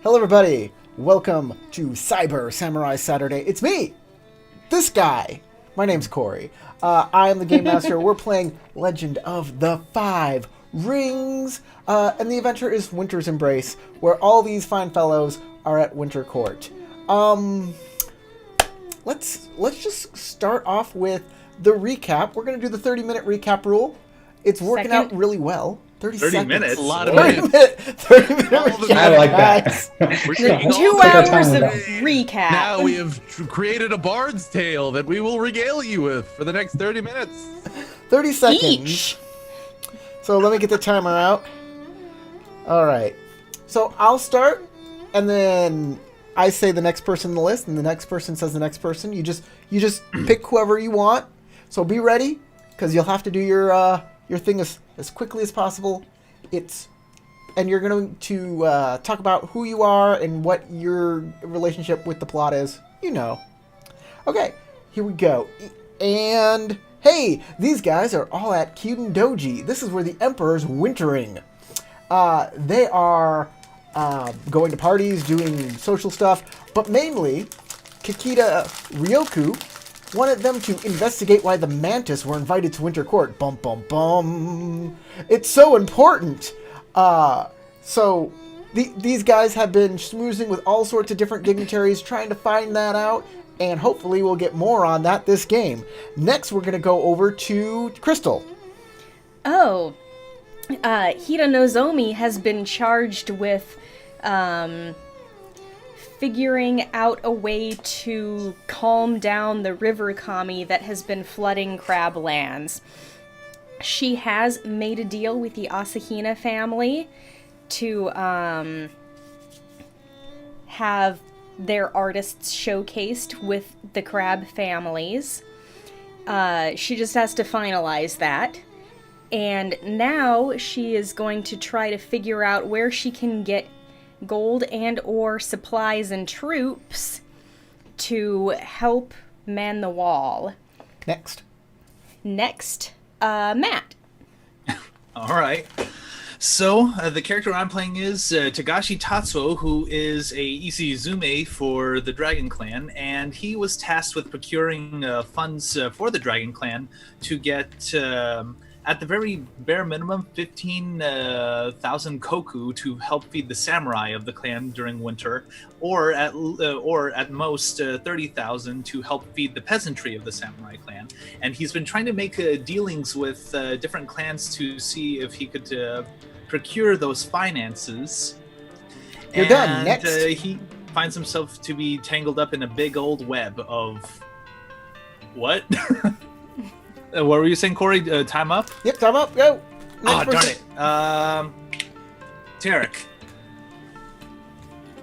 Hello everybody, welcome to Cyber Samurai Saturday. It's me, this guy. My name's Corey. I am the Game Master. We're playing Legend of the Five Rings. And the adventure is Winter's Embrace, where all these fine fellows are at Winter Court. Let's just start off with the recap. We're going to do the 30-minute recap rule. It's working out really well. 30 seconds. Minutes? A lot of minutes. 30 minute recap, I like that. guys. We're taking all 2 the hours time. of recap. Now we have created a bard's tale that we will regale you with for the next 30 minutes. 30 seconds. Each. So let me get the timer out. All right. So I'll start, and then I say the next person in the list, and the next person says the next person. You just pick whoever you want. So be ready, because you'll have to do your thing as quickly as possible. And you're going to talk about who you are and what your relationship with the plot is. You know. Okay, here we go. And hey, these guys are all at Kyuden Doji. This is where the Emperor's wintering. They are going to parties, doing social stuff, but mainly Kikita Ryoku wanted them to investigate why the Mantis were invited to Winter Court. Bum, bum, bum. It's so important. So these guys have been schmoozing with all sorts of different dignitaries, trying to find that out, and hopefully we'll get more on that this game. Next, we're going to go over to Crystal. Oh, Hida Nozomi has been charged with figuring out a way to calm down the river kami that has been flooding Crablands. She has made a deal with the Asahina family to have their artists showcased with the crab families. She just has to finalize that. And now she is going to try to figure out where she can get gold and or supplies and troops to help man the wall. Next, Matt. All right. So, the character I'm playing is Tagashi Tatsuo, who is a Ichizume for the Dragon Clan, and he was tasked with procuring funds for the Dragon Clan to get, at the very bare minimum, 15,000 koku to help feed the samurai of the clan during winter, or at most 30,000 to help feed the peasantry of the samurai clan. And he's been trying to make dealings with different clans to see if he could procure those finances. You're done. Next. He finds himself to be tangled up in a big old web of... What? What were you saying, Corey? Time up? Yep, time up. Go. Next Darn person. it. Tarek.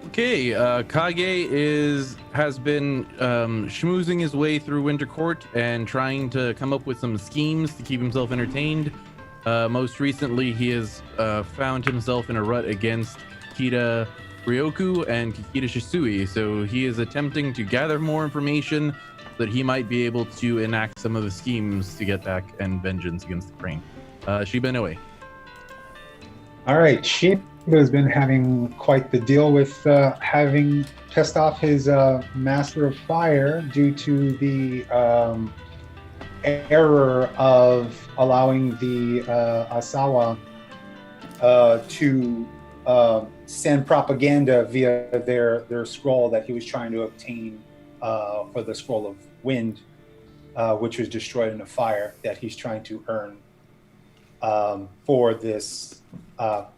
Okay, Kage has been schmoozing his way through Winter Court and trying to come up with some schemes to keep himself entertained. Most recently, he has found himself in a rut against Kikita Ryoku and Kikita Shisui, so he is attempting to gather more information that he might be able to enact some of the schemes to get back and vengeance against the crane. Shiba Inoue. All right, Shiba has been having quite the deal with having pissed off his Master of Fire due to the error of allowing the Asawa to send propaganda via their scroll that he was trying to obtain for the Scroll of Wind, which was destroyed in a fire that he's trying to earn for this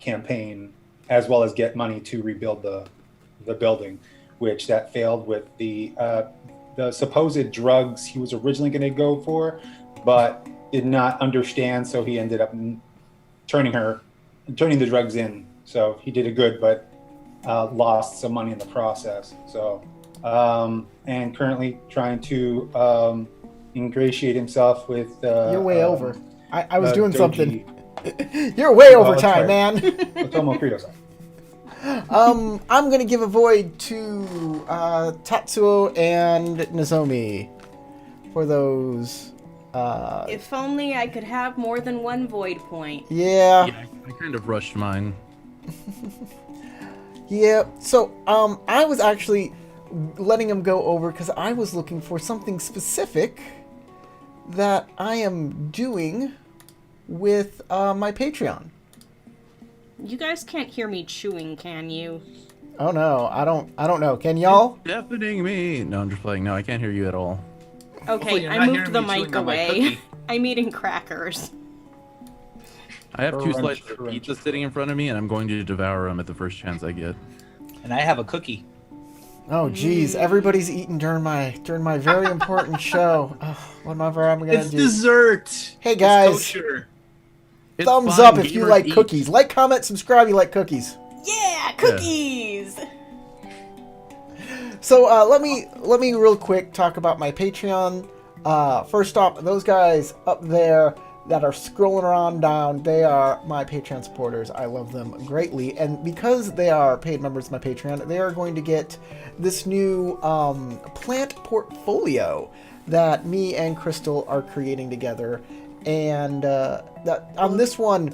campaign, as well as get money to rebuild the building, which that failed with the supposed drugs he was originally going to go for, but did not understand, so he ended up turning the drugs in. So he did a good, but lost some money in the process. So and currently trying to ingratiate himself with You're way over. I was doing Doji. something. You're way over time, man. Otomo Krito-san. I'm gonna give a void to Tatsuo and Nozomi for those. If only I could have more than one void point. Yeah. Yeah, I kind of rushed mine. Yeah, so I was actually letting him go over because I was looking for something specific that I am doing with my Patreon. You guys can't hear me chewing, can you? Oh no, I don't know. Can y'all? Deafening me. No, I'm just playing. No, I can't hear you at all. Hopefully Okay, you're I not moved hearing the me chewing mic on my away. cookie. I'm eating crackers. I have 2 Crunch, slices of crunch, pizza sitting in front of me, and I'm going to devour them at the first chance I get. And I have a cookie. Oh geez, everybody's eating during my very important show. Whatever I'm gonna It's do. dessert. Hey, guys. It's kosher. It's Thumbs fine, up if you gamers like eat. cookies. Like, comment, subscribe. You like cookies. Yeah, cookies. So let me real quick talk about my Patreon. First off, those guys up there that are scrolling around down, they are my Patreon supporters. I love them greatly, and because they are paid members of my Patreon, they are going to get this new plant portfolio that me and Crystal are creating together. And that on this one,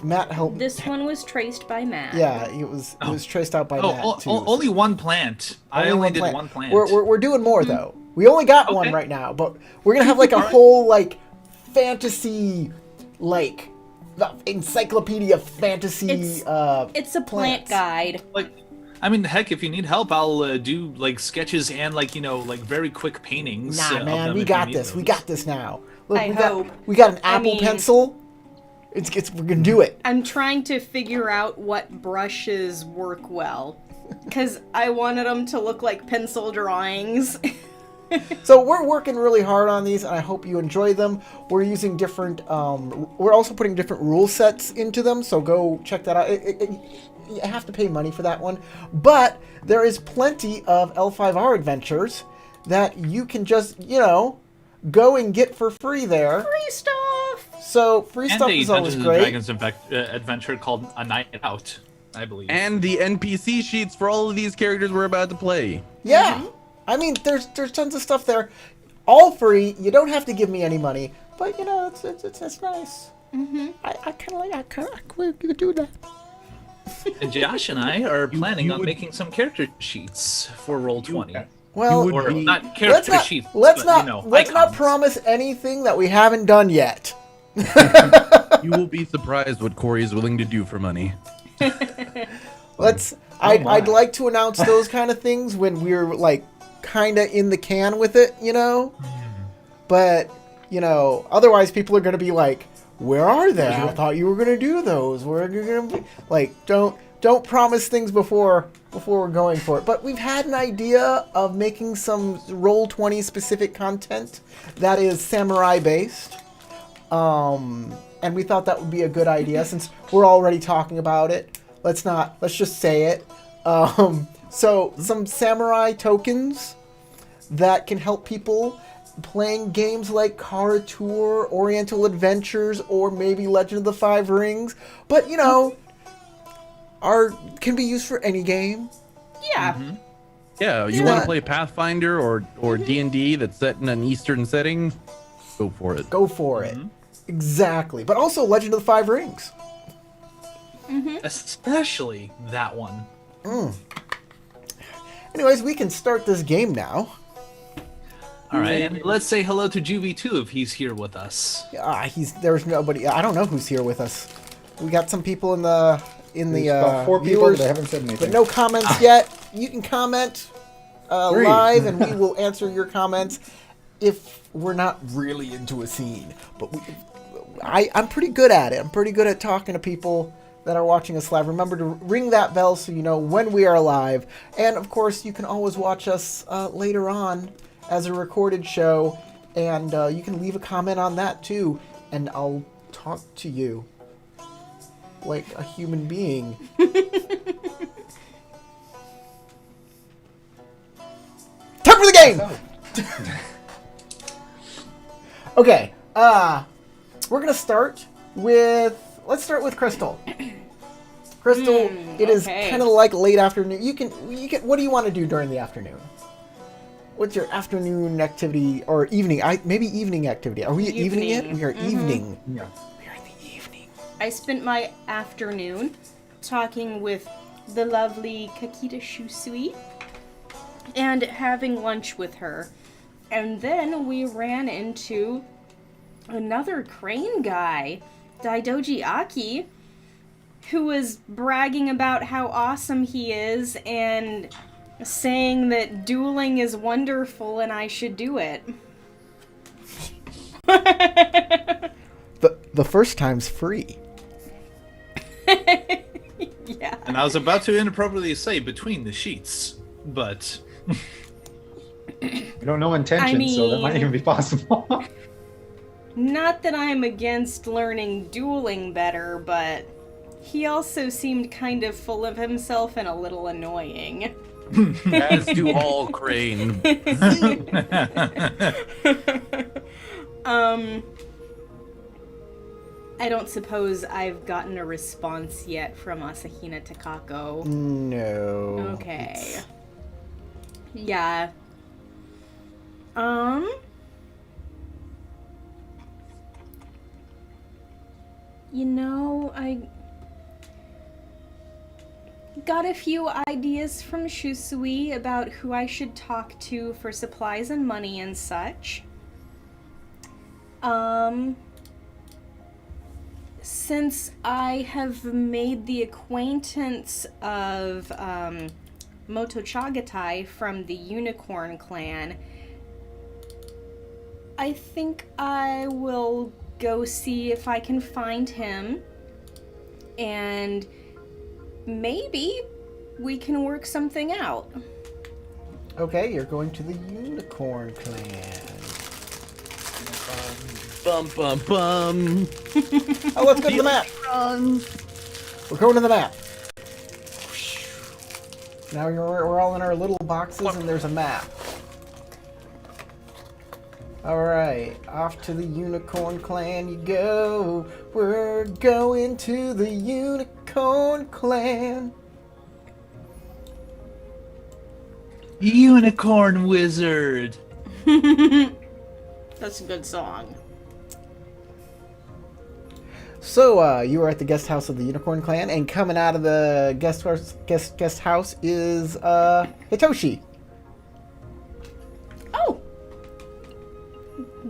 Matt helped. This one was traced by Matt. Yeah, it was traced out by Matt too. Only one plant. I only did one plant. We're doing more though. We only got one right now, but we're gonna have like a whole like fantasy, like the encyclopedia of fantasy. It's a plant plants. guide. Like, I mean, heck, if you need help, I'll do like sketches and like like very quick paintings. Nah, of man, them we if you got need this. We those. got this now. Look, I we hope. got an Apple mean- pencil. It's we're gonna do it. I'm trying to figure out what brushes work well. Because I wanted them to look like pencil drawings. So we're working really hard on these, and I hope you enjoy them. We're using different. We're also putting different rule sets into them, so go check that out. You have to pay money for that one, but there is plenty of L5R adventures that you can just go and get for free there. Free stuff! So free And stuff a is always Dungeons great. and Dragons adventure called A Night Out, I believe. And the NPC sheets for all of these characters we're about to play. Yeah, I mean, there's tons of stuff there, all free. You don't have to give me any money, but it's nice. I kind of like you could do that. And Josh and I are planning on making some character sheets for Roll20. Well, would Or be- not character sheets, let's but, not icons. promise anything that we haven't done yet. You will be surprised what Corey is willing to do for money. I'd like to announce those kind of things when we're like kind of in the can with it, But otherwise people are gonna be like, "Where are they? I thought you were gonna do those. Where are you gonna be?" Like, don't promise things before we're going for it. But we've had an idea of making some Roll20 specific content that is samurai based. And we thought that would be a good idea since we're already talking about it. Let's just say it. So some samurai tokens that can help people playing games like Kara Tour, Oriental Adventures, or maybe Legend of the Five Rings. But can be used for any game. Yeah. Yeah, you want to play Pathfinder or D&D that's set in an Eastern setting? Go for it. Go for it. Exactly. But also Legend of the Five Rings. Especially that one. Anyways, we can start this game now. All right, and let's say hello to Juvie too if he's here with us. There's nobody. I don't know who's here with us. We got some people in the There's about 4 people, viewers, but they haven't said anything. but no comments yet. You can comment live, and we will answer your comments if we're not really into a scene. But I'm pretty good at it. I'm pretty good at talking to people that are watching us live. Remember to ring that bell so you know when we are live. And of course, you can always watch us later on as a recorded show, and you can leave a comment on that too, and I'll talk to you like a human being. Time for the game! Okay, we're gonna start with, let's start with Crystal. Crystal, it is okay. kind of like late afternoon. You can, what do you want to do during the afternoon? What's your afternoon activity or evening? Maybe evening activity. Are we at evening yet? Evening. We are evening. Yeah. We are in the evening. I spent my afternoon talking with the lovely Kakita Shusui and having lunch with her. And then we ran into another crane guy, Daidoji Aki, who was bragging about how awesome he is and saying that dueling is wonderful and I should do it. The first time's free. Yeah. And I was about to inappropriately say between the sheets, but You don't know intention, so that might mean- even be possible. Not that I'm against learning dueling better, but he also seemed kind of full of himself and a little annoying. As do all crane. I don't suppose I've gotten a response yet from Asahina Takako. No. Okay. Yeah. You know, I got a few ideas from Shusui about who I should talk to for supplies and money and such. Since I have made the acquaintance of Moto Chagatai from the Unicorn Clan, I think I will go see if I can find him, and maybe we can work something out. Okay, you're going to the Unicorn Clan. Bum bum bum. Oh, let's go to the map. We're going to the map. Now we're all in our little boxes, and there's a map. Alright, off to the Unicorn Clan you go. We're going to the Unicorn Clan. Unicorn Wizard. That's a good song. So, you were at the guest house of the Unicorn Clan, and coming out of the guest house is Hitoshi. Oh!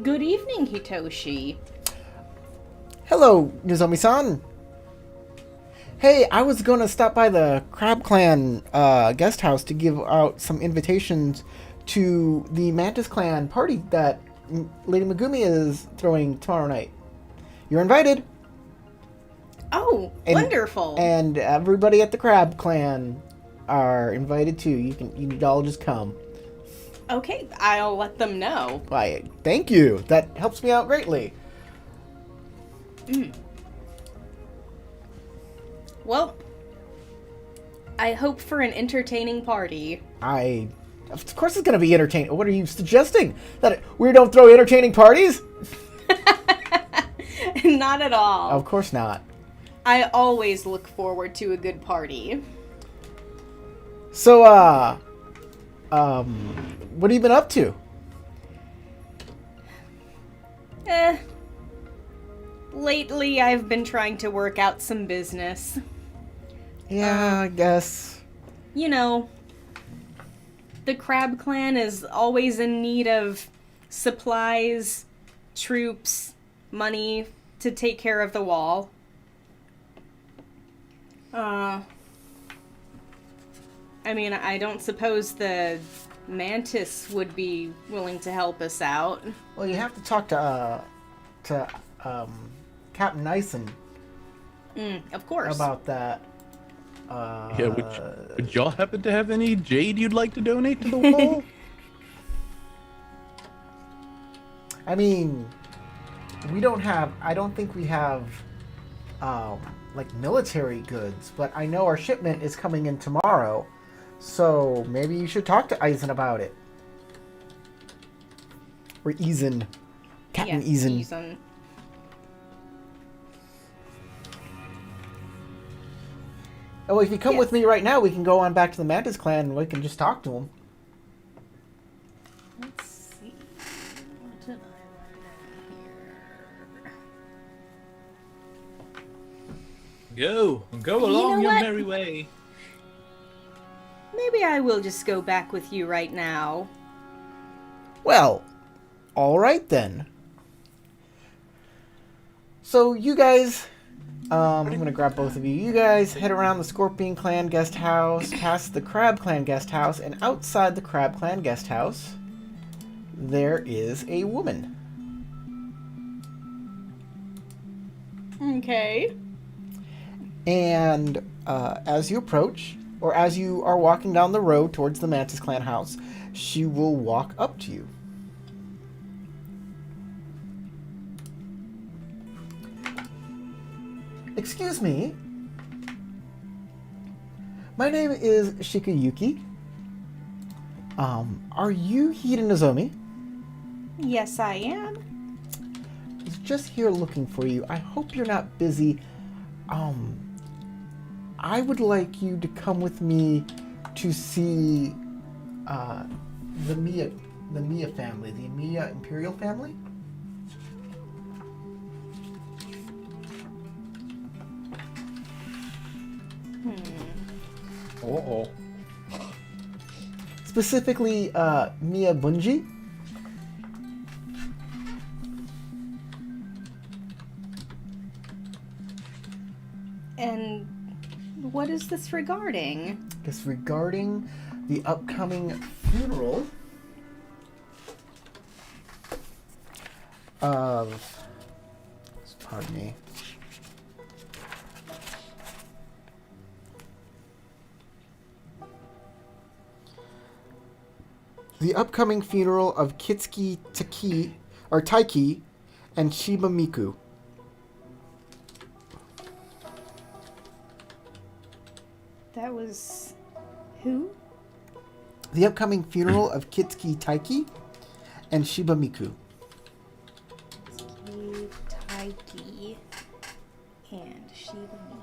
Good evening, Hitoshi. Hello, Nozomi-san. Hey, I was gonna stop by the Crab Clan guest house to give out some invitations to the Mantis Clan party that Lady Megumi is throwing tomorrow night. You're invited. Oh, And- wonderful. And everybody at the Crab Clan are invited too. You all just come. Okay, I'll let them know. Why, thank you. That helps me out greatly. Well, I hope for an entertaining party. Of course it's going to be entertaining. What are you suggesting? That we don't throw entertaining parties? Not at all. Of course not. I always look forward to a good party. So, what have you been up to? Lately I've been trying to work out some business. Yeah, I guess. You know, the Crab Clan is always in need of supplies, troops, money to take care of the wall. I mean, I don't suppose the Mantis would be willing to help us out. Well, you have to talk to Captain Nyson Of course. about that. Yeah, would y'all happen to have any jade you'd like to donate to the wall? I mean, I don't think we have, like military goods, but I know our shipment is coming in tomorrow, so maybe you should talk to Eisen about it. Or Eisen. Captain Yes, Eisen. Eisen. Oh, if you come Yes. with me right now, we can go on back to the Mantis Clan and we can just talk to him. Let's see. What did I write here? Go along know your what? merry way. maybe I will just go back with you right now. Well, all right then. So you guys, I'm going to grab both of you. You guys head around the Scorpion Clan guest house, past the Crab Clan guest house, and outside the Crab Clan guest house, there is a woman. Okay. And as you approach, or as you are walking down the road towards the Mantis Clan house, she will walk up to you. Excuse me. My name is Shikayuki. Are you Hida Nozomi? Yes, I am. I was just here looking for you. I hope you're not busy. I would like you to come with me to see the Mia family, the Mia Imperial family. Uh-oh. Specifically, Mia Bunji. And what is this regarding? It's regarding the upcoming funeral of... Pardon me. The upcoming funeral of Kitsuki Taiki and Shiba Miku. That was... who? The upcoming funeral of Kitsuki Taiki and Shiba Miku. Taiki and Shiba Miku.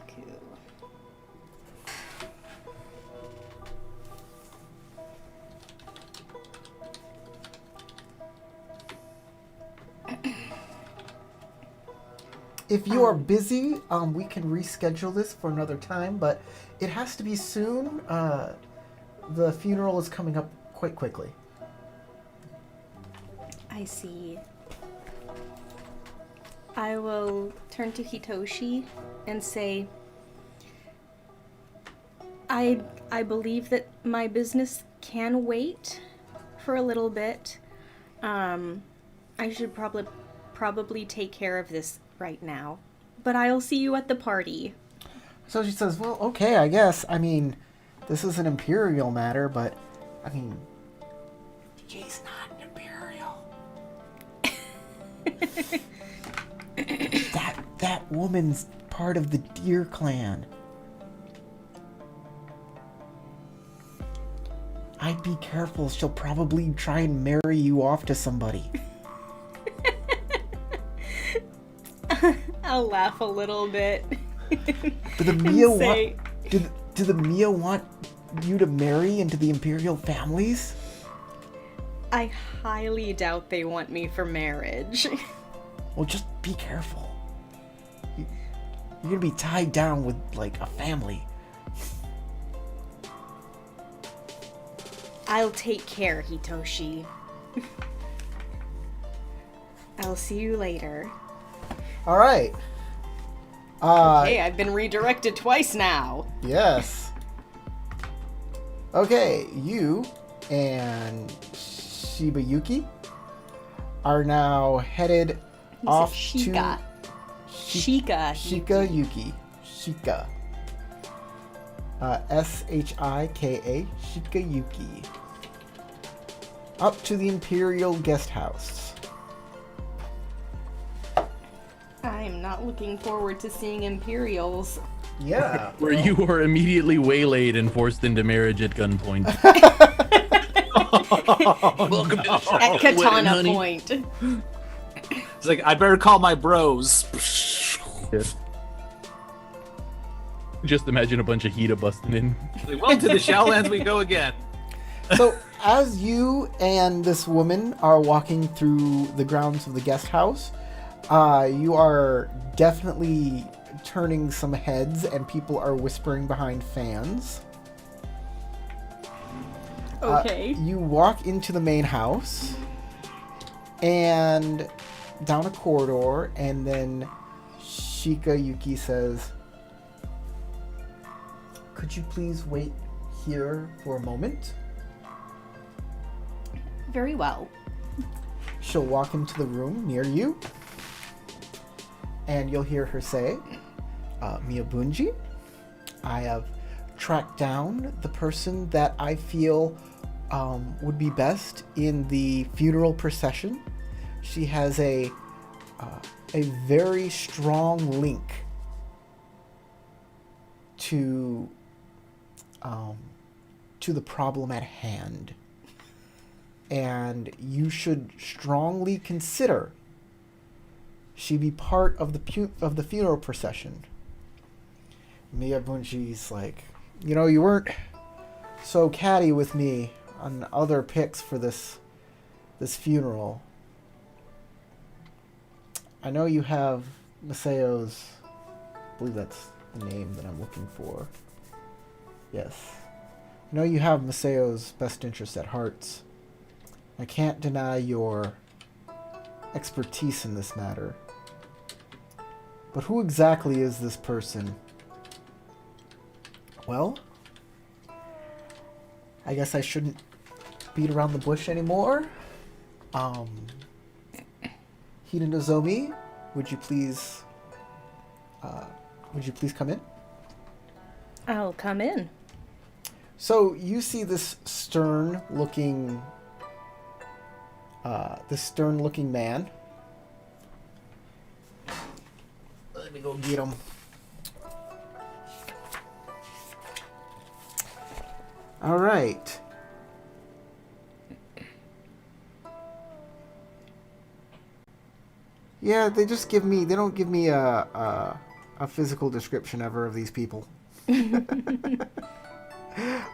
If you are busy, we can reschedule this for another time, but it has to be soon. The funeral is coming up quite quickly. I see. I will turn to Hitoshi and say, I believe that my business can wait for a little bit. I should probably take care of this right now. But I'll see you at the party. So she says, well, okay, I guess. I mean, this is an Imperial matter, but, I mean, she's not an Imperial. That woman's part of the Deer Clan. I'd be careful. She'll probably try and marry you off to somebody. I'll laugh a little bit. Do the Mia want? Do the Mia want you to marry into the Imperial families? I highly doubt they want me for marriage. Well, just be careful. You're gonna be tied down with like a family. I'll take care, Hitoshi. I'll see you later. All right. Okay, I've been redirected twice now. Yes. Okay, you and Shibayuki are now headed off Shika. to Shika. Shikayuki. Shika. Shika. Shikayuki. Up to the Imperial guest house. I'm not looking forward to seeing Imperials. Yeah. Where you were immediately waylaid and forced into marriage at gunpoint. Welcome to the show. At Katana honey. Point. It's like, I better call my bros. Yeah. Just imagine a bunch of Hida busting in. Like, well, to the Shadowlands we go again. So, as you and this woman are walking through the grounds of the guest house, you are definitely turning some heads, and people are whispering behind fans. Okay. You walk into the main house and down a corridor, and then Shika Yuki says, "Could you please wait here for a moment?" Very well. She'll walk into the room near you, and you'll hear her say, "Miyabunji, I have tracked down the person that I feel would be best in the funeral procession. She has a very strong link to the problem at hand, and you should strongly consider she be part of the funeral procession." Miyabunji's like, "You weren't so catty with me on other picks for this funeral. I know you have Masayo's," I believe that's the name that I'm looking for. Yes. "I know you have Masayo's best interest at heart. I can't deny your expertise in this matter. But who exactly is this person?" Well, I guess I shouldn't beat around the bush anymore. Hida Nozomi, would you please come in? I'll come in. So you see this stern-looking man. Let me go get him. All right. Yeah, they don't give me a physical description ever of these people.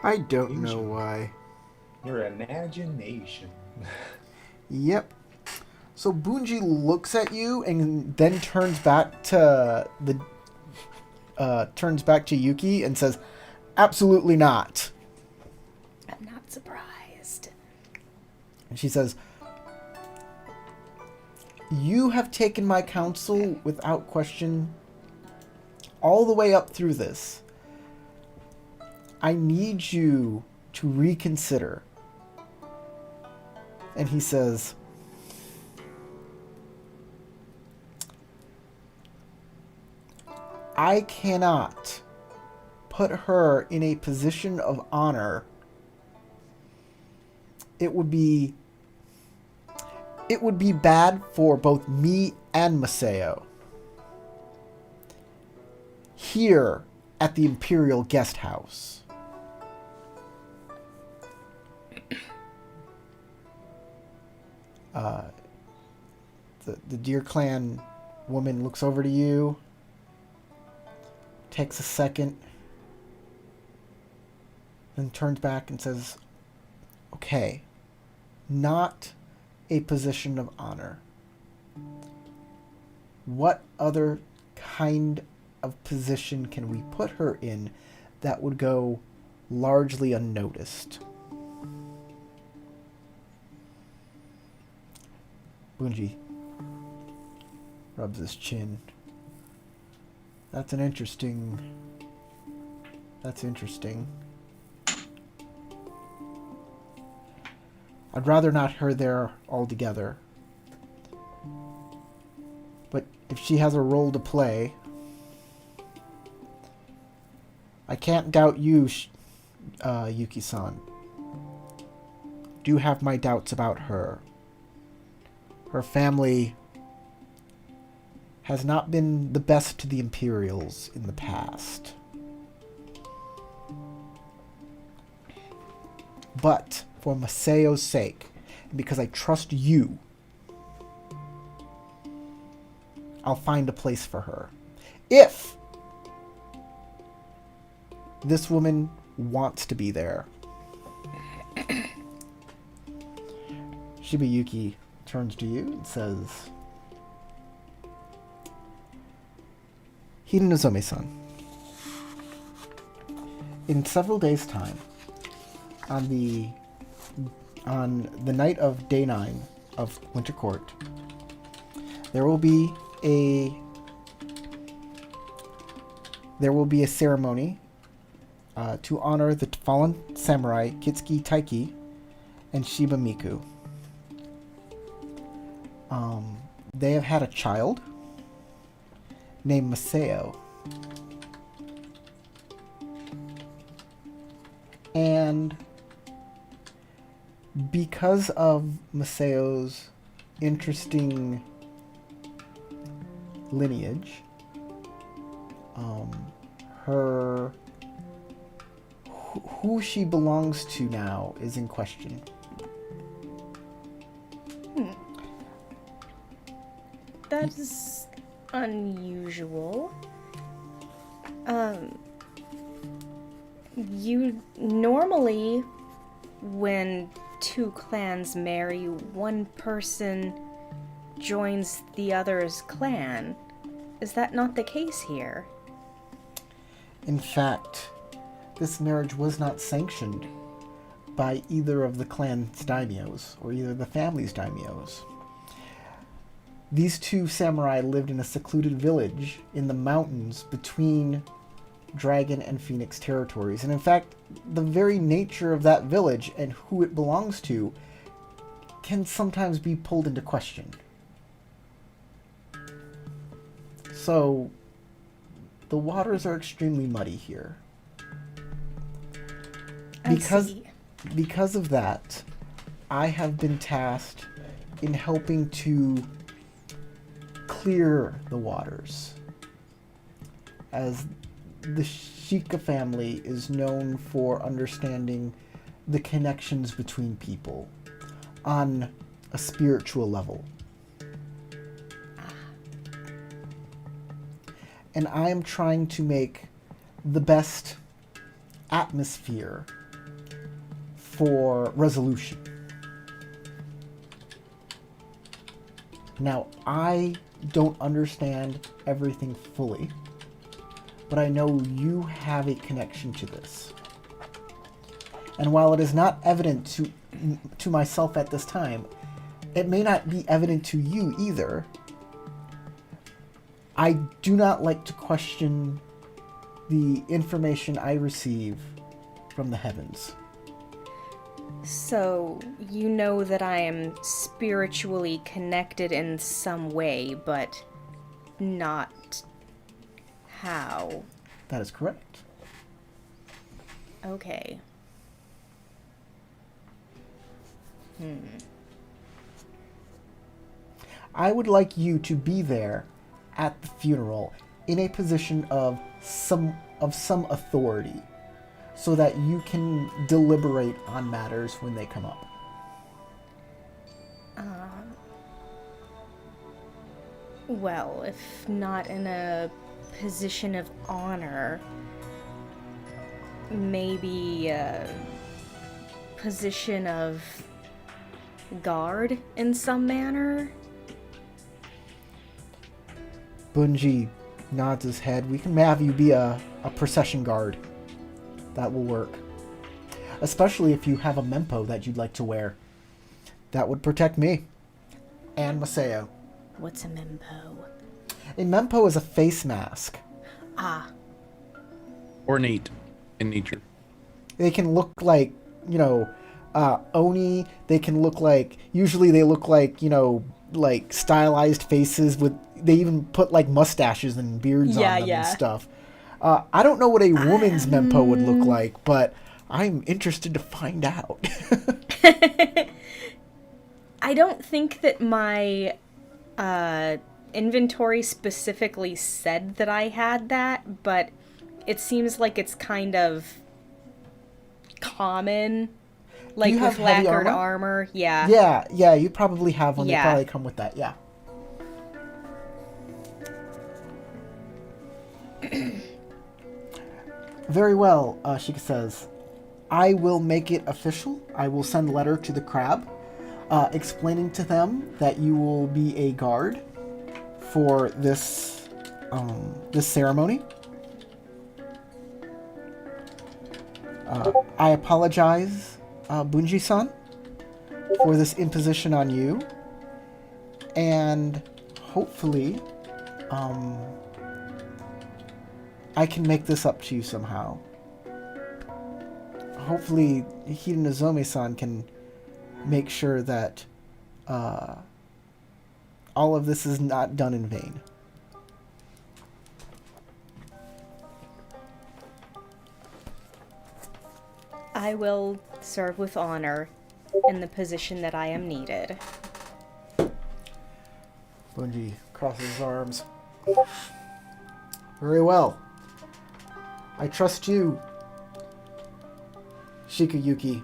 I don't know why. Your imagination. Yep. So Bunji looks at you and then turns back to Yuki and says, "Absolutely not." I'm not surprised. And she says, "You have taken my counsel without question all the way up through this. I need you to reconsider." And he says, "I cannot put her in a position of honor. It would be bad for both me and Masayo. Here at the Imperial Guest House." The Deer Clan woman looks over to you, takes a second, then turns back and says, "Okay, not a position of honor. What other kind of position can we put her in that would go largely unnoticed?" Bunji rubs his chin. That's interesting. I'd rather not her there altogether. But if she has a role to play, I can't doubt you, Yuki-san. Do have my doubts about her. Her family has not been the best to the Imperials in the past. But for Masayo's sake, and because I trust you, I'll find a place for her. If this woman wants to be there." Shibayuki turns to you and says, "Hida Nozomi-san, in several days' time, on the on the night of day 9 of Winter Court, there will be a ceremony to honor the fallen samurai Kitsuki Taiki and Shiba Miku. They have had a child named Masao. And because of Masao's interesting lineage, who she belongs to now is in question. That's unusual. You normally, when two clans marry, one person joins the other's clan. Is that not the case here? In fact, this marriage was not sanctioned by either of the clan's daimyos or either the family's daimyos. These two samurai lived in a secluded village in the mountains between Dragon and Phoenix territories. And in fact, the very nature of that village and who it belongs to can sometimes be pulled into question. So, the waters are extremely muddy here. Because of that, I have been tasked in helping to clear the waters, as the Shika family is known for understanding the connections between people on a spiritual level. And I am trying to make the best atmosphere for resolution. Now, I don't understand everything fully, but I know you have a connection to this. And while it is not evident to myself at this time, it may not be evident to you either. I do not like to question the information I receive from the heavens. So, you know that I am spiritually connected in some way, but not how. That is correct. Okay. I would like you to be there at the funeral in a position of some authority, so that you can deliberate on matters when they come up. Well, if not in a position of honor, maybe a position of guard in some manner? Bunji nods his head. We can have you be a procession guard. That will work. Especially if you have a mempo that you'd like to wear. That would protect me. And Masao. What's a mempo? A mempo is a face mask. Ah. Ornate in nature. They can look like, Oni. They can look like, usually they look like, like stylized faces with, they even put like mustaches and beards on them and stuff. I don't know what a woman's mempo would look like, but I'm interested to find out. I don't think that my inventory specifically said that I had that, but it seems like it's kind of common. Like with lacquered armor? Yeah. Yeah, you probably have one. Yeah. They probably come with that, yeah. Very well, Shika says. I will make it official. I will send a letter to the crab, explaining to them that you will be a guard for this ceremony. I apologize Bunji-san, for this imposition on you. And hopefully, I can make this up to you somehow. Hopefully, Hida Nozomi-san can make sure that all of this is not done in vain. I will serve with honor in the position that I am needed. Bunji crosses his arms. Very well. I trust you, Shikayuki.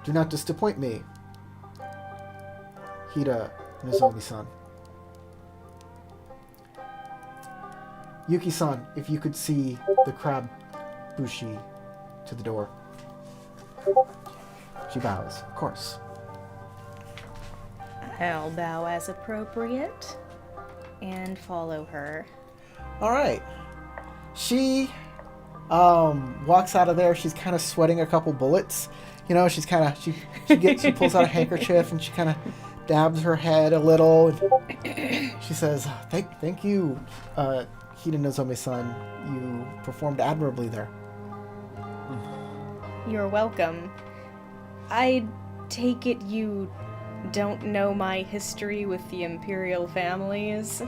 Do not disappoint me, Hida Nozomi-san. Yuki-san, if you could see the crab bushi to the door. She bows, of course. I'll bow as appropriate and follow her. All right. She walks out of there. She's kind of sweating a couple bullets. You know, she's kind of she pulls out a handkerchief and she kind of dabs her head a little. And she says, "Thank you, Hida Nozomi-san. You performed admirably there." You're welcome. I take it you don't know my history with the Imperial families?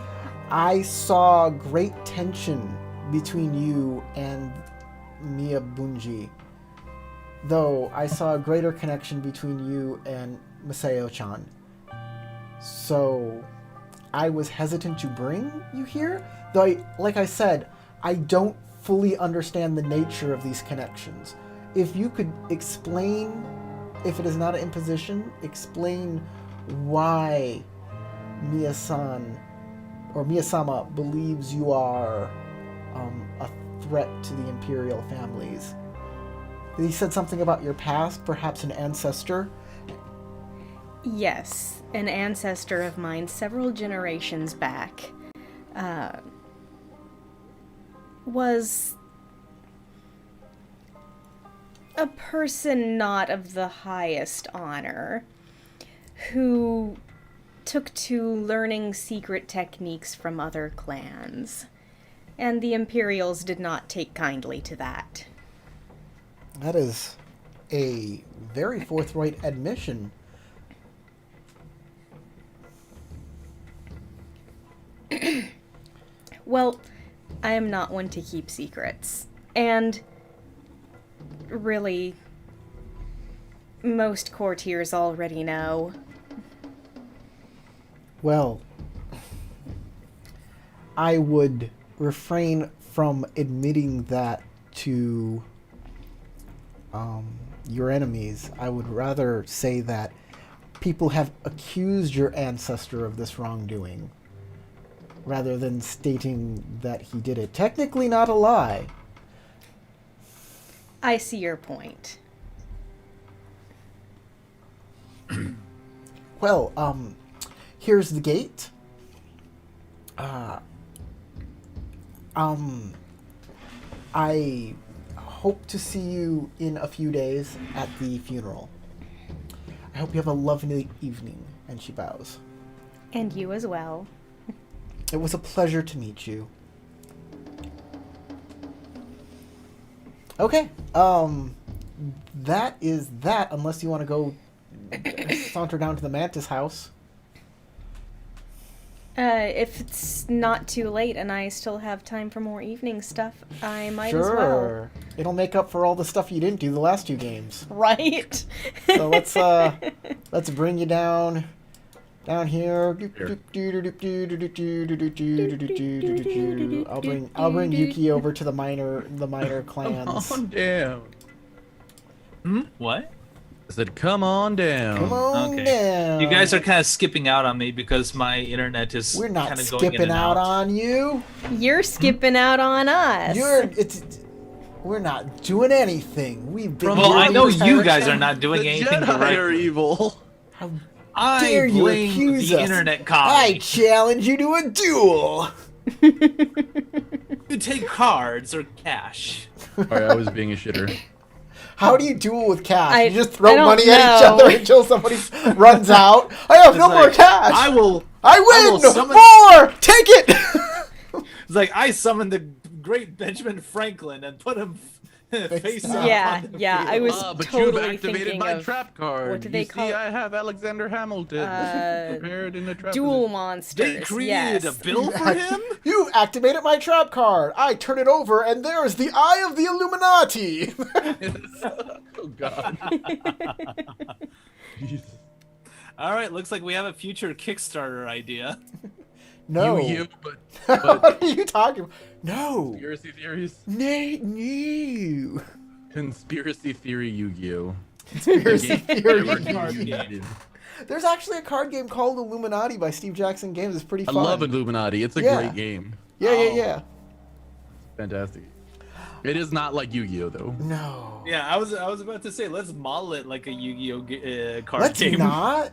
I saw great tension between you and Miyabunji, though I saw a greater connection between you and Masayo-chan. So I was hesitant to bring you here, though like I said, I don't fully understand the nature of these connections. If you could explain, if it is not an imposition, explain why Miya-san or Miya-sama believes you are a threat to the Imperial families. He said something about your past, perhaps an ancestor. Yes, an ancestor of mine several generations back was a person not of the highest honor who took to learning secret techniques from other clans, and the Imperials did not take kindly to that. That is a very forthright admission. Well, I am not one to keep secrets, and really, most courtiers already know. Well, I would refrain from admitting that to your enemies. I would rather say that people have accused your ancestor of this wrongdoing, rather than stating that he did it. Technically not a lie. I see your point. Well, here's the gate. I hope to see you in a few days at the funeral. I hope you have a lovely evening. And she bows. And you as well. It was a pleasure to meet you. Okay, that is that, unless you want to go saunter down to the Mantis house. If it's not too late and I still have time for more evening stuff, I might as well. Sure. It'll make up for all the stuff you didn't do the last two games. Right? So let's bring you down here. I'll bring Yuki over to the minor clans. Come on down. What? I said, come on down. Come on Okay. down. You guys are kind of skipping out on me because my internet is We're not kind of going in skipping and out out. on you. You're skipping out on us. We're not doing anything. We've been. Well, I know here you the guys entire are not doing The anything Jedi right. are evul. How I dare you blame accuse the us? internet I colony. challenge you to a duel. You take cards or cash. Sorry, I was being a shitter. How do you duel with cash? I- You just I throw don't money at each know. other until somebody runs out. I have no It's more like, cash. I will win summon- more. Take it. It's like I summoned the great Benjamin Franklin and put him face down. Yeah, on the yeah, I field. was But totally you've activated thinking my of trap card. what do they you call see, it? I have Alexander Hamilton prepared in a trap. dual position. monsters. They created yes. a bill for him. You activated my trap card. I turn it over, and there is the Eye of the Illuminati. Oh God. Jesus. All right, looks like we have a future Kickstarter idea. No. Yu-Gi-Oh, but What are you talking about? No. conspiracy theories. No. Conspiracy theory Yu-Gi-Oh. Conspiracy Game theory. ever Card created. There's actually a card game called Illuminati by Steve Jackson Games. It's pretty I fun. love Illuminati. It's a Yeah. great game. Yeah. Fantastic. It is not like Yu-Gi-Oh though. No. Yeah, I was about to say let's model it like a Yu-Gi-Oh card Let's game. not.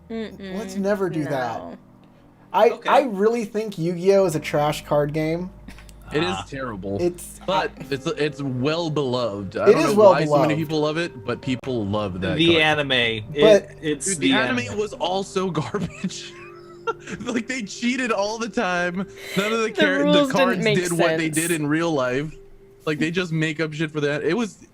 Mm-mm, Let's never do that. no. Okay. I really think Yu-Gi-Oh is a trash card game. It is terrible. It's but it's well beloved. I It don't is know well why so many beloved. people love it, but people love that. The card. anime. But- It's Dude, the, the anime was also garbage. Like they cheated all the time. None of the rules didn't cards make did what they sense. did in real life. Like they just make up shit for that. It was.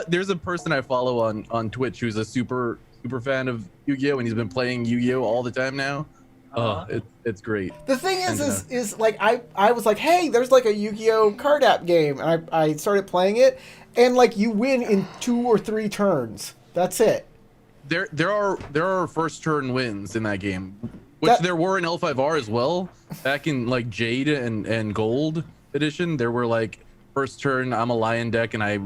There's a person I follow on Twitch who's a super fan of Yu-Gi-Oh, and he's been playing Yu-Gi-Oh all the time now. Uh-huh. It's great. the thing And, is like I was like, hey, there's like a Yu-Gi-Oh card app game, and I started playing it, and like you win in 2 or 3 turns. That's it. There are first turn wins in that game, which That- there were in L5R as well. Back in like Jade and Gold edition, there were like first turn I'm a lion deck and I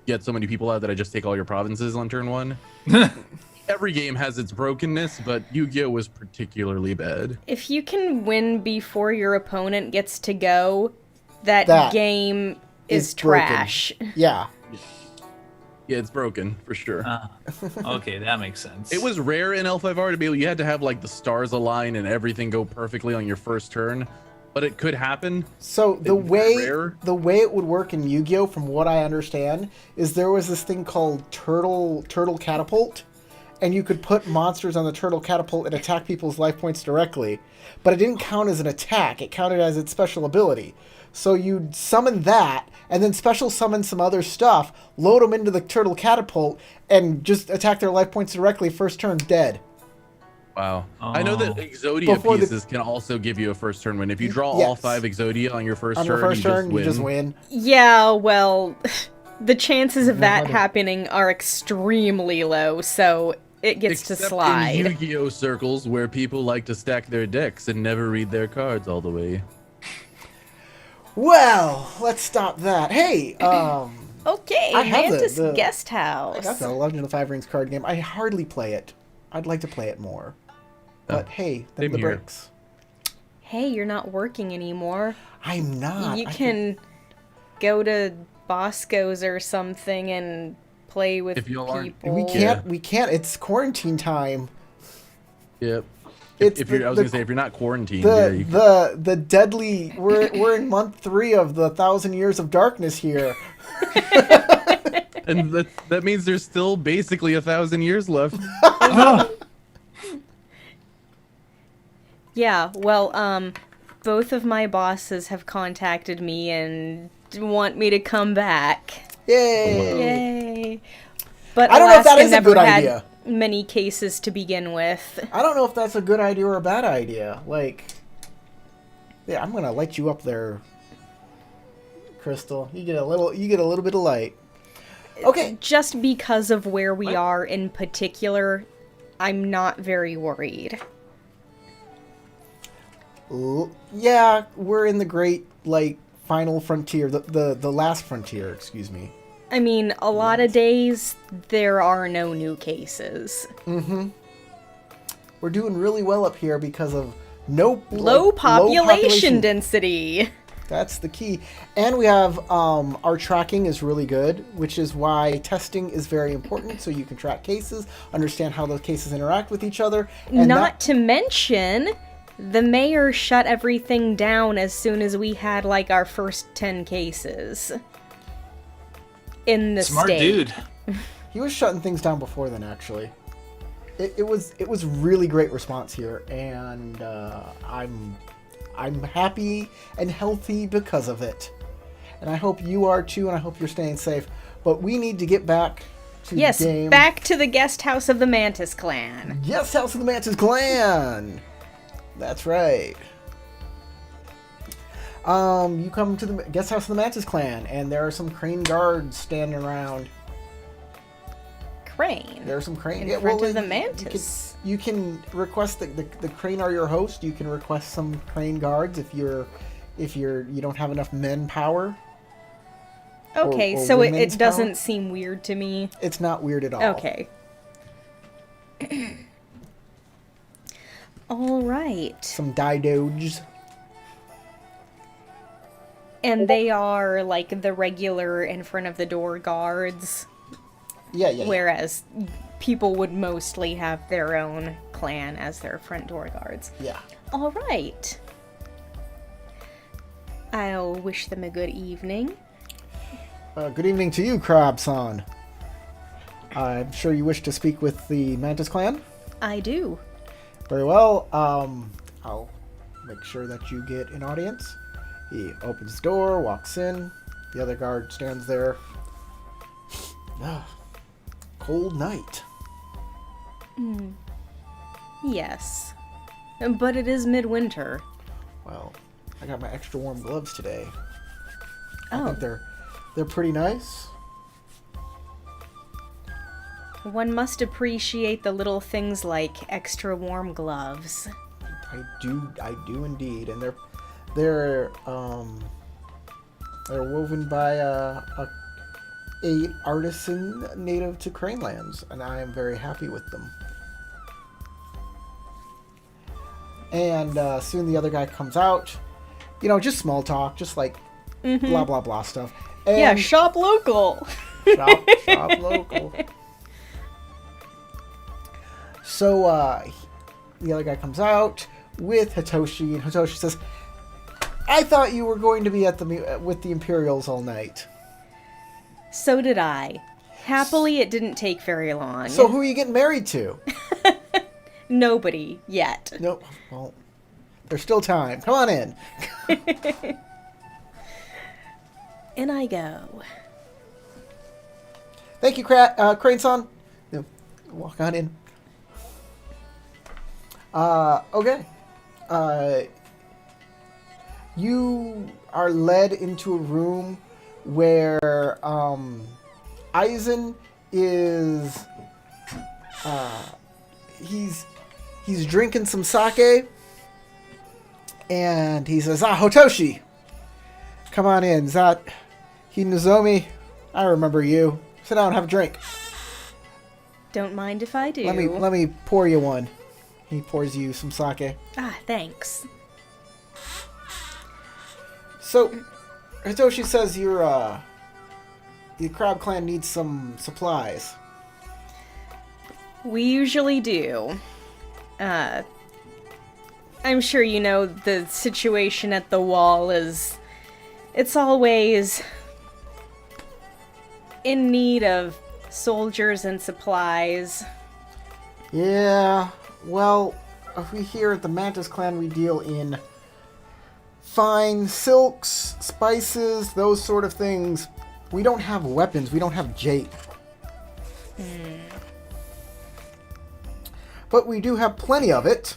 get so many people out that I just take all your provinces on turn 1. Every game has its brokenness, but Yu-Gi-Oh was particularly bad. If you can win before your opponent gets to go, that game is broken. trash. Yeah. Yeah, it's broken for sure. Okay, that makes sense. It was rare in L5R to be able, you had to have like the stars align and everything go perfectly on your first turn, but it could happen. So the It's way rare. the way it would work in Yu-Gi-Oh, from what I understand, is there was this thing called turtle catapult, and you could put monsters on the turtle catapult and attack people's life points directly, but it didn't count as an attack. It counted as its special ability. So you'd summon that, and then special summon some other stuff, load them into the turtle catapult, and just attack their life points directly. First turn, dead. Wow. I know that Oh. Exodia Before the- pieces can also give you a first turn win. If you draw all Yes. 5 Exodia on your first On turn, your first turn, you you just win. Yeah, well, the chances of that Not a- happening are extremely low, so it gets Except to slide. in Yu-Gi-Oh circles where people like to stack their decks and never read their cards all the way. Well, let's stop that. Hey, Okay, I have Mantis the- Guest I House. got the Legend of the Five Rings card game. I hardly play it. I'd like to play it more. But hey, them same the here. bricks. Hey, you're not working anymore. I'm not. You I can go to Bosco's or something and play with If y'all aren't- people. We can't. We can't. It's quarantine time. Yep. It's If you're, I was the- gonna say, if you're not quarantined, yeah, you can. The deadly. We're in month 3 of the 1,000 Years of Darkness here. And that means there's still basically 1,000 years left. Yeah, well, both of my bosses have contacted me and want me to come back. Yay! Yay! But I don't know if that Alaska is a never good had idea. many cases to begin with. I don't know if that's a good idea or a bad idea. Like, yeah, I'm gonna light you up there, Crystal. You get a little bit of light. Okay. Just because of where we are in particular, I'm not very worried. Yeah, we're in the great, like, final frontier, the last frontier, excuse me. I mean, a lot of days, there are no new cases. We're doing really well up here because of low Low population population. density. That's the key. And we have, our tracking is really good, which is why testing is very important, so you can track cases, understand how those cases interact with each other. And Not to mention, the mayor shut everything down as soon as we had, like, our first 10 cases. in the Smart state. dude. He was shutting things down before then, actually. It was really great response here, and I'm happy and healthy because of it. And I hope you are too, and I hope you're staying safe. But we need to get back to the game. Back to the guest house of the Mantis Clan. Yes, House of the Mantis Clan. That's right. You come to the guest house of the Mantis Clan, and there are some crane guards standing around. Crane? There are some crane In front of the Mantis. You can request the crane are your host. You can request some crane guards if you don't have enough men power. Okay, or so women's it doesn't power. seem weird to me. It's not weird at all. Okay. All right. Some didoges. And they are like the regular in front of the door guards, Yeah. whereas people would mostly have their own clan as their front door guards. Yeah. All right. I'll wish them a good evening. Good evening to you, Crab-san. I'm sure you wish to speak with the Mantis Clan. I do. Very well. I'll make sure that you get an audience. He opens the door, walks in. The other guard stands there. Cold night. Yes. But it is midwinter. Well, I got my extra warm gloves today. I Oh. think they're pretty nice. One must appreciate the little things like extra warm gloves. I do indeed, and they're woven by a artisan native to Cranelands, and I am very happy with them. And soon the other guy comes out, just small talk, just like blah blah blah stuff. And Yeah, shop local. shop local. So the other guy comes out with Hitoshi, and Hitoshi says, "I thought you were going to be with the Imperials all night. So did I. Happily, it didn't take very long. So who are you getting married to?" Nobody yet. Nope. Well, there's still time. Come on in. In I go. Thank you, Crane-san. Walk on in. Okay. You are led into a room where Aizen is he's drinking some sake, and he says, Hotoshi, come on in. Is that Nozomi? I remember you. Sit down and have a drink. Don't mind if I do. Let me pour you one. He pours you some sake. Ah, thanks. So, Hitoshi says your Crab Clan needs some supplies. We usually do. I'm sure you know the situation at the wall it's always in need of soldiers and supplies. Yeah, well, we here at the Mantis Clan, we deal in fine silks, spices, those sort of things. We don't have weapons. We don't have jade. But we do have plenty of it.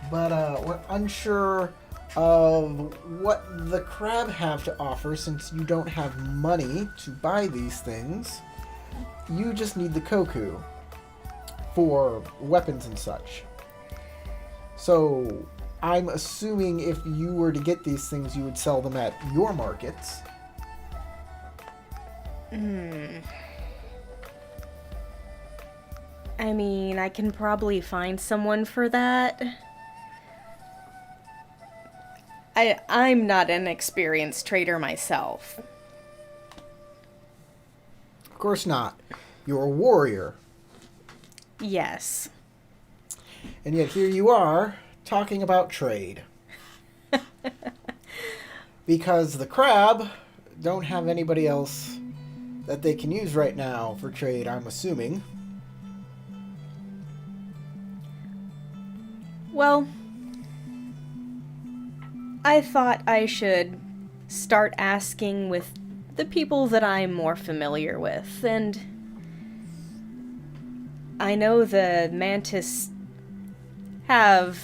But we're unsure of what the crab have to offer, since you don't have money to buy these things. You just need the koku for weapons and such. So I'm assuming if you were to get these things, you would sell them at your markets. I mean, I can probably find someone for that. I'm not an experienced trader myself. Of course not. You're a warrior. Yes. And yet here you are, talking about trade. because the crab don't have anybody else that they can use right now for trade, I'm assuming. Well, I thought I should start asking with the people that I'm more familiar with, and I know the mantis have...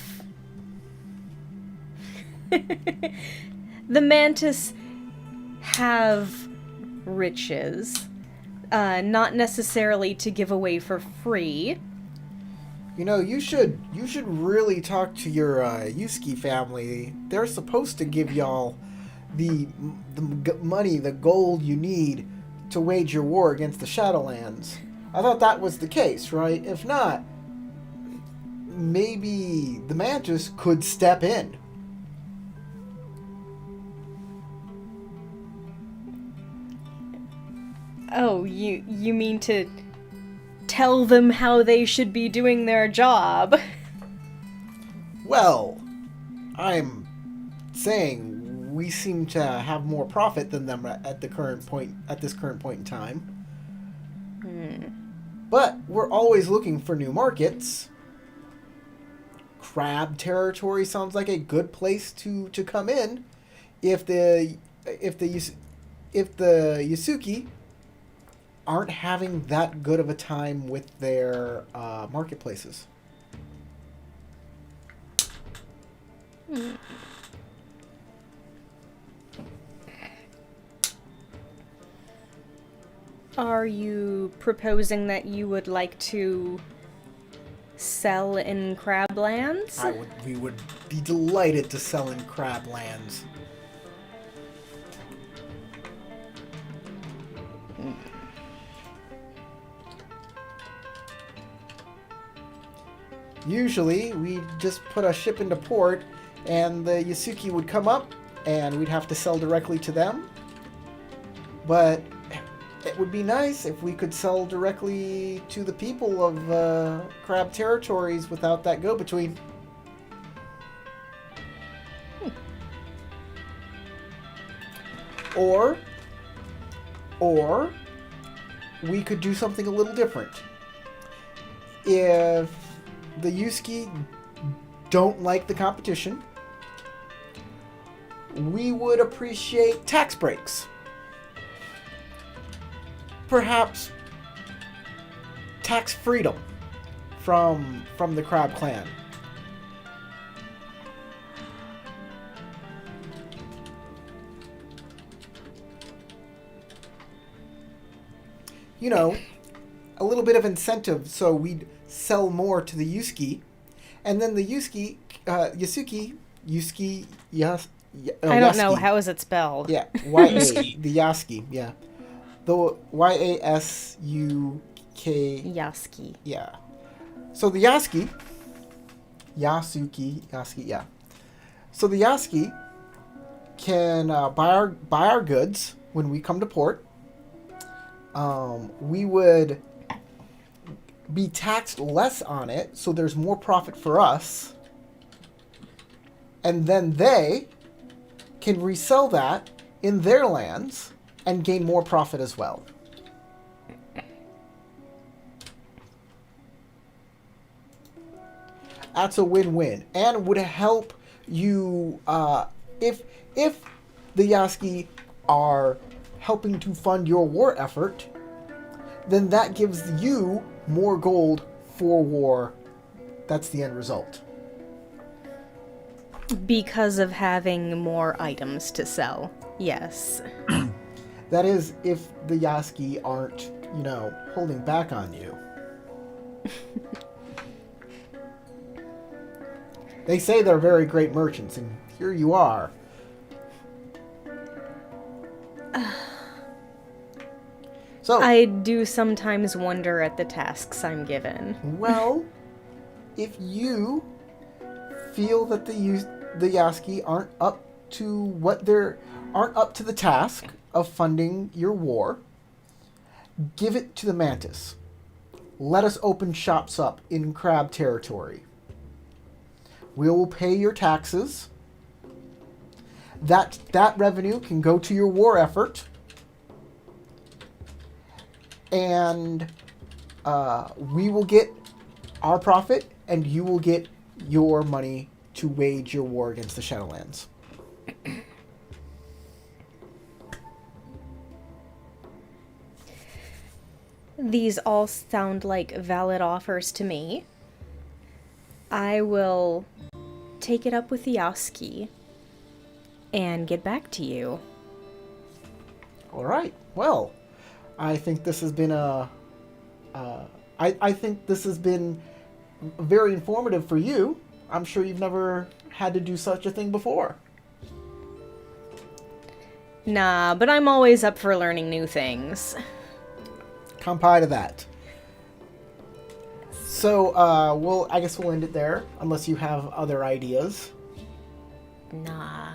the mantis have riches, not necessarily to give away for free. You know, you should really talk to your Yuski family. They're supposed to give y'all the money, the gold you need to wage your war against the Shadowlands. I thought that was the case, right? If not, maybe the Mantis could step in. Oh, you mean to tell them how they should be doing their job? Well, I'm saying we seem to have more profit than them at this current point in time. But we're always looking for new markets. Crab territory sounds like a good place to come in if the Yasuki aren't having that good of a time with their marketplaces. Are you proposing that you would like to sell in Crablands? We would be delighted to sell in Crablands. Usually, we just put a ship into port, and the Yasuki would come up, and we'd have to sell directly to them. But it would be nice if we could sell directly to the people of Crab territories without that go-between. Or we could do something a little different. If the Yuski don't like the competition, we would appreciate tax breaks. Perhaps tax freedom from the Crab Clan. You know, a little bit of incentive so we'd sell more to the Yuski, and then the Yasuki, I don't know, how is it spelled? Yeah, Y-A, the Yasuki, yeah. The Y-A-S-U-K... Yasuki. Yeah. So the Yasuki, yeah. So the Yasuki can buy our goods when we come to port. We would be taxed less on it, so there's more profit for us. And then they can resell that in their lands and gain more profit as well. That's a win-win, and would help you if the Yasuki are helping to fund your war effort, then that gives you more gold for war. That's the end result. Because of having more items to sell. Yes. That is, if the Yasuki aren't, holding back on you. They say they're very great merchants, and here you are. So I do sometimes wonder at the tasks I'm given. Well, if you feel that the Yasuki aren't up to the task of funding your war, give it to the Mantis. Let us open shops up in Crab territory. We will pay your taxes. that revenue can go to your war effort, and we will get our profit, and you will get your money to wage your war against the Shadowlands. These all sound like valid offers to me. I will take it up with the Yaski and get back to you. All right. Well, I think this has been I think this has been very informative for you. I'm sure you've never had to do such a thing before. Nah, but I'm always up for learning new things. Comply to that. So, I guess we'll end it there, unless you have other ideas. Nah.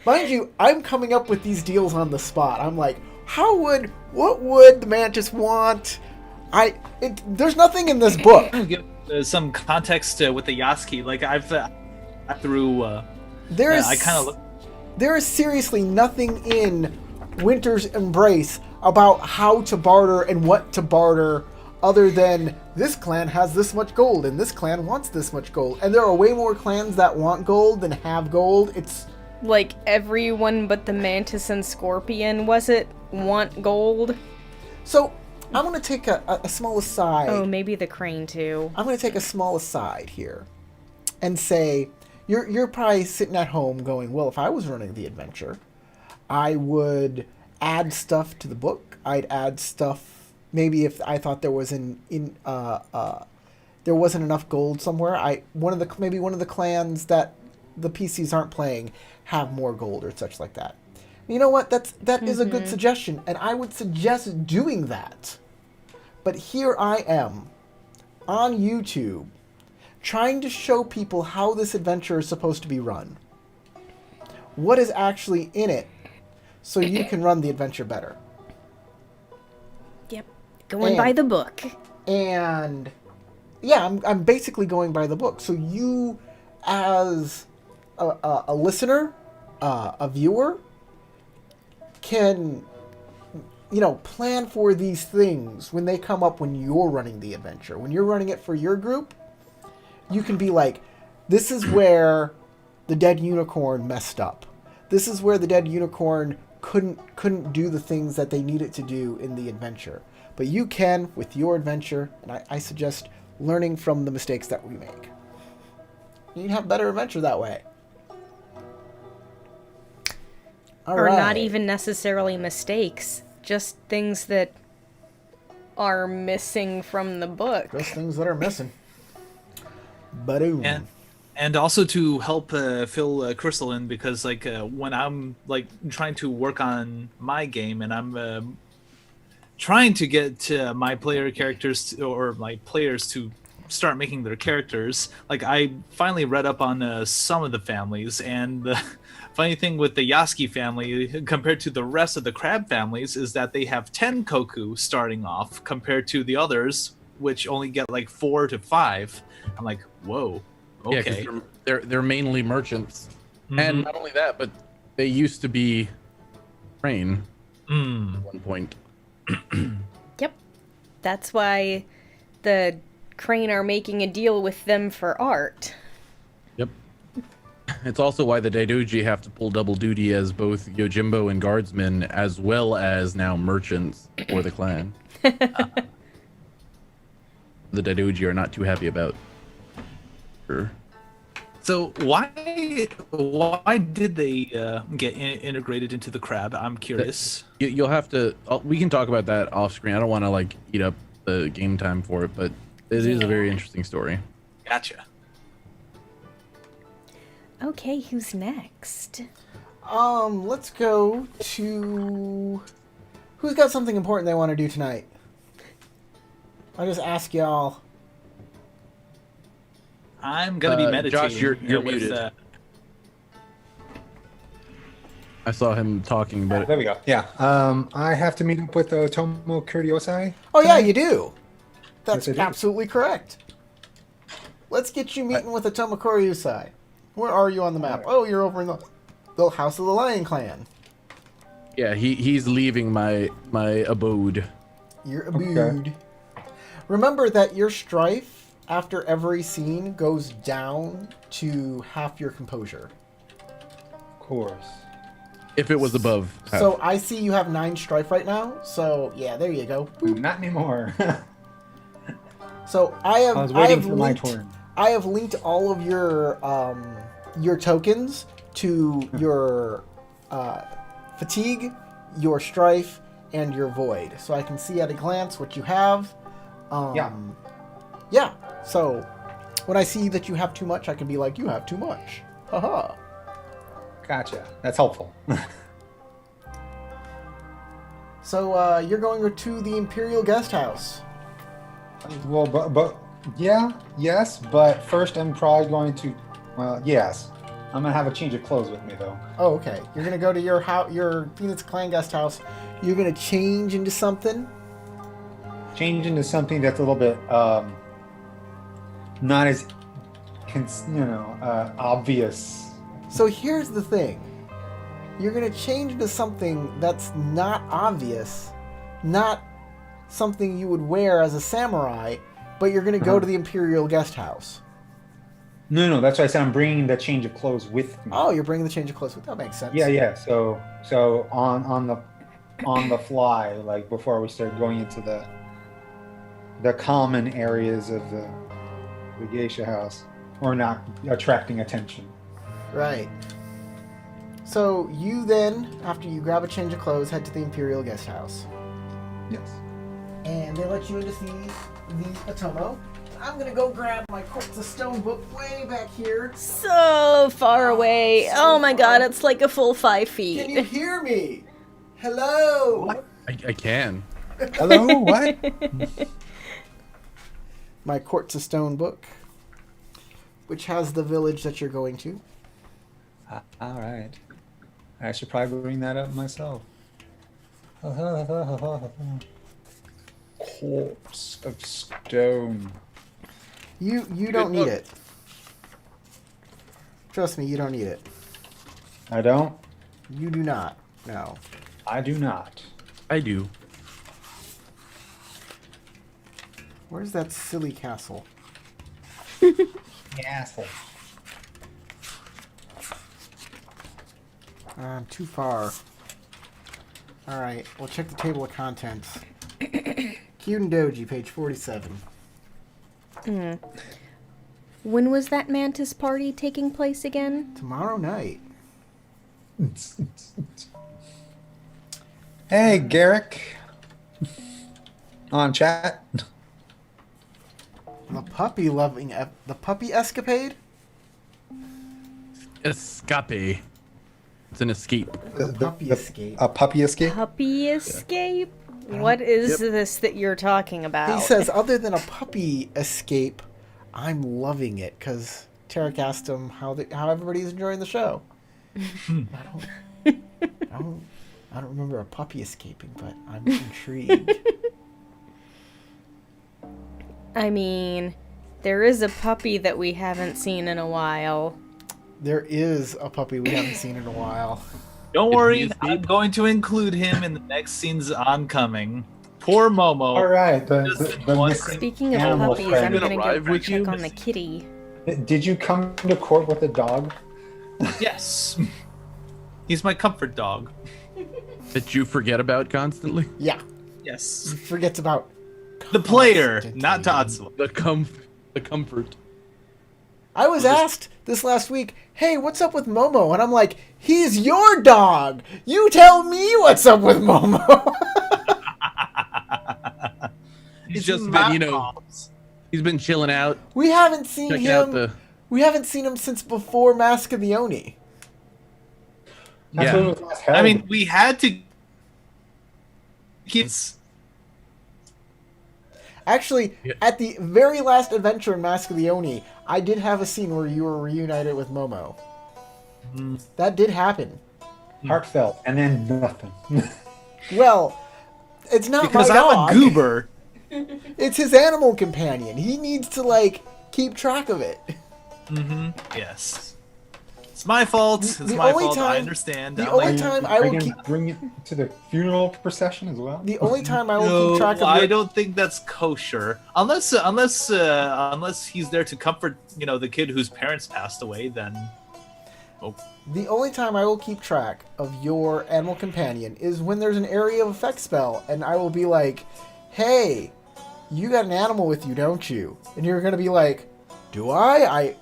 Mind you, I'm coming up with these deals on the spot. I'm like, what would the Mantis want? There's nothing in this book. Give some context with the Yaski. Like There is seriously nothing in Winter's Embrace about how to barter and what to barter, other than this clan has this much gold and this clan wants this much gold. And there are way more clans that want gold than have gold. It's like everyone but the Mantis and Scorpion, was it, want gold? So, I'm going to take a small aside. Oh, maybe the Crane too. I'm going to take a small aside here and say, you're probably sitting at home going, well, if I was running the adventure, I would add stuff to the book. I'd add stuff, maybe if I thought there was there wasn't enough gold somewhere. Maybe one of the clans that the PCs aren't playing have more gold or such like that. You know what? That is a good suggestion, and I would suggest doing that. But here I am on YouTube trying to show people how this adventure is supposed to be run. What is actually in it so you can run the adventure better. Yep. Going by the book. And yeah, I'm basically going by the book. So you, as a listener, a viewer, can, plan for these things when they come up when you're running the adventure. When you're running it for your group, you can be like, this is where the dead unicorn messed up. This is where the dead unicorn couldn't do the things that they needed to do in the adventure. But you can with your adventure, and I suggest learning from the mistakes that we make. You can have a better adventure that way. Or not even necessarily mistakes, just things that are missing from the book. Just things that are missing. Ba-doom. And also to help fill Crystal in, because when I'm trying to work on my game and I'm trying to get my player characters or my players to start making their characters, I finally read up on some of the families, and the funny thing with the Yaski family compared to the rest of the crab families is that they have 10 koku starting off compared to the others, which only get 4 to 5. I'm like, whoa. Okay. Yeah, they're mainly merchants, and not only that, but they used to be Crane at one point. Yep, that's why the Crane are making a deal with them for art. Yep, it's also why the Daidoji have to pull double duty as both Yojimbo and guardsmen, as well as now merchants for the clan. The Daidoji are not too happy about. So why did they get integrated into the crab? I'm curious. You'll have to. We can talk about that off screen. I don't want to eat up the game time for it, but it is a very interesting story. Gotcha. Okay, who's next? Let's go to who's got something important they want to do tonight. I'll just ask y'all. I'm gonna be meditating. Josh, you're muted. I saw him talking, but There we go. Yeah. I have to meet up with Otomo Kuriosai. Oh yeah, you do. That's Yes, I do. absolutely correct. Let's get you meeting with Otomo Kuriosai. Where are you on the map? Oh, you're over in the House of the Lion Clan. Yeah, he's leaving my abode. You're a Okay. dude. Remember that your strife after every scene goes down to half your composure. Of course. If it was above. half. So I see you have 9 strife right now. So yeah, there you go. Not anymore. So I have I was waiting have for my linked, turn. I have linked all of your tokens to your fatigue, your strife, and your void, so I can see at a glance what you have. Yeah. Yeah. So when I see that you have too much, I can be like, you have too much. Haha. Gotcha. That's helpful. So you're going to the Imperial Guest House. Well, but yes, but first I'm probably going to, well, yes. I'm going to have a change of clothes with me, though. Oh, okay. You're gonna go to your Phoenix Clan Guest House. You're gonna change into something. Change into something that's a little bit, not as, obvious. So here's the thing. You're going to change into something that's not obvious, not something you would wear as a samurai, but you're going to go to the Imperial Guest House. No, that's why I said I'm bringing the change of clothes with me. Oh, you're bringing the change of clothes with. That makes sense. Yeah. So on the fly, like before we start going into the common areas of the geisha house, or not attracting attention. Right. So you then, after you grab a change of clothes, head to the Imperial Guest House. Yes. And they let you in to see the Atomo. I'm going to go grab my Quartz of Stone book way back here. So far away. Oh my god, it's like a full 5 feet. Can you hear me? Hello? I can. Hello. What? My Quartz of Stone book, which has the village that you're going to. All right. I should probably bring that up myself. Corpse of stone. You don't need book. it. Trust me, you don't need it. I don't. You do not. No. I do not. I do. Where's that silly castle? Asshole. Too far. Alright, we'll check the table of contents. Kyuden Doji, page 47. When was that mantis party taking place again? Tomorrow night. Hey, Garrick. On chat. The puppy loving... the puppy escapade? Escape. It's an escape. The puppy escape. A puppy escape? Puppy escape? What is this that you're talking about? He says, other than a puppy escape, I'm loving it, because Tarek asked him how everybody's enjoying the show. I don't remember a puppy escaping, but I'm intrigued. I mean, there is a puppy that we haven't seen in a while. There is a puppy we haven't seen in a while. Don't Did he worry, escape? I'm going to include him in the next scene's oncoming. Poor Momo. All right. The One- missing Speaking of animal puppies, friend. I'm Gonna gonna arrive go with check you? on the kitty. Did you come to court with a dog? Yes. He's my comfort dog. That you forget about constantly. Yeah, Yes. he forgets about The player, constantly. not Tatsuo. The comfort. I was asked this last week, hey, what's up with Momo? And I'm like, he's your dog. You tell me what's up with Momo. He's just been, he's been chilling out, We haven't seen checking out him. the. We haven't seen him since before Mask of the Oni. That's Yeah. what it was last held. I mean, we had to keep. Actually, Yeah. at the very last adventure in Mask of the Oni, I did have a scene where you were reunited with Momo. That did happen. heartfelt, and then nothing. Well, it's not Because my I'm dog. a goober. It's his animal companion. He needs to, like, keep track of it. Mm-hmm. Yes. It's my fault. It's The my only fault. I time- understand. the I'm only like, time I Are will you gonna keep bring it to the funeral procession as well? the only time I will no, keep track of I your, don't think that's kosher. Unless he's there to comfort, the kid whose parents passed away. Then, the only time I will keep track of your animal companion is when there's an area of effect spell, and I will be like, "Hey, you got an animal with you, don't you?" And you're gonna be like, "Do I?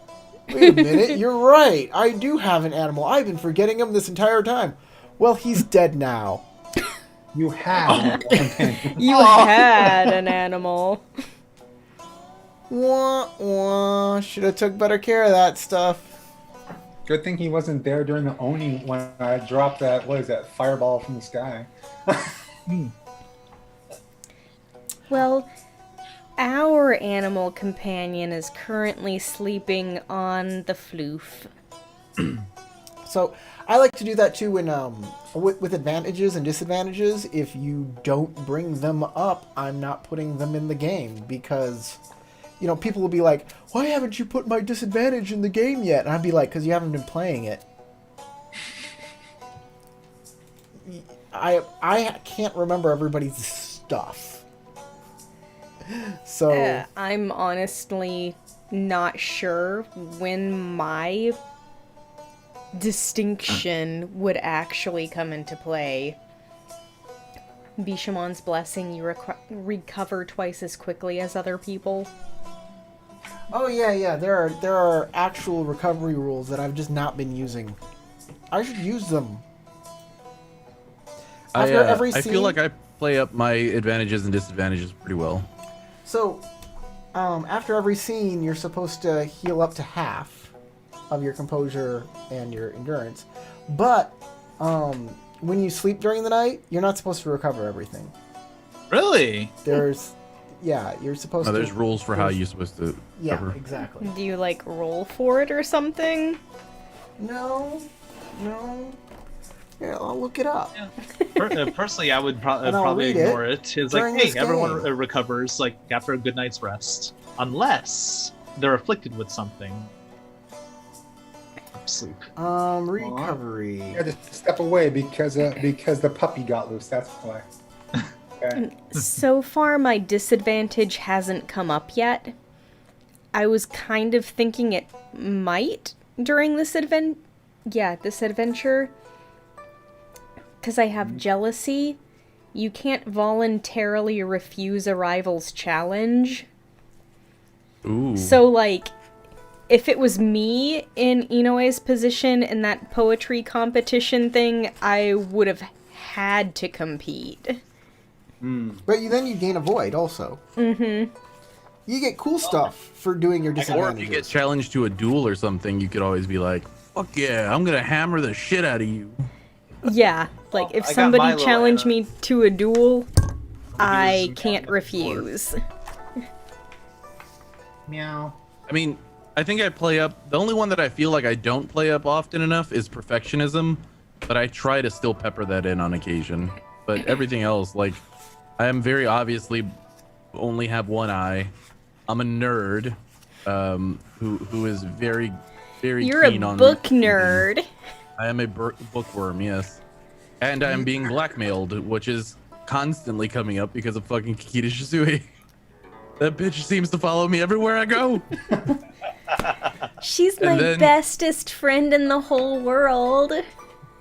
Wait a minute, you're right. I do have an animal. I've been forgetting him this entire time. Well, he's dead now." You have. You had an animal. Wah, wah. Should have took better care of that stuff. Good thing he wasn't there during the Oni when I dropped that, what is that, fireball from the sky. Well, our animal companion is currently sleeping on the floof. So I like to do that too when with advantages and disadvantages. If you don't bring them up, I'm not putting them in the game because people will be like, "Why haven't you put my disadvantage in the game yet?" And I'd be like, "Because you haven't been playing it." I can't remember everybody's stuff. So I'm honestly not sure when my distinction would actually come into play. Bishamon's blessing, you recover twice as quickly as other people. oh yeah, there are actual recovery rules that I've just not been using. I should use them. After every I scene, feel like I play up my advantages and disadvantages pretty well. So, after every scene, you're supposed to heal up to half of your composure and your endurance. But when you sleep during the night, you're not supposed to recover everything. really? You're supposed to. There's rules for how you're supposed to Yeah, cover. exactly. Do you roll for it or something? No. Yeah, I'll look it up. Personally, I would And I'll probably read it ignore it. It's like, during hey, this everyone game. recovers after a good night's rest, unless they're afflicted with something. Sleep. Recovery. I had to step away because the puppy got loose. That's why. Okay. So far, my disadvantage hasn't come up yet. I was kind of thinking it might during this adventure. Because I have jealousy. You can't voluntarily refuse a rival's challenge. Ooh. So, if it was me in Inoue's position in that poetry competition thing, I would have had to compete. But then you gain a void also. Mm-hmm. You get cool stuff for doing your Or if disadvantages. you get challenged to a duel or something, you could always be like, "Fuck yeah, I'm gonna hammer the shit out of you." Yeah, if I got somebody my little challenged Anna. me to a duel, I some can't Anna refuse. Meow. I mean, I think I play up. The only one that I feel like I don't play up often enough is perfectionism, but I try to still pepper that in on occasion. But everything else, I am very obviously only have one eye. I'm a nerd, who is very, very You're keen a on book reading. nerd. I am a bookworm, yes, and I am being blackmailed, which is constantly coming up because of fucking Kikita Shisui. That bitch seems to follow me everywhere I go. She's And my then- bestest friend in the whole world.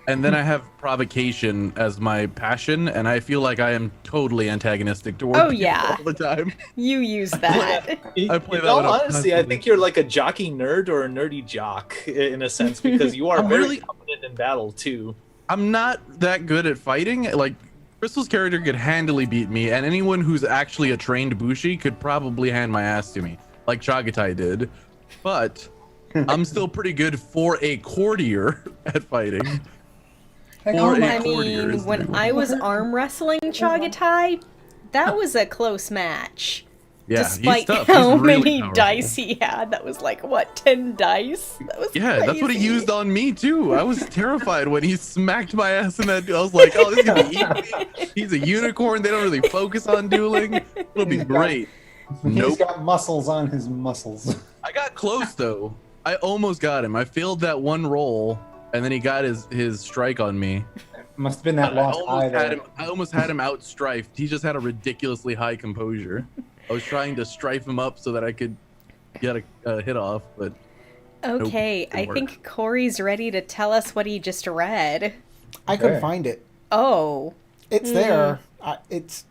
And then I have provocation as my passion, and I feel like I am totally antagonistic towards Oh, people yeah. all the time. You use that. I play In that all one up honesty, I constantly. think you're like a jockey nerd or a nerdy jock in a sense because you are I'm very really- competent in battle too. I'm not that good at fighting. Crystal's character could handily beat me, and anyone who's actually a trained Bushi could probably hand my ass to me, like Chagatai did. But I'm still pretty good for a courtier at fighting. Or a I courtier mean, is when the- I was arm wrestling Chagatai, that was a close match. Yeah, he's Despite tough. how He's really many powerful. dice he had, that was 10 dice? That was Yeah, that's what he crazy. used on me too. I was terrified when he smacked my ass in that. I was like, "Oh, this is gonna be easy. He's a unicorn. They don't really focus on dueling. It'll be He's got- great." He's Nope. got muscles on his muscles. I got close though. I almost got him. I failed that one roll, and then he got his strike on me. Must have been that lost eye there. I almost had him out-strifed. He just had a ridiculously high composure. I was trying to strife him up so that I could get a hit off, but Okay, nope, I think Corey's ready to tell us what he just read. I couldn't Okay. find it. Oh. It's there. It's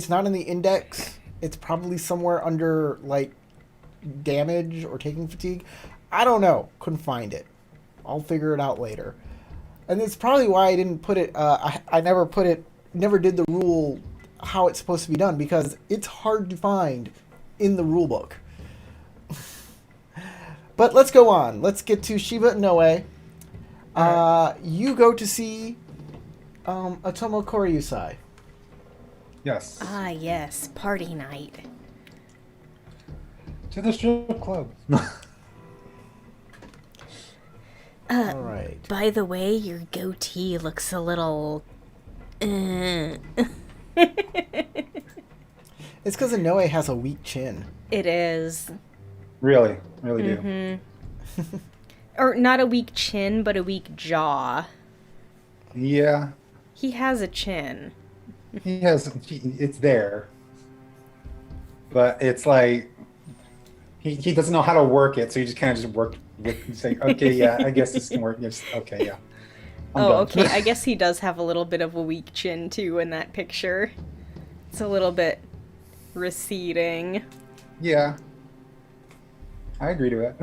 not in the index. It's probably somewhere under like damage or taking fatigue. I don't know. Couldn't find it. I'll figure it out later. And it's probably why I didn't put it. I never did the rule how it's supposed to be done because it's hard to find in the rule book. But let's go on. Let's get to Shiba and Noe. You go to see Otomo Koryusai. Yes. Ah, yes, party night. To the strip club. All right. By the way, your goatee looks a little... It's because Noe has a weak chin. It is. Really do. Or not a weak chin, but a weak jaw. Yeah, He has a chin. he has. It's there, but it's like he doesn't know how to work it, so he just kind of just worked with saying, "Okay, yeah, I guess this can work." Just, okay, yeah. I'm Oh, done. okay. I guess he does have a little bit of a weak chin, too, in that picture. It's a little bit receding. Yeah, I agree to it.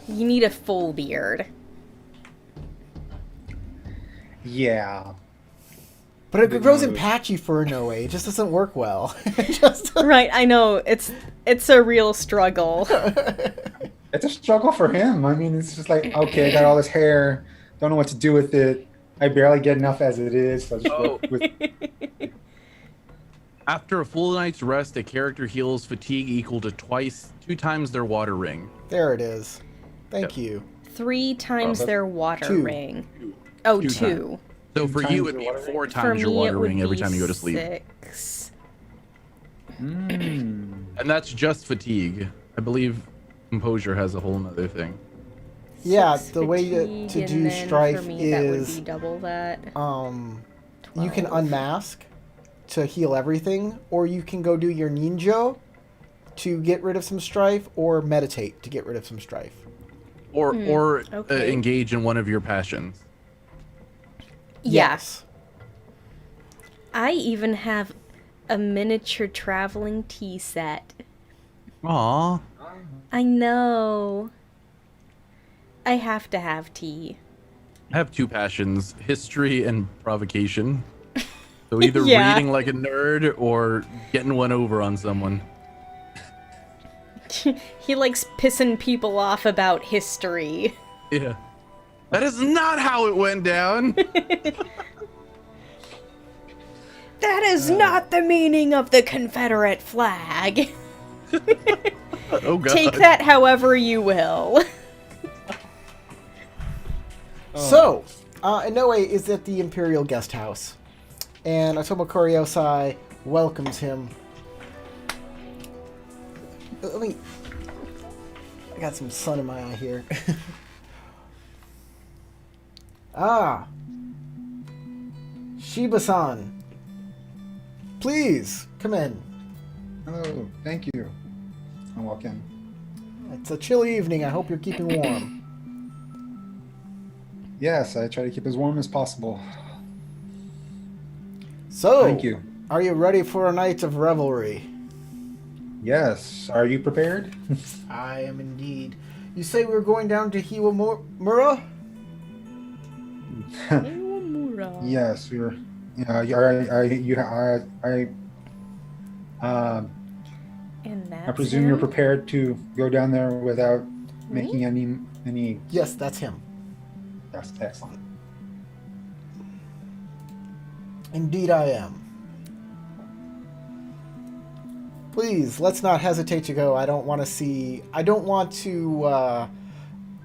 You need a full beard. Yeah. But it Big grows in nose. patchy for a Noe. It just doesn't work well. It just... Right, I know. It's a real struggle. It's a struggle for him. I mean, it's just like, okay, I got all this hair, don't know what to do with it. I barely get enough as it is. So I just work with. after a full night's rest, a character heals fatigue equal to 2 times their water ring. There it is. Thank you. 3 times that's their water 2. ring. Oh, 2 2. So for times you, it'd the be water ring? 4 For times your me, water it would ring every be time you go to sleep. 6. And that's just fatigue. I believe composure has a whole nother thing. Yeah, 6 the way fatigue, to and do then strife for me, that would is be double that. you can 12. unmask to heal everything, or you can go do your ninja to get rid of some strife, or meditate to get rid of some strife. Or okay. engage in one of your passions. Yes. I even have a miniature traveling tea set. Aww. I know. I have to have tea. I have 2 passions, history and provocation. So either Yeah. reading like a nerd or getting one over on someone. He likes pissing people off about history. Yeah. That is not how it went down. That is not the meaning of the Confederate flag. Oh god. Take that however you will. So, Inoue is at the Imperial Guest House, and Otomo Koryosai welcomes him. I got some sun in my eye here. Shiba-san. Please, come in. Hello, thank you. I'll walk in. It's a chilly evening. I hope you're keeping warm. Yes, I try to keep as warm as possible. So, Thank you. Are you ready for a night of revelry? Yes. Are you prepared? I am indeed. You say we're going down to Hiwamura? Yes, we're. And I that's presume you're him? prepared to go down there without making any. Yes, that's him. That's excellent. Indeed I am. Please, let's not hesitate to go. I don't want to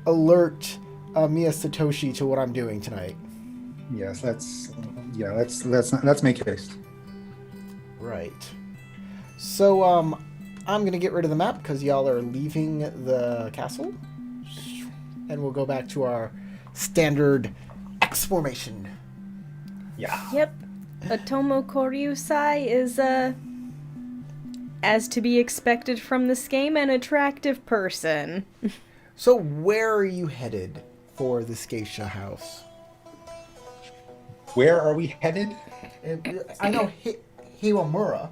alert Mia Satoshi to what I'm doing tonight. Yes, let's make haste. Right. So, I'm going to get rid of the map because y'all are leaving the castle. And we'll go back to our standard X formation. Yeah. Yep. Otomo Koryusai is, as to be expected from this game, an attractive person. So where are you headed for this geisha house? Where are we headed? I know Heiwamura,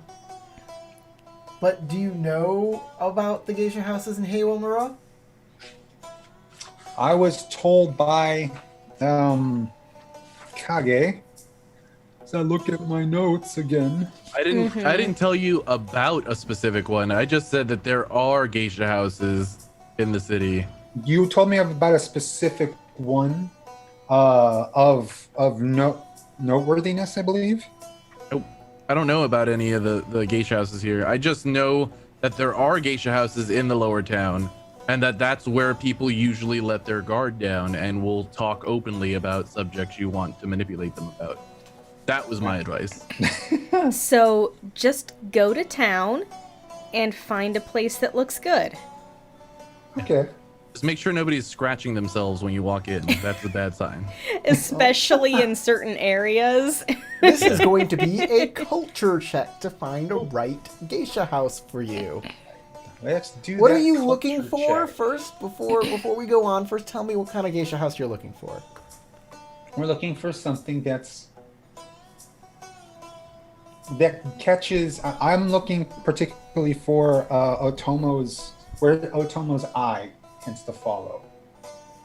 but do you know about the geisha houses in Heiwamura? I was told by Kage. So look at my notes again. I didn't tell you about a specific one. I just said that there are geisha houses in the city. You told me about a specific one of noteworthiness, I believe. Nope. I don't know about any of the geisha houses here. I just know that there are geisha houses in the lower town, and that's where people usually let their guard down and will talk openly about subjects you want to manipulate them about. That was my advice. So just go to town and find a place that looks good. Okay. Just make sure nobody's scratching themselves when you walk in. That's a bad sign. Especially in certain areas. This is going to be a culture check to find a right geisha house for you. Let's do What that are you culture looking for check. first? Before we go on, first tell me what kind of geisha house you're looking for. We're looking for something that catches. I'm looking particularly for where Otomo's eye tends to follow.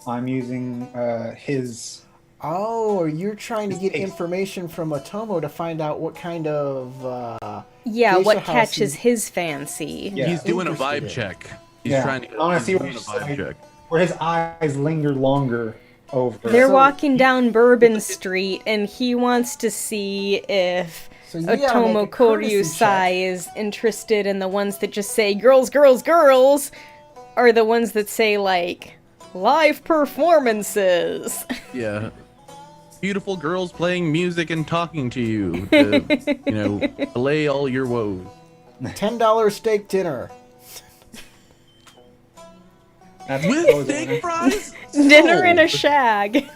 I'm using his. Oh, you're trying to get Taste. information from Otomo to find out what kind of Yeah, geisha what house catches you- his fancy. Yeah. He's doing a Interested vibe in. check. He's Yeah. trying to. I wanna he's see what doing a he's vibe like. check. Where his eyes linger longer over. They're So- walking down Bourbon Street, and he wants to see if So you gotta Otomo make a courtesy Koryusai check. is interested in the ones that just say girls, girls, girls, or the ones that say, like, live performances. Yeah. Beautiful girls playing music and talking to you to, allay all your woes. $10 steak dinner. That's With those steak ones. fries? Dinner in a Sold. shag.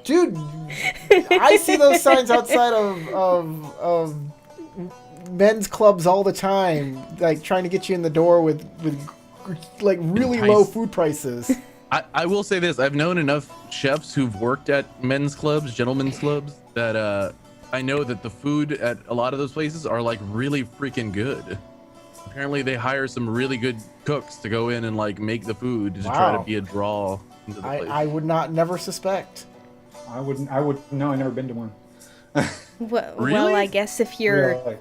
Dude, I see those signs outside of men's clubs all the time, like trying to get you in the door with like really Entice. low food prices. I will say this. I've known enough chefs who've worked at men's clubs, gentlemen's clubs, that I know that the food at a lot of those places are like really freaking good. Apparently they hire some really good cooks to go in and like make the food to try to Wow. be a draw into the place. I would never suspect. I wouldn't. No, I've never been to one. Well, Really? I guess if you're Really,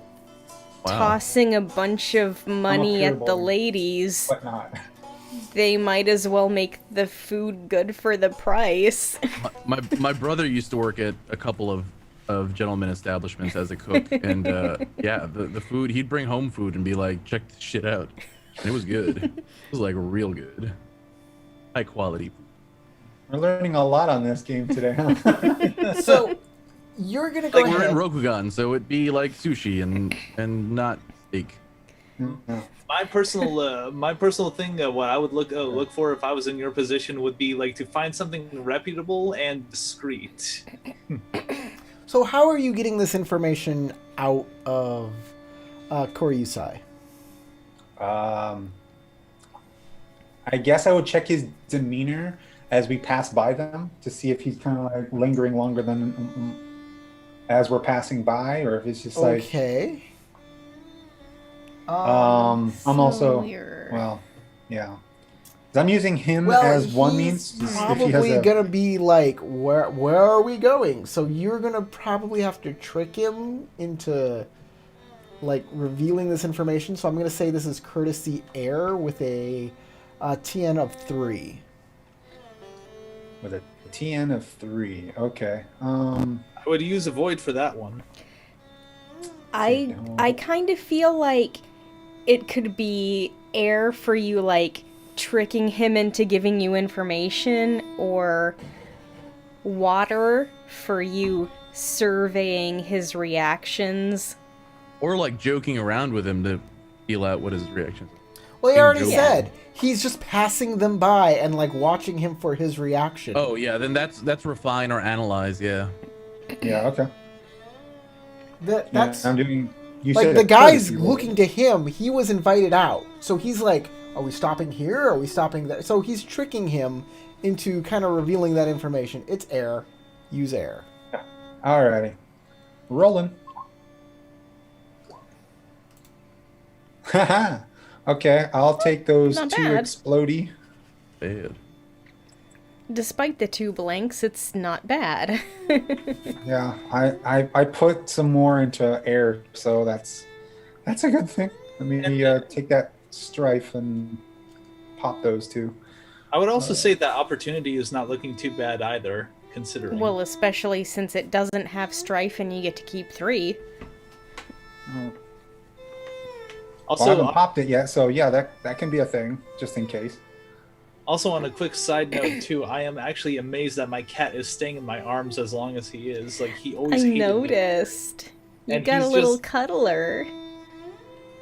Wow. tossing a bunch of money at the pure boy. ladies, but not. they might as well make the food good for the price. My brother used to work at a couple of gentlemen establishments as a cook, and yeah, the food, he'd bring home food and be like, check this shit out, and it was good. It was like real good, high quality. We're learning a lot on this game today, huh? So you're gonna go Like we're ahead. in Rokugan, so it'd be like sushi and not steak. Yeah. My personal thing, what I would look for if I was in your position would be like to find something reputable and discreet. So how are you getting this information out of Koryusai? I guess I would check his demeanor as we pass by them to see if he's kind of like lingering longer than as we're passing by, or if it's just like. Okay. I'm also you're- well, yeah. 'Cause I'm using him Well, as one he's means. If he has probably a, gonna be like, where are we going? So you're gonna probably have to trick him into like revealing this information. So I'm gonna say this is courtesy air with a TN of 3. with a TN of 3. Okay. I would use avoid for that one. I kind of feel like it could be air for you, like tricking him into giving you information, or water for you surveying his reactions. Or like joking around with him to feel out what his reaction is. Well, he already Enjoy. said he's just passing them by and like watching him for his reaction. Oh yeah, then that's refine or analyze. Yeah. Yeah. Okay. That's I'm doing. You like said the a guy's courtesy roll. looking to him. He was invited out, so he's like, "Are we stopping here? Are we stopping there?" So he's tricking him into kind of revealing that information. It's air. Use air. Alrighty. Rolling. Haha. Okay, I'll take those Not 2 bad. explodey. Bad. Despite the 2 blanks, it's not bad. Yeah, I put some more into air, so that's a good thing. Let me take that strife and pop those 2. I would also say that opportunity is not looking too bad either, considering. Well, especially since it doesn't have strife and you get to keep 3. Well, I also, haven't popped it yet, so yeah, that can be a thing, just in case. also on a quick side note too, I am actually amazed that my cat is staying in my arms as long as he is. Like he I always hated me. noticed. You And got a he's little just- cuddler.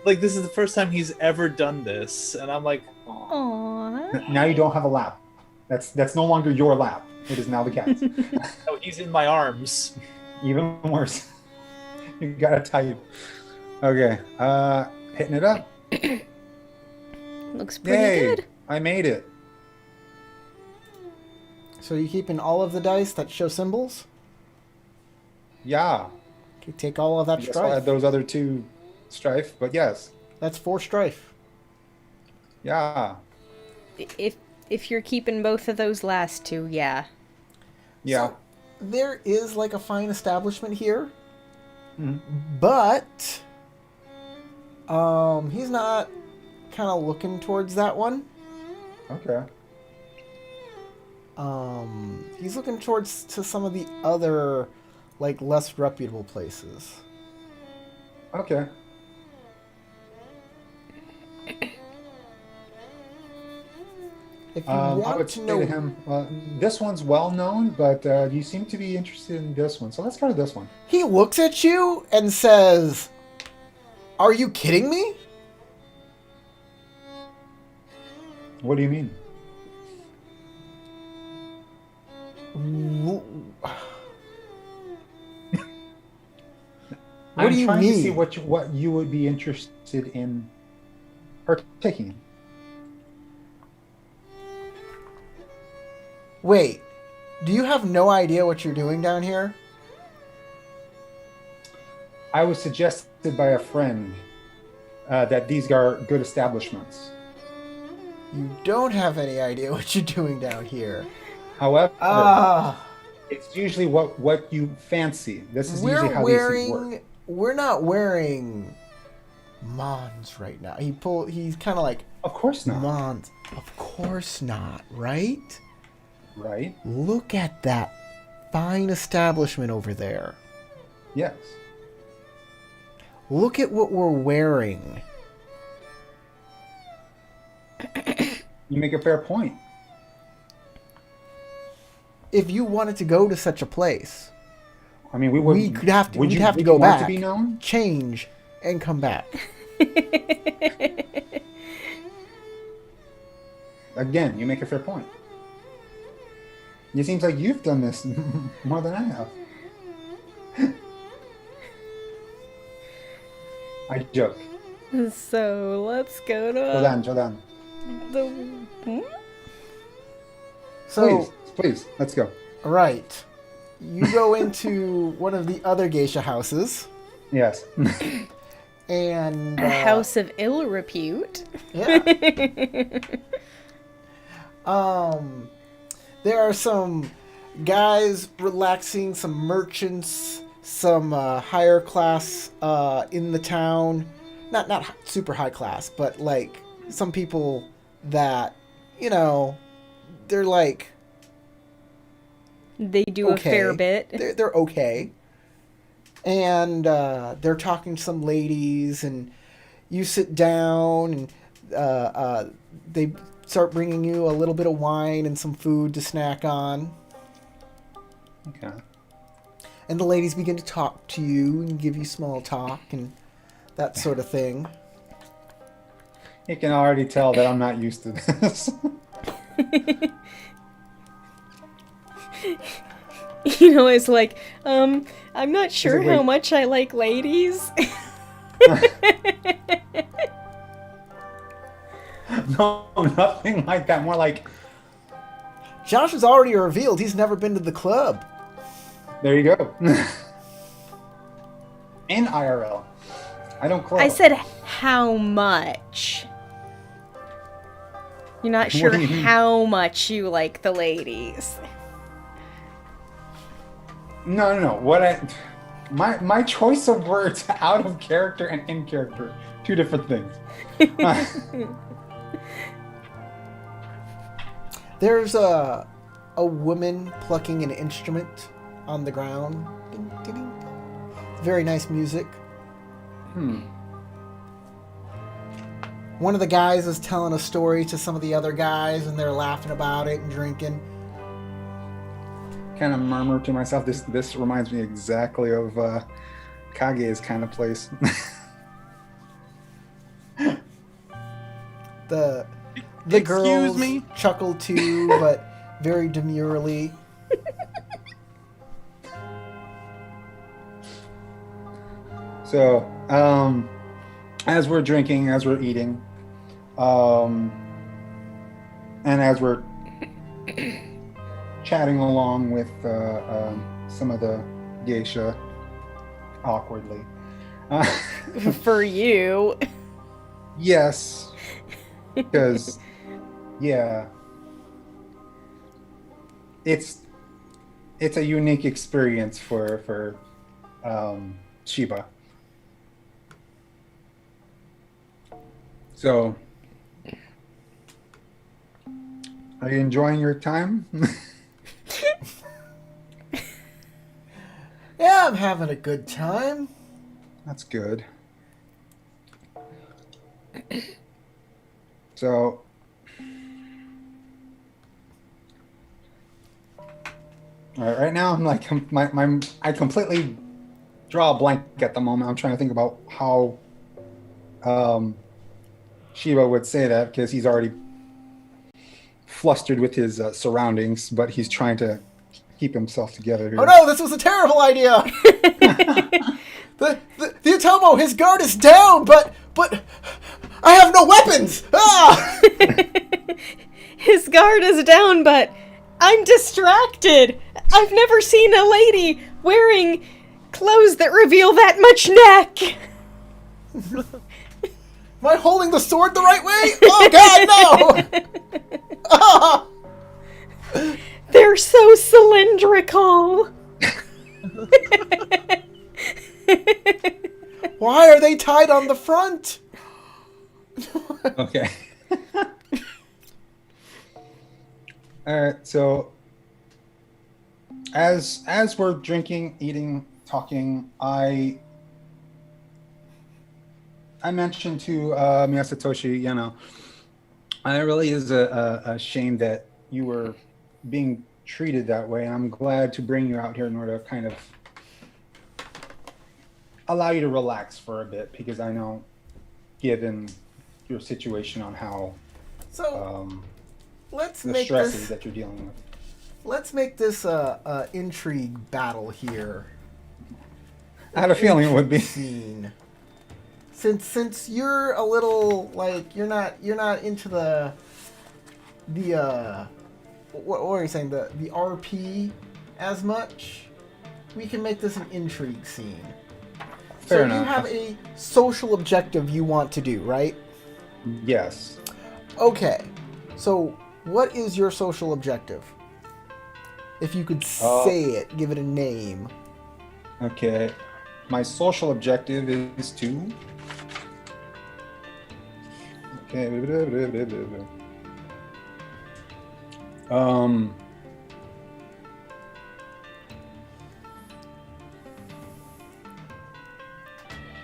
Like this is the first time he's ever done this, and I'm like, Aww. Now you don't have a lap. That's no longer your lap. It is now the cat's. no, he's in my arms. Even worse. You gotta type. Okay, hitting it up. Looks pretty Yay! good. I made it. So you keeping all of the dice that show symbols? Yeah. Okay, take all of that I guess I'll add strife. those other 2 strife, but yes. That's 4 strife. Yeah. If you're keeping both of those last 2, yeah. Yeah. So, there is like a fine establishment here, Mhm. but he's not kind of looking towards that one. Okay. He's looking towards to some of the other like less reputable places. Okay. If you I want would to say know, to him, this one's well known, but you seem to be interested in this one, so let's go to this one. he looks at you and says, "Are you kidding me?" What do you mean? What I'm do you trying mean? to see what you would be interested in partaking in. Wait, do you have no idea what you're doing down here? I was suggested by a friend that these are good establishments. You don't have any idea what you're doing down here. However, Ah, it's usually what you fancy. This is we're usually how these things work. wearing. We're not wearing Mons right now. He's kind of like Of course not. Mons. Of course not, right? Right? Look at that fine establishment over there. Yes. Look at what we're wearing. You make a fair point. If you wanted to go to such a place, I mean, we would. we could have to. Would We'd you, have to would go you want back, to be known? change, and come back. Again, you make a fair point. It seems like you've done this more than I have. I joke. So let's go to Jodan. the. Hmm? So, Please, let's go. right, you go into one of the other geisha houses, Yes. and A house of ill repute. yeah. There are some guys relaxing, some merchants, some higher class in the town. Not super high class, but like some people that, you know, they're like They do a fair bit. They're okay. And they're talking to some ladies, and you sit down, and they start bringing you a little bit of wine and some food to snack on. Okay. And the ladies begin to talk to you and give you small talk and that sort of thing. You can already tell that I'm not used to this. You know, it's like, I'm not sure it, how wait. much I like ladies. No, nothing like that. More like, Josh has already revealed he's never been to the club. there you go. In IRL. I don't club. I said, how much? You're not sure do you mean? how much you like the ladies. No. My choice of words out of character and in character, two different things. There's a woman plucking an instrument on the ground. Ding, ding, ding. Very nice music. One of the guys is telling a story to some of the other guys, and they're laughing about it and drinking. Kind of murmur to myself. This reminds me exactly of Kage's kind of place. The Excuse girls me? chuckle too, but very demurely. So, as we're drinking, as we're eating, and as we're chatting along with some of the geisha awkwardly. For you. Yes, because yeah, it's a unique experience for Shiba. So, are you enjoying your time? Yeah, I'm having a good time. That's good. So, all right now I'm like I completely draw a blank at the moment. I'm trying to think about how Shiba would say that, because he's already flustered with his surroundings, but he's trying to keep himself together here. Oh no, this was a terrible idea! the Otomo, his guard is down, but I have no weapons! Ah! His guard is down, but I'm distracted. I've never seen a lady wearing clothes that reveal that much neck. Am I holding the sword the right way? Oh god, no! Ah! They're so cylindrical. Why are they tied on the front? Okay. All right. So, as we're drinking, eating, talking, I mentioned to Miyasatoshi, it really is a shame that you were being treated that way, and I'm glad to bring you out here in order to kind of allow you to relax for a bit, because I know, given your situation on how So let's the make stresses this. that you're dealing with. Let's make this intrigue battle here. I had a feeling it would be. Scene. Since you're a little like you're not into the what are you saying, the RP as much, we can make this an intrigue scene. Fair so enough. You have a social objective you want to do, right? Yes. Okay. So what is your social objective? If you could say it, give it a name. Okay. My social objective is to. Okay.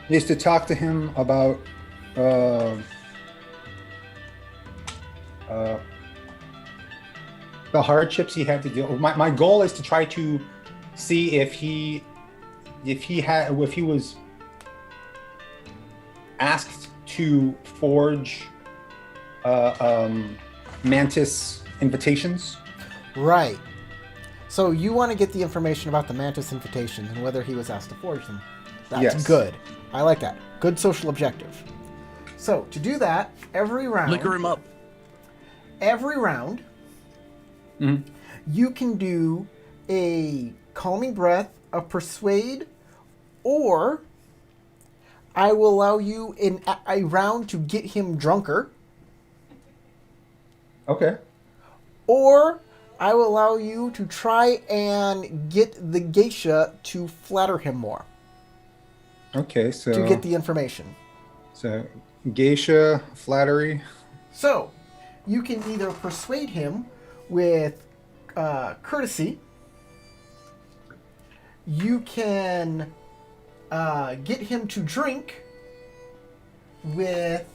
Is to talk to him about the hardships he had to deal with. My goal is to try to see if he was asked to forge mantis invitations. Right. So you want to get the information about the Mantis invitation and whether he was asked to forge them. That's Yes. good. I like that. Good social objective. So to do that, every round, Liquor him up. Mhm. you can do a calming breath, a persuade, or I will allow you in a round to get him drunker, Okay. or I will allow you to try and get the geisha to flatter him more Okay. So to get the information. so geisha flattery. So you can either persuade him with courtesy. You can get him to drink with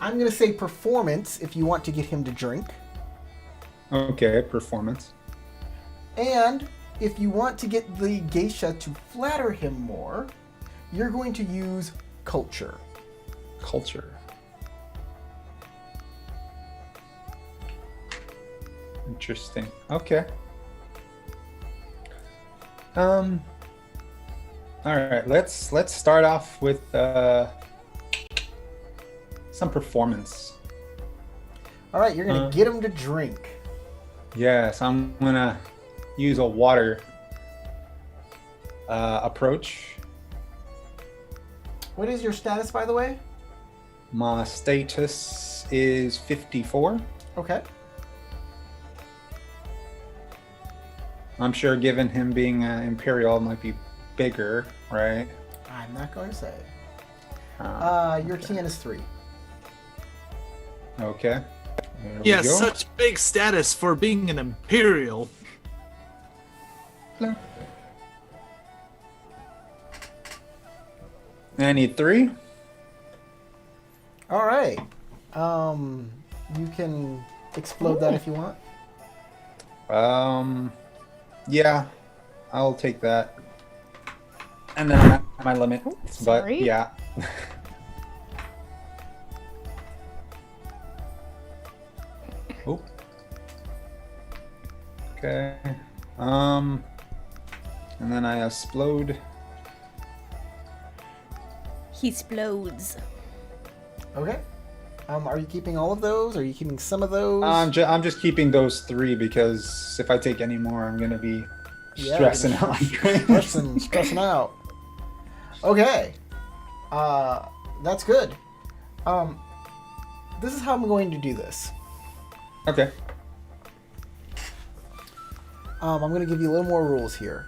I'm going to say performance if you want to get him to drink. Okay, performance. And if you want to get the geisha to flatter him more, you're going to use culture. Culture. Interesting. Okay. All right. Let's start off with some performance. All right, you're going to get him to drink. Yes, I'm gonna use a water approach. What is your status, by the way? My status is 54. Okay. I'm sure, given him being Imperial, it might be bigger, right? I'm not going to say. Your Okay. TN is 3. Okay. There we Yes, go. such big status for being an Imperial. I need 3. All right. You can explode that if you want. Yeah, I'll take that. And then I'm at my limit. But sorry. yeah. Oh. Okay. And then I explode. He explodes. Okay. Are you keeping all of those? Are you keeping some of those? I'm just keeping those 3 because if I take any more, I'm gonna be Yeah, stressing you're out. stressing out. Okay. That's good. This is how I'm going to do this. Okay. I'm going to give you a little more rules here.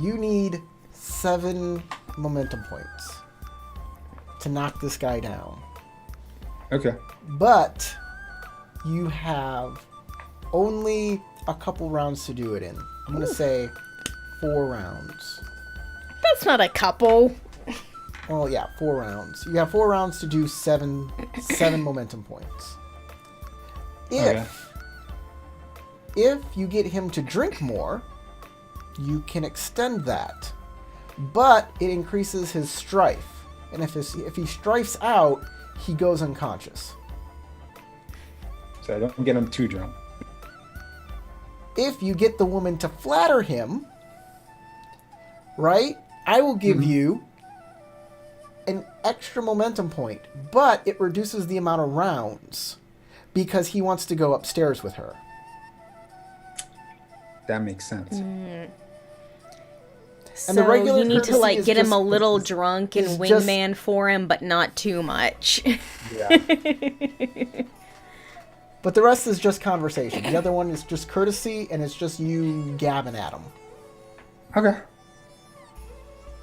You need 7 momentum points to knock this guy down. Okay. But you have only a couple rounds to do it in. I'm going to say 4 rounds. That's not a couple. Oh yeah, 4 rounds. You have 4 rounds to do 7 momentum points. If you get him to drink more, you can extend that, but it increases his strife. And if he strifes out, he goes unconscious. So I don't get him too drunk. If you get the woman to flatter him, right, I will give you an extra momentum point, but it reduces the amount of rounds because he wants to go upstairs with her. That makes sense. So the regular you need to courtesy like is get him a just- little drunk and is just- wingman for him, but not too much. Yeah. But the rest is just conversation. The other one is just courtesy, and it's just you gabbing at him. Okay.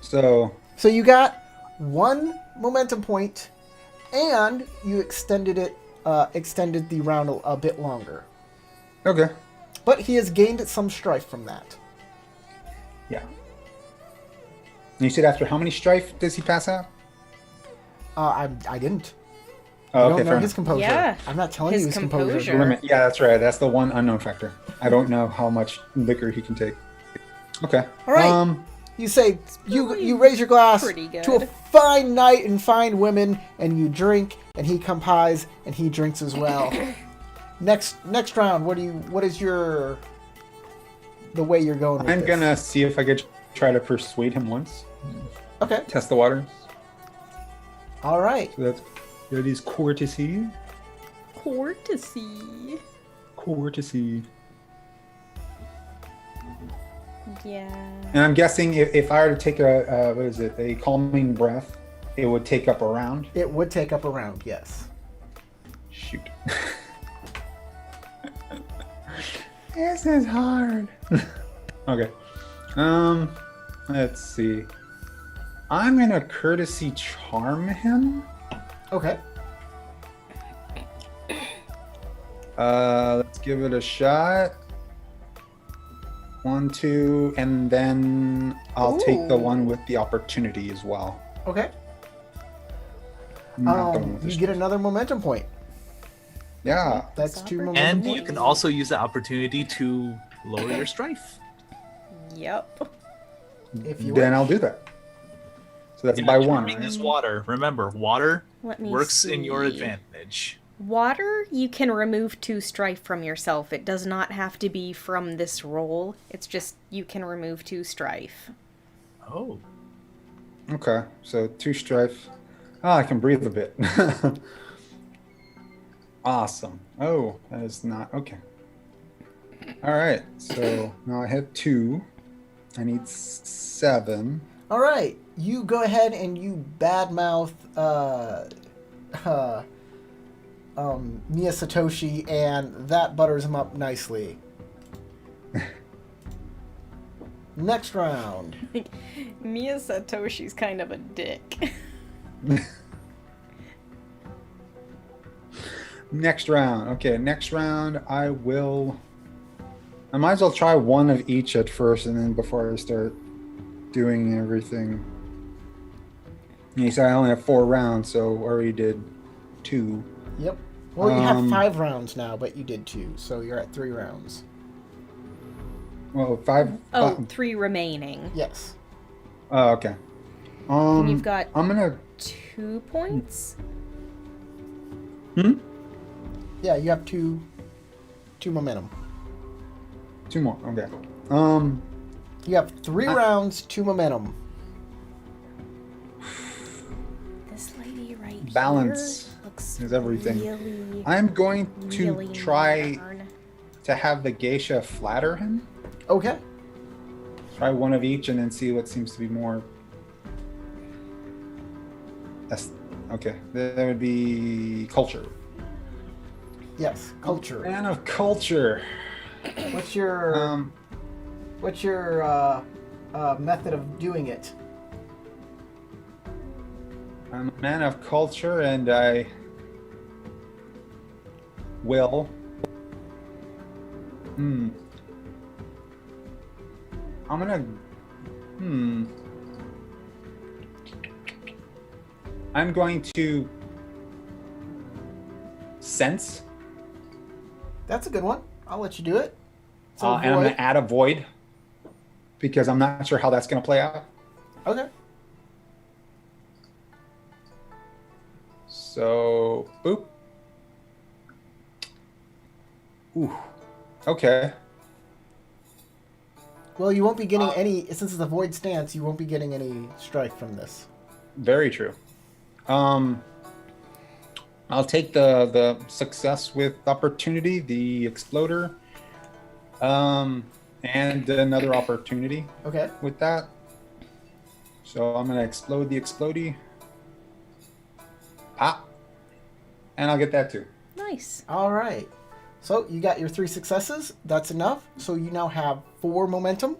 So So you got 1 momentum point, and you extended the round a bit longer. okay. But he has gained some strife from that. Yeah. And you said after how many strife does he pass out? I didn't. Oh, You okay, don't know fair his enough. composure. Yeah, I'm not telling his you his composure. composure. Limit. Yeah, that's right. That's the one unknown factor. I don't know how much liquor he can take. Okay. All right. You say you Really raise your glass pretty good. to a fine night and fine women, and you drink, and he compies, and he drinks as well. Next round, what is the way you're going with I'm this? gonna see if I could try to persuade him once. Okay. Test the waters. All right. So that is courtesy. Courtesy. Courtesy. Yeah. And I'm guessing if I were to take a calming breath, it would take up a round. It would take up a round, yes. Shoot. This is hard. Okay. Let's see. I'm gonna courtesy charm him. Okay. Let's give it a shot. 1, 2, and then I'll take the Ooh. one with the opportunity as well. Okay. Not the one with the You get another momentum point. Yeah. That's 2 momentum And points. you can also use the opportunity to lower your strife. Yep. If you Then wish. I'll do that. So that's Yeah, by one. charming Right? is water. Remember, water Let me works in your see. advantage. Water, you can remove 2 strife from yourself. It does not have to be from this roll. It's just you can remove 2 strife. Oh. Okay. So 2 strife. I can breathe a bit. Awesome. Oh, that is not okay. All right. So now I have 2. I need 7. All right. You go ahead and you badmouth Mia Satoshi, and that butters him up nicely. Next round. Mia Satoshi's kind of a dick. Next round. Okay, next round I might as well try one of each at first, and then before I start doing everything. You said I only have 4 rounds, so already did 2. Yep. Well, you have Um, 5 rounds now, but you did 2, so you're at 3 rounds. Well, 5. Oh, 3 remaining. Yes. Oh, okay. And you've got I'm gonna. 2 points? Yeah, you have 2 momentum. 2 more. Okay. You have 3 rounds, 2 momentum. This lady right Balance here looks is everything. really, I'm going to really try modern. to have the geisha flatter him. Okay. Try one of each, and then see what seems to be more. That's okay. That would be culture. Yes. Culture. Man of culture. What's your method of doing it? I'm a man of culture, and I will. I'm gonna. I'm going to sense, That's a good one. I'll let you do it. So and I'm gonna add a void because I'm not sure how that's gonna play out. Okay. So, boop. Ooh. Okay. Well, you won't be getting any, since it's a void stance, you won't be getting any strike from this. Very true. I'll take the success with opportunity, the exploder, and another opportunity Okay. with that. So I'm gonna explode the explodey. And I'll get that too. Nice. All right. So you got your 3 successes. That's enough. So you now have 4 momentum.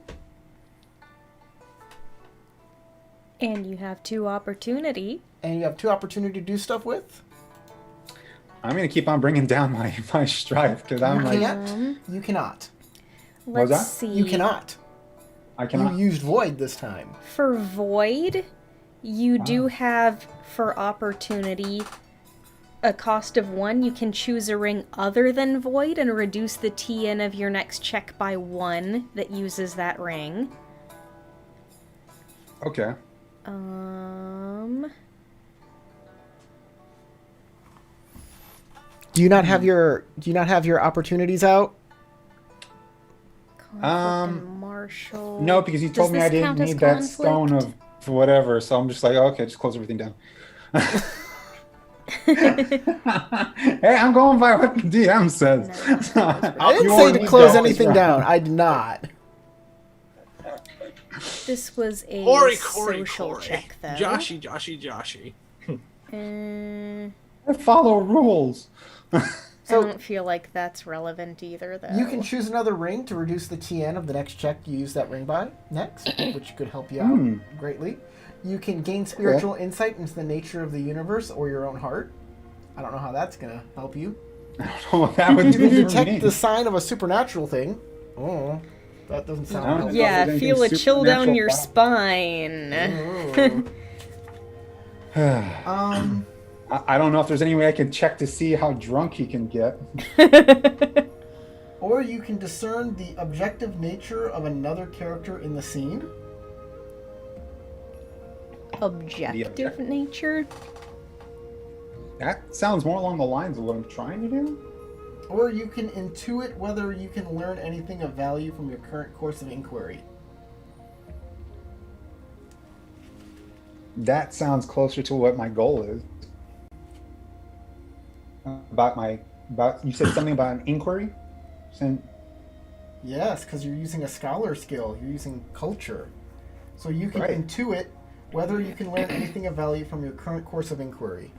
And you have 2 opportunity. And you have 2 opportunity to do stuff with. I'm gonna keep on bringing down my strife because I'm You like can't. You cannot. Let's that? see. You cannot. I cannot. You used void this time. For void, you do have for opportunity a cost of 1, you can choose a ring other than void and reduce the TN of your next check by 1 that uses that ring. Okay. Do you not have your opportunities out? Conflict and Marshall. No, because you told Does me I this count didn't as need that stone conflict? of whatever, so I'm just like, okay, just close everything down. Hey, I'm going by what the DM says. I didn't say to close anything down. I did not. This was a Corey, social check, though. Joshy. I follow rules. I don't feel like that's relevant either, though. You can choose another ring to reduce the TN of the next check you use that ring by next, which could help you out greatly. You can gain spiritual insight into the nature of the universe or your own heart. I don't know how that's going to help you. I don't know what that would You do can for detect me. the sign of a supernatural thing. Oh, that doesn't sound No. helpful. Yeah, Anything feel a chill down supernatural your about- spine. I don't know if there's any way I can check to see how drunk he can get. Or you can discern the objective nature of another character in the scene. Objective nature? That sounds more along the lines of what I'm trying to do. Or you can intuit whether you can learn anything of value from your current course of inquiry. That sounds closer to what my goal is. You said something about an inquiry? Yes, because you're using a scholar skill. You're using culture. So you can Right. intuit whether you can learn anything of value from your current course of inquiry.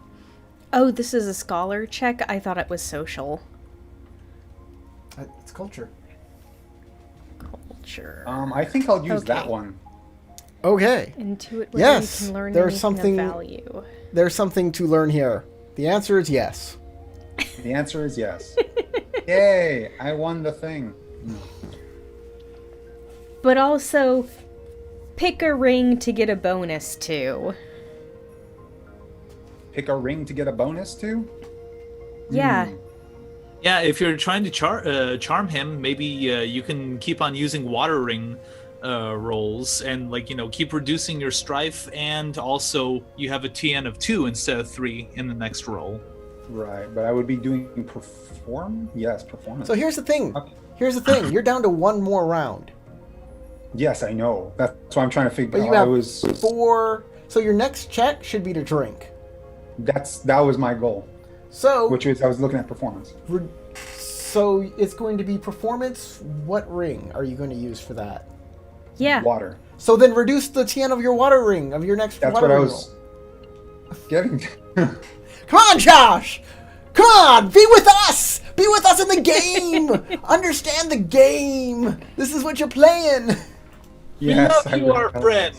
Oh, this is a scholar check? I thought it was social. It's culture. Culture. I think I'll use that Okay. one. Okay. Intuit whether Yes, you can learn there's anything something- of value. There's something to learn here. The answer is yes. The answer is yes. Yay! I won the thing. But also, pick a ring to get a bonus to. Pick a ring to get a bonus to? Yeah. Yeah, if you're trying to charm him, maybe you can keep on using water ring rolls and keep reducing your strife, and also you have a TN of 2 instead of 3 in the next roll. Right, but I would be doing perform? Yes, performance. So here's the thing. Okay. Here's the thing. You're down to one more round. Yes, I know. That's why I'm trying to figure But you out. have I was. 4. So your next check should be to drink. That was my goal, So which was I was looking at performance. So it's going to be performance. What ring are you going to use for that? Yeah. Water. So then reduce the TN of your water ring, of your next That's water what I ring was roll. getting. Come on, Josh! Come on! Be with us! Be with us in the game! Understand the game! This is what you're playing! Yes, you are friend.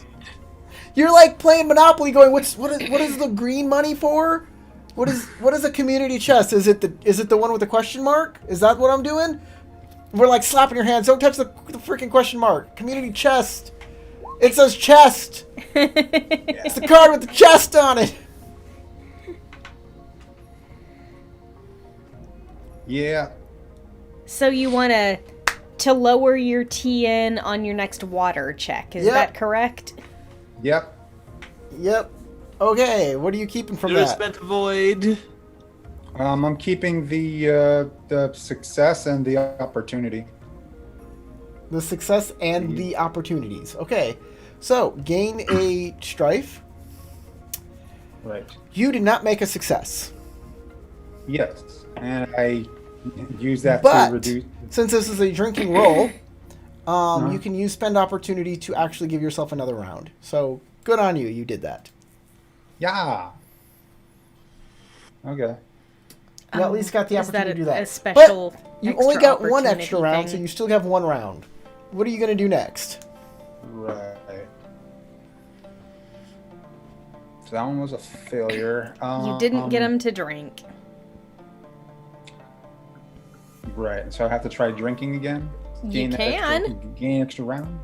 You're like playing Monopoly going, what is the green money for? What is a community chest? Is it the one with the question mark? Is that what I'm doing? We're like slapping your hands. Don't touch the freaking question mark. Community chest. It says chest. It's the card with the chest on it. Yeah. So you want to lower your TN on your next water check. Is Yep. that correct? Yep. Yep. Okay, what are you keeping from There's that? spent void. I'm keeping the success and the opportunity. The success and the opportunities. Okay, so gain a strife. Right. You did not make a success. Yes, and I use that But to reduce. since this is a drinking roll, you can use spend opportunity to actually give yourself another round. So good on you. You did that. Yeah. Okay. You at least got the Is that opportunity to do that. a special But you only extra got one opportunity extra round, so thing? you still have one round. What are you going to do next? Right. So that one was a failure. You didn't get him to drink. Right. So I have to try drinking again. You that can. gain extra round.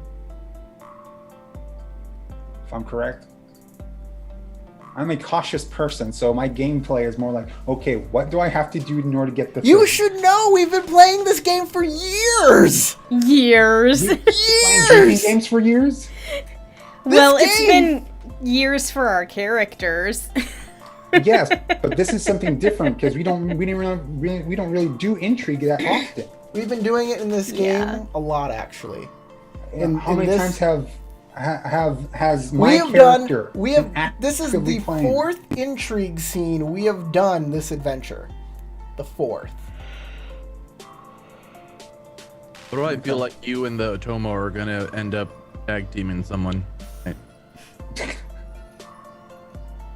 If I'm correct. I'm a cautious person, so my gameplay is more like, okay, what do I have to do in order to get the You thing? should know. We've been playing this game for years. Years. Playing drinking Years. games for years? Well, This it's game- been years for our characters. Yes, but this is something different because we don't really do intrigue that often. We've been doing it in this game Yeah. a lot, actually. How many times has We my have character? done. We have. been This is actively the playing? 4th intrigue scene we have done this adventure. The 4th. What do I feel like you and the Otomo are gonna end up tag teaming someone? Right.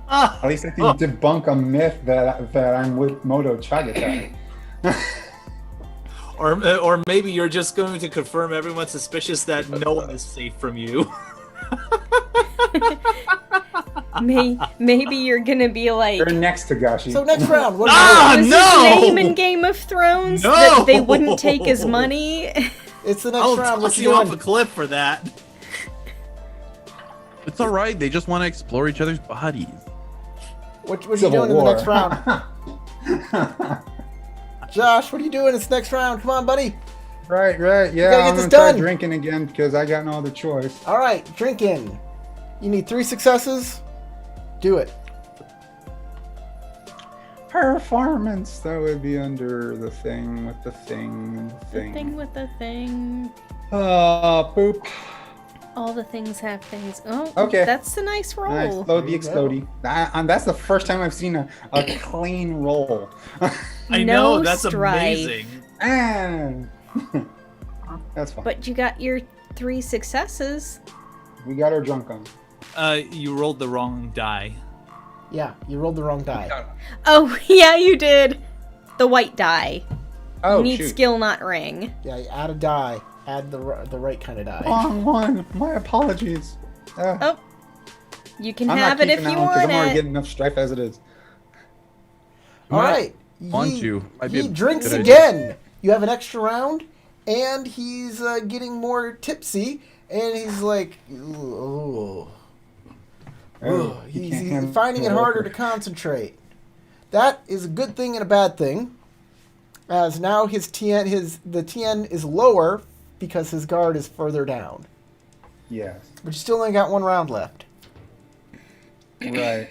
Ah, At least I can debunk a myth that I'm with Moto Chagatai. or maybe you're just going to confirm everyone's suspicious that no one is safe from you. Maybe you're gonna be like, You're next to Gashi. So next round. What Ah! are we doing? was no! his name in Game of Thrones No! that they wouldn't take his money? It's the next I'll round. What toss you you off a doing? cliff for that. It's all right. They just want to explore each other's bodies. What are you Civil doing in the War. next round? Josh, what are you doing this next round? Come on, buddy. Right. Yeah, gotta get I'm this gonna start done. drinking again because I got no other choice. All right, drinking. You need 3 successes. Do it. Performance. That would be under the thing with the thing. The thing with the thing. Boop. All the things have things. Oh, Okay. That's a nice roll. Nice. Load the There you go. explodey. That's the first time I've seen a clean roll. I No know, that's strife. amazing. And that's fine. But you got your 3 successes. We got our drunk on. You rolled the wrong die. Yeah, you rolled the wrong die. Oh, yeah, you did. The white die. Oh, you need shoot. skill, not ring. Yeah, you add a die. Add the right kind of die. Wrong one. My apologies. Oh, you can I'm have not it if keeping you that one 'cause want I'm already it. getting enough strife as it is. All right. Want to. Might be He a drinks good idea. again. You have an extra round, and he's getting more tipsy, and he's like, ooh. Oh, you He's can't handle finding it the harder liquor. to concentrate. That is a good thing and a bad thing, as now the TN is lower because his guard is further down. Yes. But you still only got 1 round left. Right.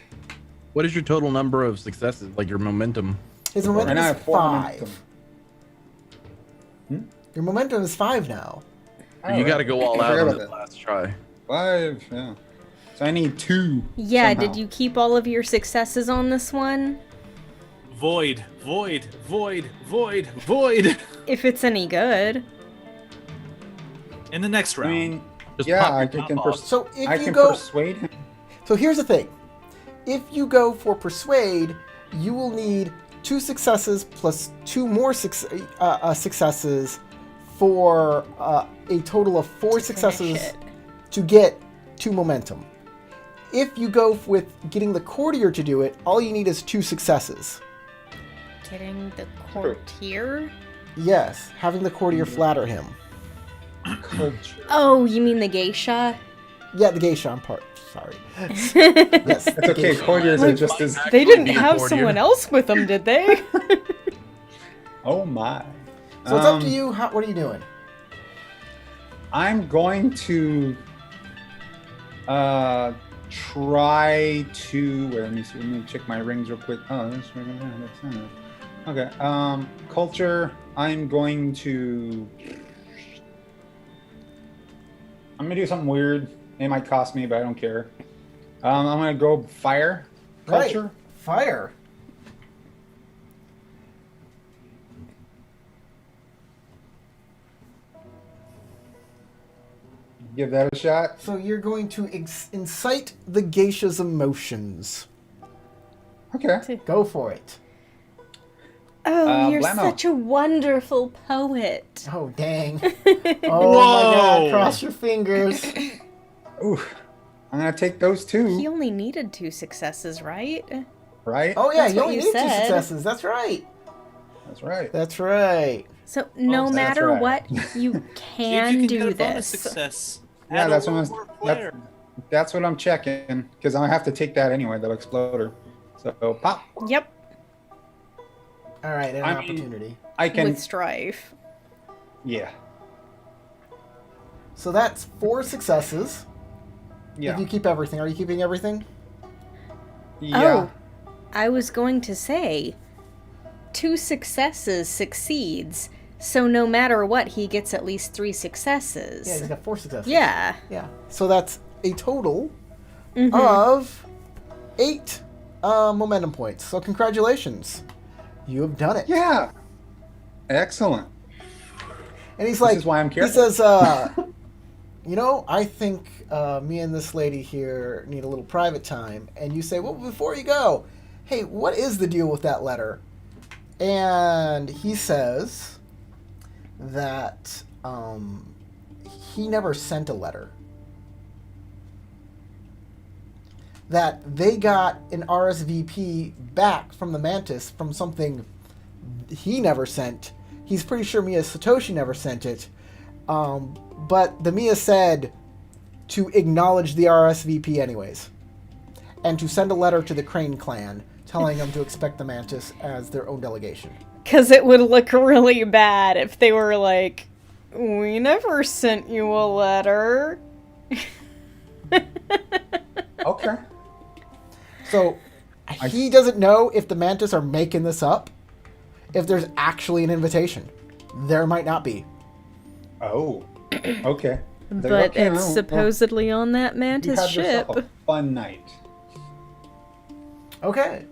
What is your total number of successes? Like your momentum? His Right momentum now I is have 4 5. momentum. Your momentum is 5 now. You got to go all I out forgot on about this that. last try. 5, yeah. So I need 2. Yeah, somehow. did you keep all of your successes on this one? Void, void, void, void, void. If it's any good. In the next I round. mean, Just yeah, pop your I top can, off. So if I you can go, persuade him. so here's the thing: if you go for persuade, you will need 2 successes plus 2 more successes for a total of 4 successes it. to get 2 momentum. If you go with getting the courtier to do it, all you need is 2 successes. Getting the courtier? Yes, having the courtier flatter him. Culture. Oh, you mean the geisha? Yeah, the geisha. I'm part. Sorry. Yes. That's okay. Courtiers are just as. They didn't Be a have courtier. someone else with them, did they? Oh my. So it's up to you. What are you doing? I'm going to try to. Wait, let me see. Let me check my rings real quick. Oh, that's okay. Culture. I'm going to. I'm gonna do something weird. It might cost me, but I don't care. I'm gonna go fire. Culture. Right. Fire. Give that a shot. So you're going to incite the geisha's emotions. Okay. Go for it. Oh, you're blammo. such a wonderful poet. Oh, dang. Oh, my God. Whoa. Cross your fingers. Ooh. I'm gonna take those 2. He only needed 2 successes, right? Right. Oh, yeah. That's You what only you need 2 said. successes. That's right. That's right. That's right. So no that's matter right. what, you See if can you do get a bonus this. success. Yeah, Add that's a what roll I'm- for a that's- player. That's what I'm checking, because I have to take that anyway, the exploder. So pop. Yep, All right, an I mean- opportunity. I can. with strife. Yeah. So that's 4 successes. Yeah. If you keep everything, are you keeping everything? Yeah. Oh, I was going to say, 2 successes succeeds, so no matter what, he gets at least 3 successes. Yeah, he's got 4 successes. Yeah. Yeah. So that's a total Mhm. of 8 momentum points. So congratulations. You have done it. Yeah. Excellent. And he's This like, is why I'm he careful. says, I think me and this lady here need a little private time. And you say, well, before you go, hey, what is the deal with that letter? And he says that he never sent a letter. That they got an RSVP back from the Mantis from something he never sent. He's pretty sure Mia Satoshi never sent it. But the Mia said to acknowledge the RSVP anyways. And to send a letter to the Crane clan telling them to expect the Mantis as their own delegation. Because it would look really bad if they were like, we never sent you a letter. Okay. So he doesn't know if the Mantis are making this up, if there's actually an invitation. There might not be. Oh. Okay. But Okay, it's well, supposedly on that you Mantis had ship. yourself a fun night. Okay.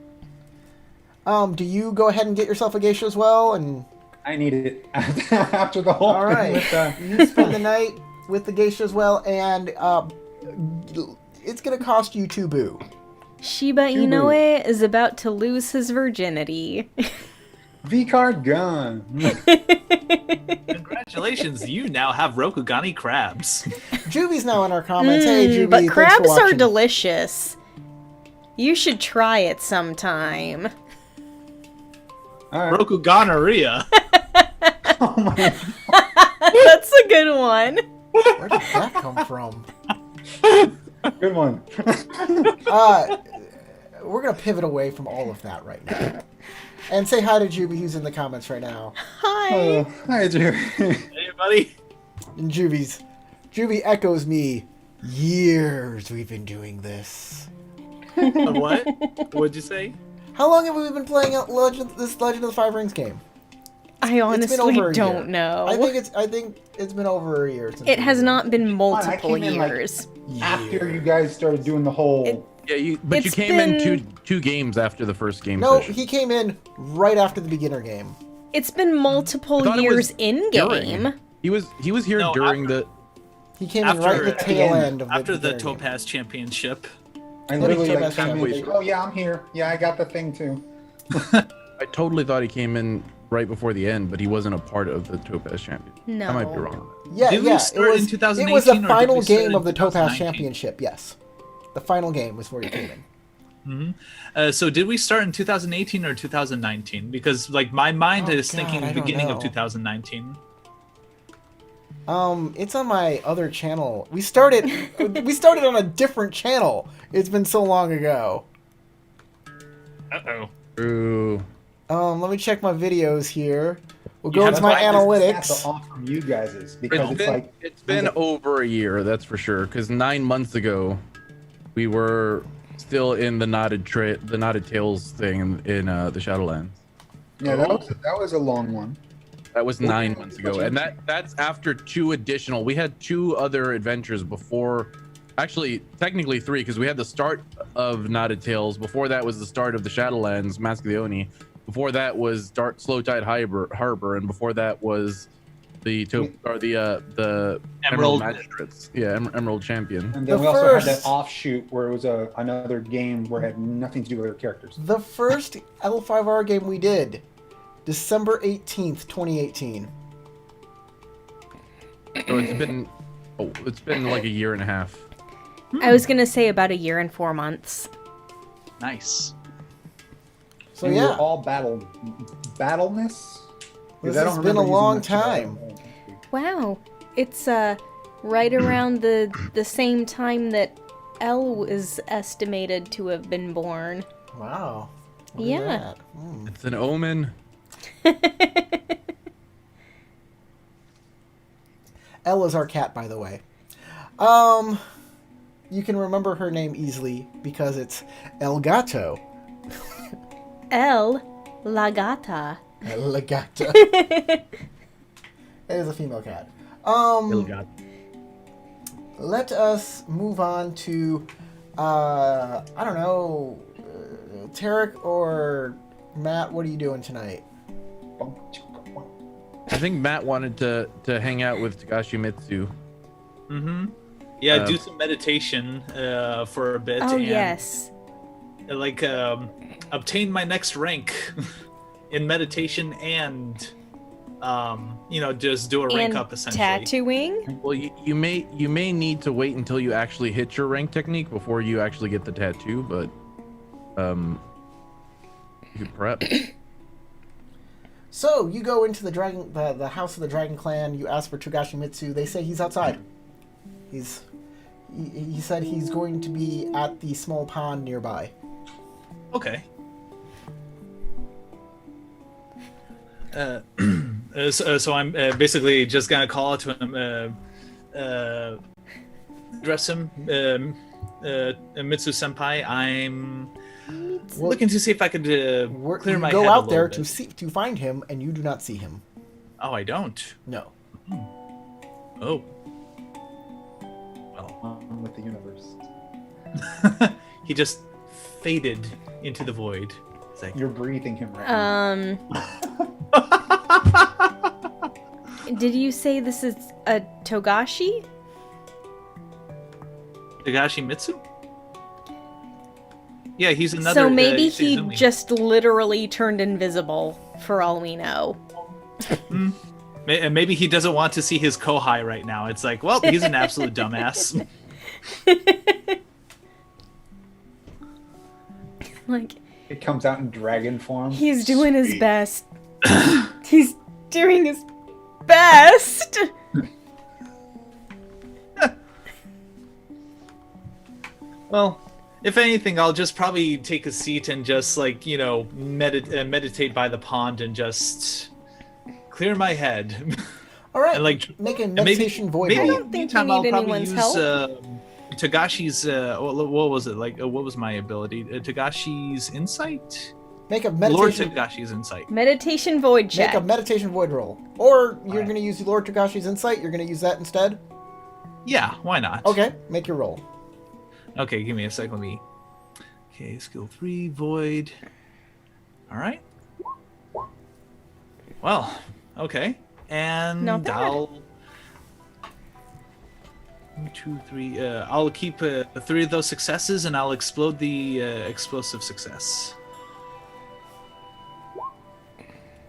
Do you go ahead and get yourself a geisha as well? And I need it after the whole all thing right, with you spend the night with the geisha as well, and it's gonna cost you 2 boo. Shiba Inoue is about to lose his virginity. V-card gone. Congratulations, you now have Rokugani crabs. Juby's now in our comments. Hey, Juby, but thanks for crabs are watching. delicious. You should try it sometime. All right. Rokugonorrhea. Oh my. That's a good one. Where did that come from? Good one. We're gonna pivot away from all of that right now, and say hi to Juby, who's in the comments right now. Hi. Hi, Drew. Hey, buddy. And Juby echoes me. Years we've been doing this. What? What'd you say? How long have we been playing Legend of the Five Rings game? I It's been honestly over a don't year. know. I think it's been over a year since It we has did not been multiple came in, like, years. After you guys started doing the whole. Yeah, you It's came in been- two games after the first game No, session. he came in right after the beginner game. It's been multiple I thought it years was in during. game. He was here No, during the. He came in right at the tail end of After the beginner game. Topaz Championship. I literally Totally like came in, halfway like, oh yeah, I'm here. Yeah, I got the thing too. I totally thought he came in right before the end, but he wasn't a part of the Topaz Champion. No. I might be wrong. Yeah, Did we yeah. start it in was, 2018 it was the or did final we start game in of the Topaz 2019? Championship, yes. The final game was where you came in. So did we start in 2018 or 2019? Because like my mind Oh, is God, thinking I don't beginning know. of 2019. It's on my other channel. We started on a different channel. It's been so long ago. Uh-oh. True. Let me check my videos here. We'll You go have into to my find analytics. Off from you guys' because It's been over a year, that's for sure. Because 9 months ago, we were still in the knotted tails thing in the Shadowlands. yeah, that was a long one. That was 9 months ago, and that's after 2 additional. We had 2 other adventures before. Actually, technically 3, because we had the start of Knotted Tales. Before that was the start of the Shadowlands, Mask of the Oni. Before that was Slow Tide Harbor, and before that was the Emerald Magistrates. Yeah, Emerald Champion. And then The we also had first- that offshoot where it was another game where it had nothing to do with our characters. The first L5R game we did, December 18th, 2018. So it's been like a year and a half. I was gonna say about a year and 4 months. Nice. So And we yeah, were all battleness. This has been a long time. Wow. It's right around the same time that Elle is estimated to have been born. Wow. Look at Yeah. that. Hmm. It's an omen. Ella's our cat, by the way. You can remember her name easily because it's El Gato. Elle La Gata. El Gato. It is a female cat. Let us move on to, I don't know, Tarek or Matt, what are you doing tonight? I think Matt wanted to hang out with Tagashi Mitsu. Mm-hmm. Yeah, do some meditation for a bit. Oh, and, yes. Like, obtain my next rank in meditation and, just do a rank And up essentially. tattooing? Well, you may need to wait until you actually hit your rank technique before you actually get the tattoo, but you could prep. So, you go into the house of the Dragon Clan, you ask for Togashi Mitsu, they say he's outside. He said he's going to be at the small pond nearby. Okay. So I'm basically just gonna call out to him, address him, Mitsu Senpai. I'm looking to see if I could clear my head go a out there little to find him, and you do not see him. Oh, I don't. No. Oh. Well, With the universe. he just faded into the void. It's like, You're breathing him right now. Did you say this is a Togashi? Tagashi Mitsu? Yeah, he's another. So maybe he's a he Izumi. just literally turned invisible, for all we know. Maybe he doesn't want to see his kohai right now. It's like, well, he's an absolute dumbass. Like, It comes out in dragon form. he's doing his best. He's doing his best! Well, if anything, I'll just probably take a seat and just meditate by the pond and just clear my head. All right. And make a maybe- meditation void maybe roll. don't think you meantime, I'll need probably anyone's use help. Tagashi's. What was it like? What was my ability? Tagashi's insight. Make a Lord meditation. Tagashi's insight. Meditation void check. Make a meditation void roll, or you're Alright. going to use Lord Togashi's insight. You're going to use that instead. Yeah, why not? Okay, make your roll. Okay, give me a second. Let me. Okay, skill 3, void. All right. Well, okay, and Not bad. I'll. 1, 2, 3. I'll keep 3 of those successes, and I'll explode the explosive success.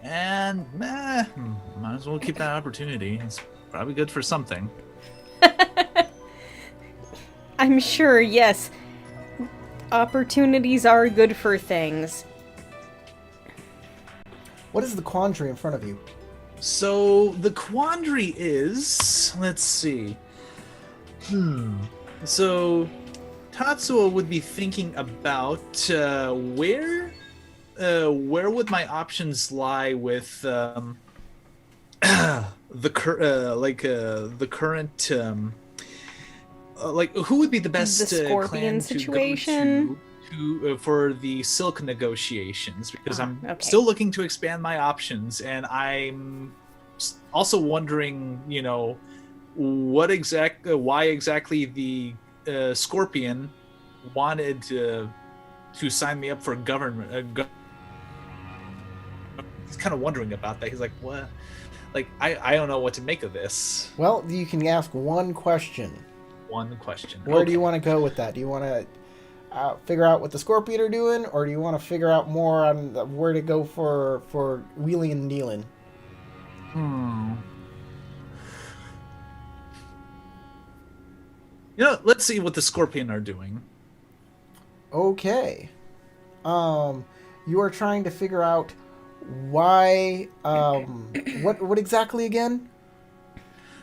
And might as well keep that opportunity. It's probably good for something. I'm sure, yes. Opportunities are good for things. What is the quandary in front of you? So the quandary is, let's see. So Tatsuo would be thinking about where would my options lie with the current who would be the best The Scorpion clan situation? to go to for the silk negotiations, because I'm okay. still looking to expand my options, and I'm also wondering, why exactly the Scorpion wanted to sign me up for government. He's kind of wondering about that. He's like, what? Like, I don't know what to make of this. Well, you can ask one question. One question. Where do you want to go with that? Do you want to figure out what the Scorpion are doing, or do you want to figure out more on where to go for wheeling and dealing? Let's see what the Scorpion are doing. Okay. You are trying to figure out why. What exactly again?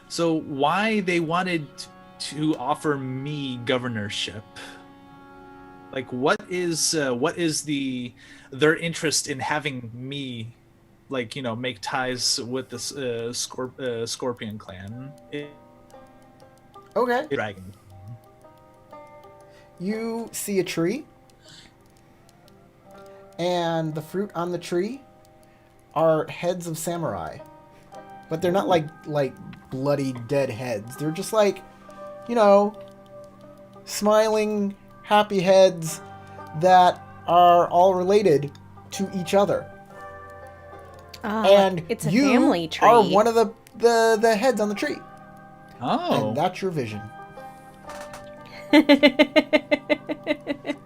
So why they wanted to offer me governorship. Like, what is their interest in having me, like, make ties with this Scorpion clan? Okay. Dragon. You see a tree, and the fruit on the tree are heads of samurai, but they're not like bloody dead heads. They're just like, smiling, happy heads that are all related to each other. And it's a you family tree. are one of the heads on the tree. Oh. And that's your vision.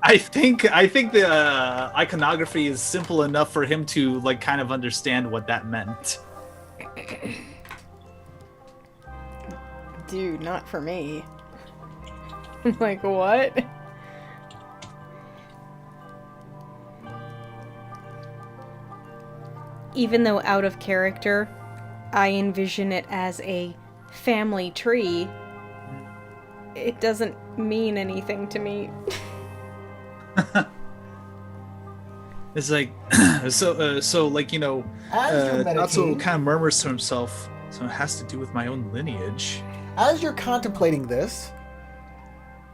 I think the iconography is simple enough for him to like kind of understand what that meant. Dude, not for me. Like, what? Even though out of character, I envision it as a family tree, it doesn't mean anything to me. It's like so like As you're Natsuo meditating, kind of murmurs to himself. So it has to do with my own lineage. as you're contemplating this,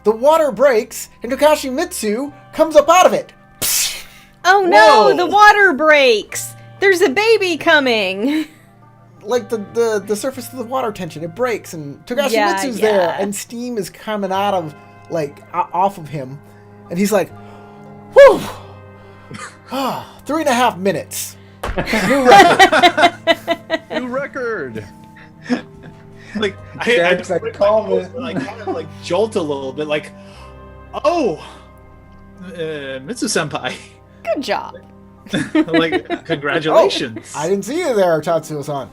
the water breaks and Togashi Mitsu comes up out of it. Oh no, Whoa. the water breaks! There's a baby coming! Like the surface of the water tension, it breaks, and Togashi Yeah, Mitsu's yeah. there, and steam is coming out of off of him, and he's like, "Whew, 3.5 minutes, new record." New record. Like Derek's like, calm it. like kind of like jolt a little bit, like, oh, Mitsu senpai, Good job. like congratulations. Oh, I didn't see you there, Tatsuo-san.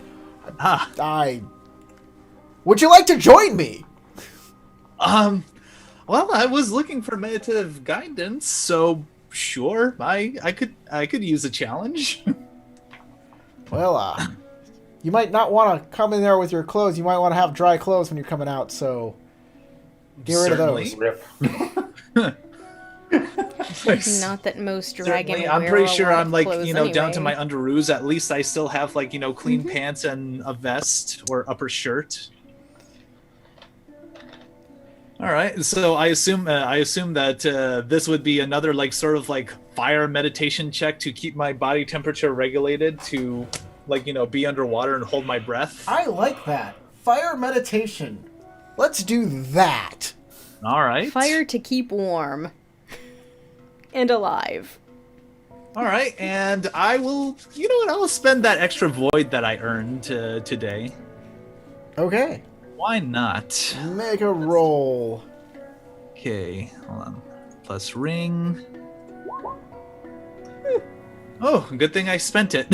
Ah, Would you like to join me? well, I was looking for meditative guidance, so sure, I could use a challenge. Well, you might not want to come in there with your clothes. You might want to have dry clothes when you're coming out, so get rid Certainly. of those. Rip. Not that most dragon Certainly, wear I'm pretty a sure lot I'm of like, clothes down to anyway. my underoos. At least I still have like, clean pants and a vest or upper shirt. All right, so I assume that this would be another like sort of like fire meditation check to keep my body temperature regulated to like, be underwater and hold my breath. I like that. Fire meditation. Let's do that. All right. Fire to keep warm. And alive. All right, and I will, I will spend that extra void that I earned today. Okay. Why not? Make a roll. Okay, hold on. Plus ring. Oh, good thing I spent it.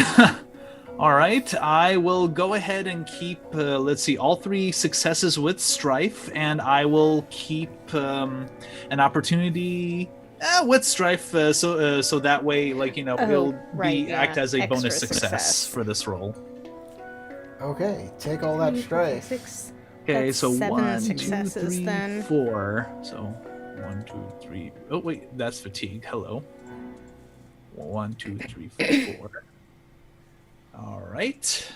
All right, I will go ahead and keep, let's see, all 3 successes with strife, and I will keep an opportunity with strife, so that way, like, it'll right, yeah. act as a Extra bonus success success. for this roll. Okay, take all that strife. 6. Okay, That's so 7 1, 2, successes 3, then. 4. So 1, 2, 3. Oh wait, that's fatigue. Hello. 1, 2, 3, 4. All right.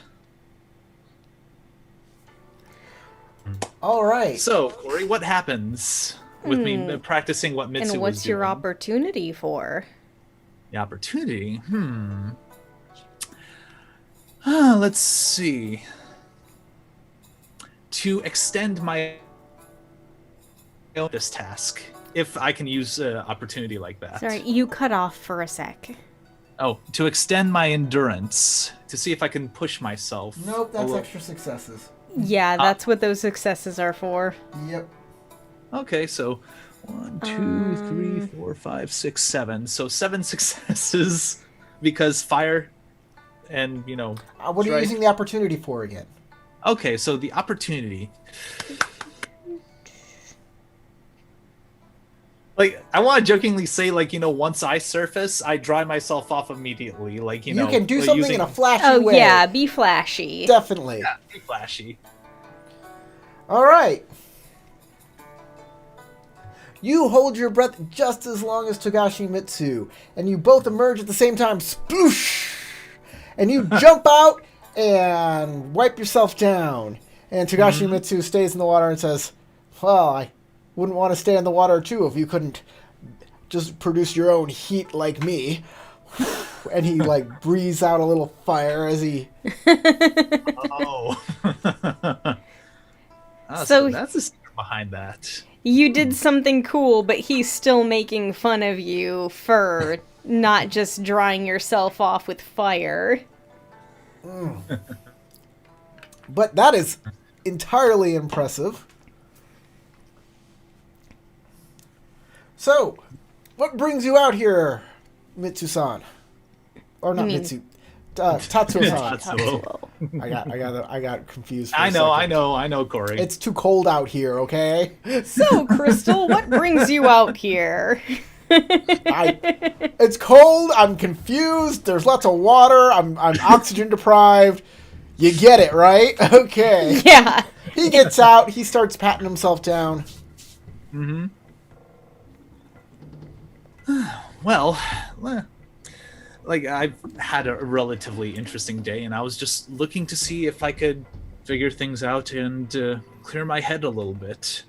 All right. So Corey, what happens with me practicing what Mitsu And was what's your doing? opportunity for? The opportunity? Let's see. To extend my this task, if I can use opportunity like that. Sorry, you cut off for a sec. Oh, to extend my endurance, to see if I can push myself. Nope, a that's little- extra successes. Yeah, that's what those successes are for. Yep. Okay, so 1, 2, 3, 4, 5, 6, 7. So 7 successes because fire and, What are you strife. using the opportunity for again? Okay, so the opportunity. Like, I want to jokingly say, like, once I surface, I dry myself off immediately. Like, You can do something using... in a flashy Oh way. yeah, be flashy. Definitely. Yeah, be flashy. All right. You hold your breath just as long as Togashi Mitsu, and you both emerge at the same time. Sploosh! And you jump out and wipe yourself down. And Togashi Mitsu stays in the water and says, well, I wouldn't want to stay in the water too if you couldn't just produce your own heat like me. And he like breathes out a little fire as he... Oh. So that's the secret behind that. you did something cool, but he's still making fun of you for not just drying yourself off with fire. But that is entirely impressive. So, what brings you out here, Mitsu-san? Or not You mean- Mitsu. Tatsuo-san. Tatsuo. I got confused. For a I second. know, Corey. It's too cold out here, okay? So, Crystal, what brings you out here? It's cold. I'm confused. There's lots of water. I'm oxygen deprived. You get it, right? Okay. Yeah. He gets out. He starts patting himself down. Mm-hmm. Well, like I've had a relatively interesting day, and I was just looking to see if I could figure things out and clear my head a little bit.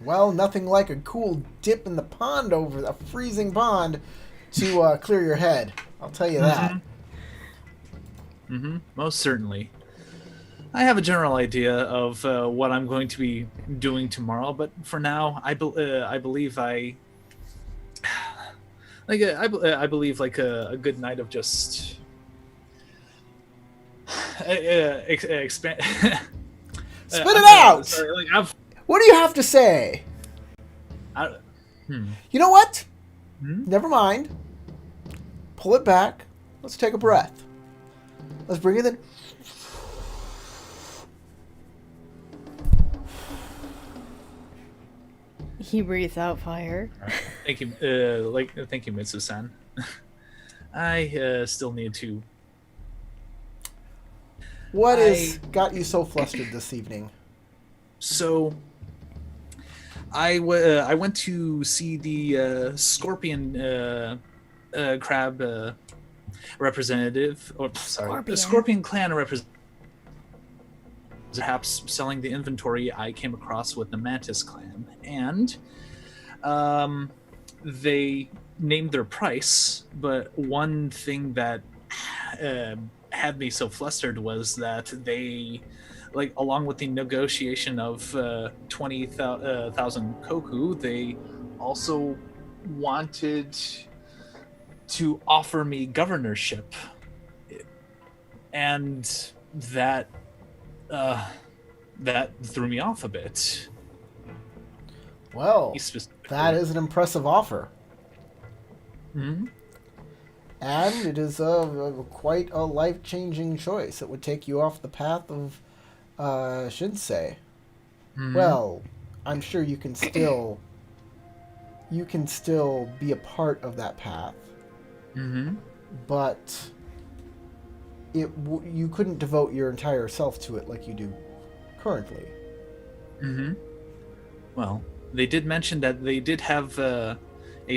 Well, nothing like a cool dip in the pond over a freezing pond to clear your head. I'll tell you that. Mm-hmm. Most certainly. I have a general idea of what I'm going to be doing tomorrow, but for now, I believe I believe like a good night of just expand. Spit it out! Sorry, like What do you have to say? You know what? Never mind. Pull it back. Let's take a breath. Let's bring it in. He breathes out fire. Thank you, thank you, Mitsu-san. I still need to. What has got you so flustered this evening? So, I went to see the scorpion crab representative, or sorry, the Scorpion Clan representative. Perhaps selling the inventory I came across with the Mantis Clan, and they named their price. But one thing that had me so flustered was that they, like, along with the negotiation of 20,000 koku, they also wanted to offer me governorship, and that threw me off a bit. Well, Specifically. that is an impressive offer. Mhm. And it is quite a life-changing choice. It would take you off the path of Shinsei. Well, I'm sure you can still be a part of that path. But you couldn't devote your entire self to it like you do currently. Well, they did mention that they did have a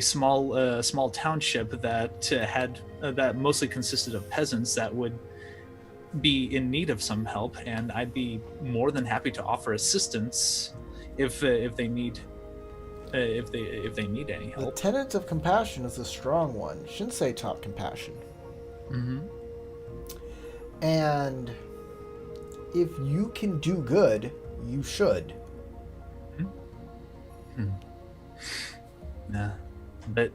small township that had that mostly consisted of peasants that would be in need of some help, and I'd be more than happy to offer assistance if they need if they need any The help. tenet of compassion is a strong one. Shinsei taught compassion. And if you can do good, you should. Nah, but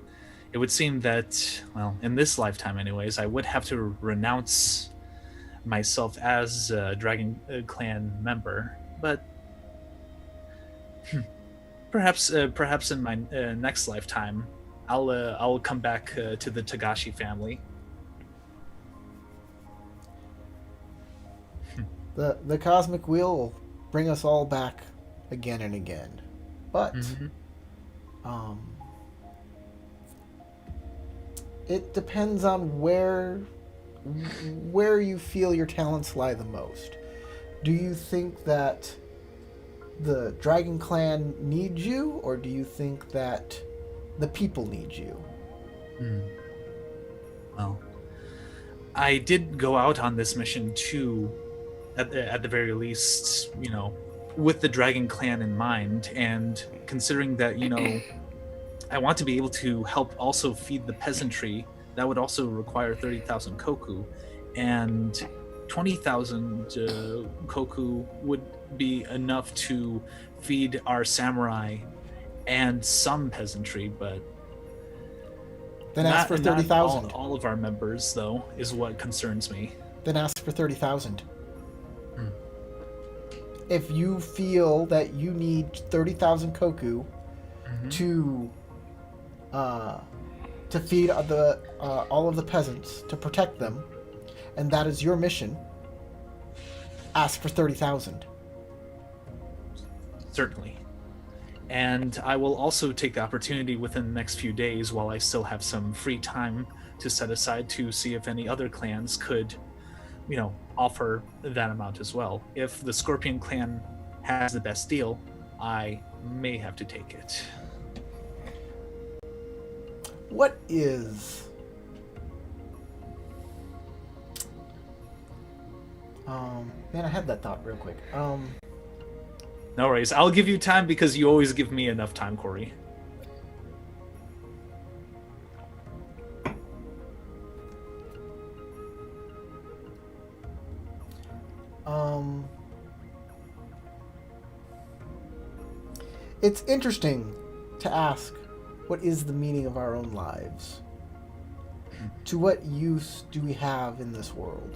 it would seem that, well, in this lifetime anyways, I would have to renounce myself as a Dragon Clan member. But perhaps in my next lifetime, I'll come back to the Togashi family. The cosmic wheel will bring us all back again and again. But it depends on where you feel your talents lie the most. Do you think that the Dragon Clan needs you, or do you think that the people need you? Well, I did go out on this mission too, at the very least, with the Dragon Clan in mind, and considering that, I want to be able to help also feed the peasantry. That would also require 30,000 koku, and 20,000 koku would be enough to feed our samurai and some peasantry, but Then ask for 30,000. All of our members, though, is what concerns me. Then ask for 30,000. If you feel that you need 30,000 koku to feed all of the peasants, to protect them, and that is your mission, ask for 30,000. Certainly. And I will also take the opportunity within the next few days, while I still have some free time to set aside, to see if any other clans could, offer that amount as well. If the Scorpion clan has the best deal, I may have to take it. What is... man, I had that thought real quick. No worries. I'll give you time because you always give me enough time, Corey. It's interesting to ask, what is the meaning of our own lives? To what use do we have in this world?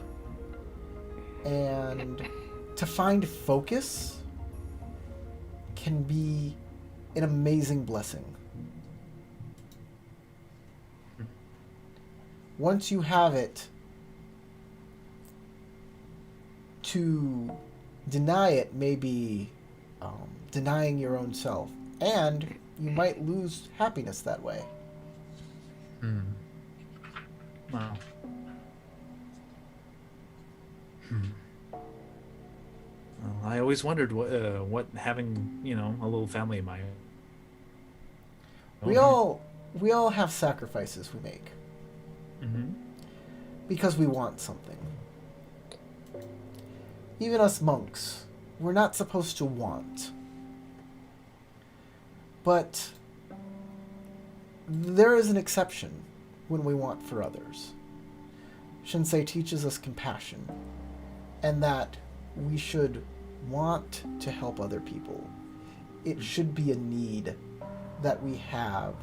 And to find focus can be an amazing blessing. Once you have it, to deny it may be denying your own self, and you might lose happiness that way. Wow. Well, I always wondered what having, a little family in my own. We all have sacrifices we make because we want something. Even us monks, we're not supposed to want. But there is an exception when we want for others. Shinsei teaches us compassion, and that we should want to help other people. It should be a need that we have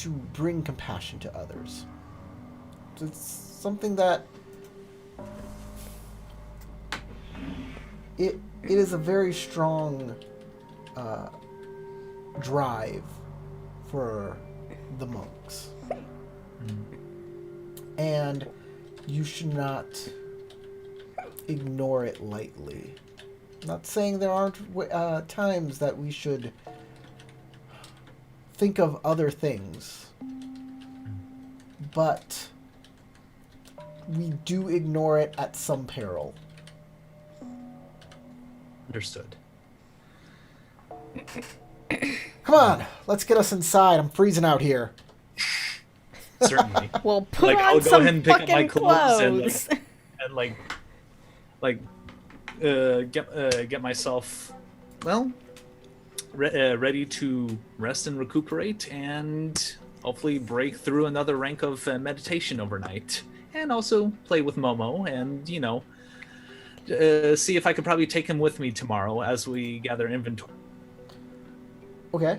to bring compassion to others. It's something that it is a very strong drive for the monks. And you should not ignore it lightly. I'm not saying there aren't times that we should think of other things, but we do ignore it at some peril. Understood. Come on, let's get us inside. I'm freezing out here. Certainly. Well, put on I'll go some ahead and pick up my fucking clothes clothes. and get myself, ready to rest and recuperate, and hopefully break through another rank of meditation overnight, and also play with Momo, and see if I could probably take him with me tomorrow as we gather inventory. Okay.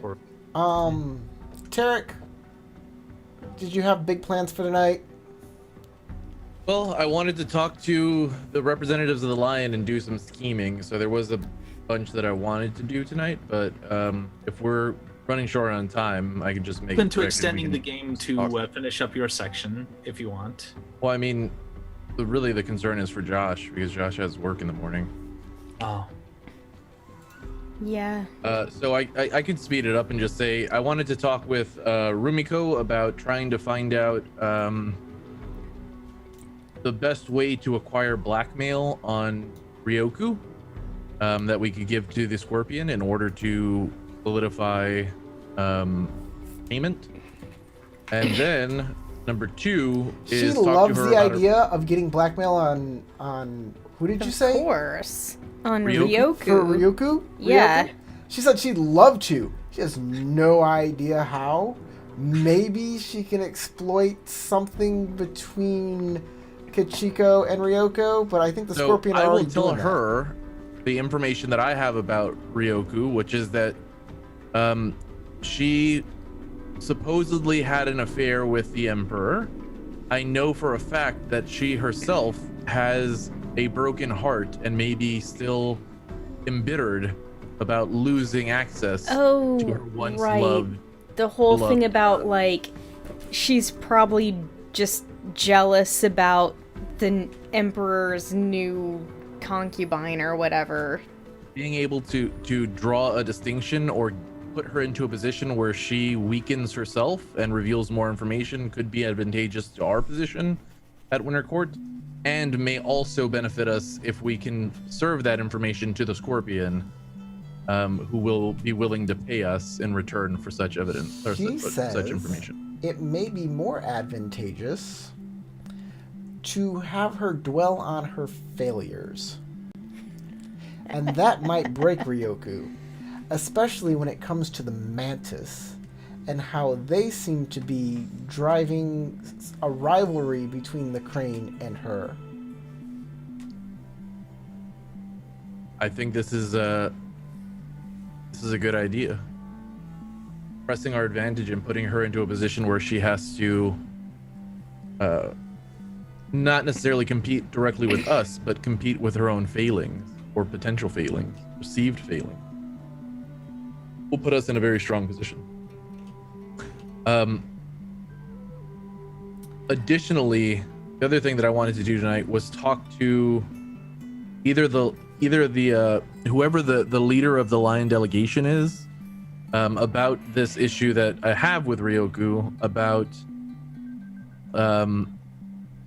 Tarek, did you have big plans for tonight? Well, I wanted to talk to the representatives of the Lion and do some scheming, so there was a bunch that I wanted to do tonight, but if we're running short on time, I can just make Open it to quick extending and the we can game to talk. finish up your section if you want. Well, I mean, really the concern is for Josh, because Josh has work in the morning. Oh. Yeah. So I could speed it up and just say I wanted to talk with Rumiko about trying to find out the best way to acquire blackmail on Ryoku, that we could give to the Scorpion in order to solidify payment. And then number 2 She is talk loves to her the about idea of getting blackmail on who did you Of say? course. On Ryoku? Ryoku. For Ryuku? Yeah. Ryoku? She said she'd love to. She has no idea how. Maybe she can exploit something between Kachiko and Ryoko, but I think the So Scorpion I will already tell doing that. her the information that I have about Ryoku, which is that she supposedly had an affair with the Emperor. I know for a fact that she herself has a broken heart and maybe still embittered about losing access Oh, to her once right. loved. The whole beloved thing about, like, she's probably just jealous about the Emperor's new concubine or whatever. Being able to draw a distinction or put her into a position where she weakens herself and reveals more information could be advantageous to our position at Winter Court, and may also benefit us if we can serve that information to the Scorpion, who will be willing to pay us in return for such evidence or She such says information. it may be more advantageous to have her dwell on her failures. And that might break Ryoku, especially when it comes to the Mantis and how they seem to be driving a rivalry between the Crane and her. I think this is a good idea. Pressing our advantage and putting her into a position where she has to not necessarily compete directly with us, but compete with her own failings or potential failings, perceived failings, will put us in a very strong position. Additionally, the other thing that I wanted to do tonight was talk to either the whoever the leader of the Lion delegation is, about this issue that I have with Ryoku about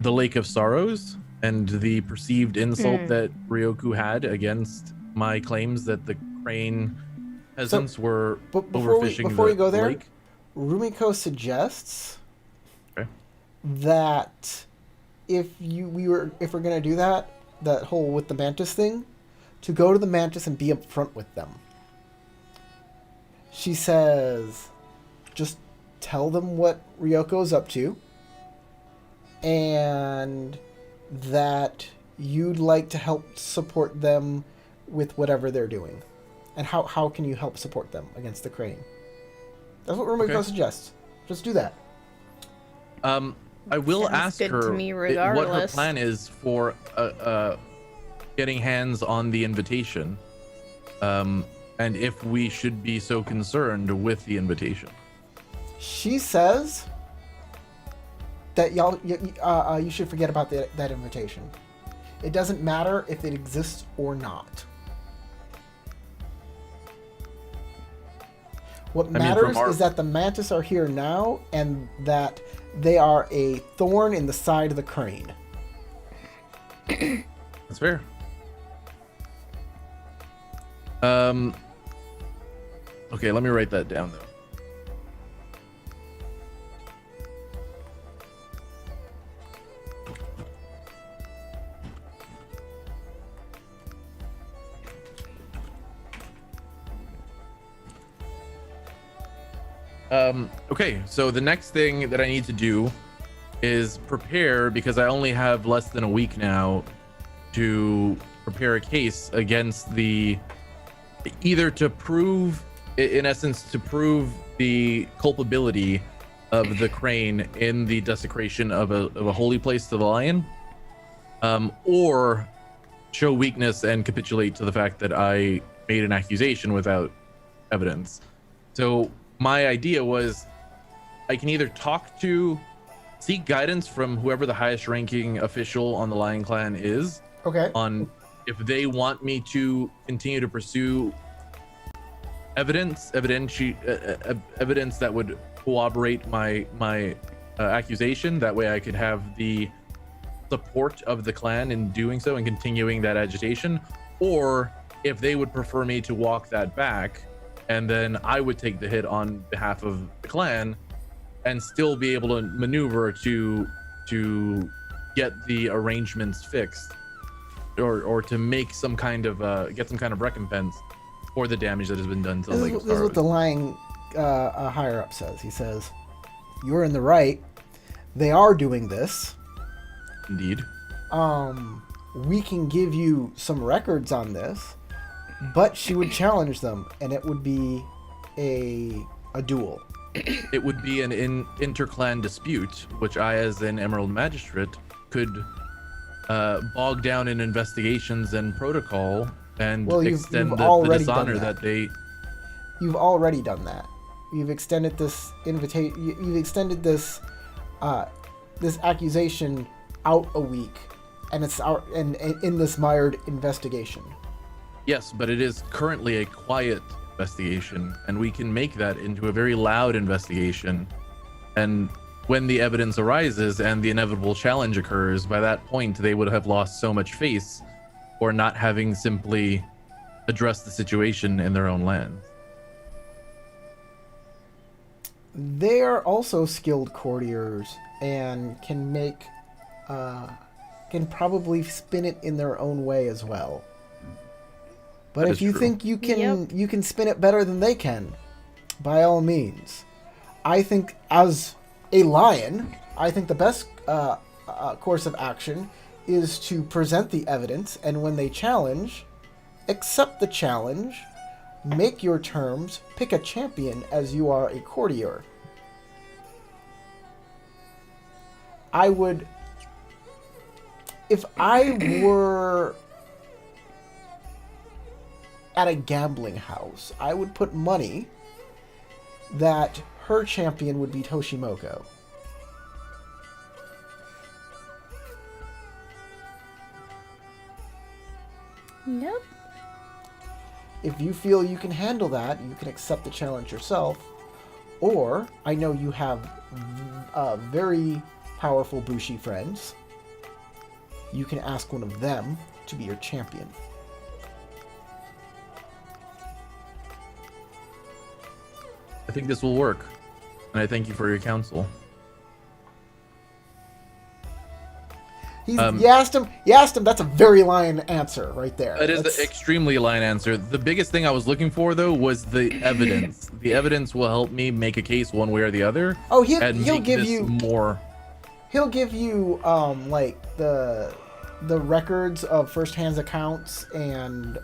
the Lake of Sorrows and the perceived insult that Ryoku had against my claims that the Crane peasants were But overfishing before we go the there, lake. Rumiko suggests Okay. that if we're gonna do that whole with the Mantis thing, to go to the Mantis and be upfront with them. She says, just tell them what Ryoko's up to, and that you'd like to help support them with whatever they're doing. And how can you help support them against the Crane? That's what Rumiko suggests. Just do that. I will Sounds ask good her to me what her regardless. plan is for getting hands on the invitation, and if we should be so concerned with the invitation. She says that you should forget about that invitation. It doesn't matter if it exists or not. What matters is that the Mantis are here now and that they are a thorn in the side of the Crane. That's fair. Okay, let me write that down though. Okay, so the next thing that I need to do is prepare, because I only have less than a week now to prepare a case against either to prove, in essence, to prove the culpability of the Crane in the desecration of a holy place to the Lion, or show weakness and capitulate to the fact that I made an accusation without evidence. So my idea was I can either seek guidance from whoever the highest ranking official on the Lion Clan is, Okay. on if they want me to continue to pursue evidence that would corroborate my accusation. That way I could have the support of the clan in doing so and continuing that agitation, or if they would prefer me to walk that back, and then I would take the hit on behalf of the clan and still be able to maneuver to get the arrangements fixed, or to make some kind of get some kind of recompense for the damage that has been done to the Lake of This is what Sorrows. the lying higher up says. He says, "You're in the right. They are doing this. Indeed. We can give you some records on this, but she would challenge them, and it would be a duel." It would be an interclan dispute, which I, as an Emerald Magistrate, could bog down in investigations and protocol and Well, extend you've the already done dishonor that. that they. You've already done that. You've extended this invitation. You've extended this this accusation out a week, and it's out and in this mired investigation. Yes, but it is currently a quiet investigation, and we can make that into a very loud investigation. And when the evidence arises and the inevitable challenge occurs, by that point they would have lost so much face for not having simply addressed the situation in their own lands. They are also skilled courtiers and can make can probably spin it in their own way as well. But That if is you true. think you can Yep. you can spin it better than they can, by all means. I think as a lion, I think the best course of action is to present the evidence, and when they challenge, accept the challenge, make your terms, pick a champion as you are a courtier. I would, if I were at a gambling house, I would put money that her champion would be Toshimoko. Yep. If you feel you can handle that, you can accept the challenge yourself. Or, I know you have very powerful Bushi friends. You can ask one of them to be your champion. I think this will work, and I thank you for your counsel. You asked him. That's a very lion answer right there. That is That's- the extremely line answer. The biggest thing I was looking for, though, was the evidence. The evidence will help me make a case one way or the other. Oh, and he'll make give this you more. He'll give you like the records of first-hand accounts and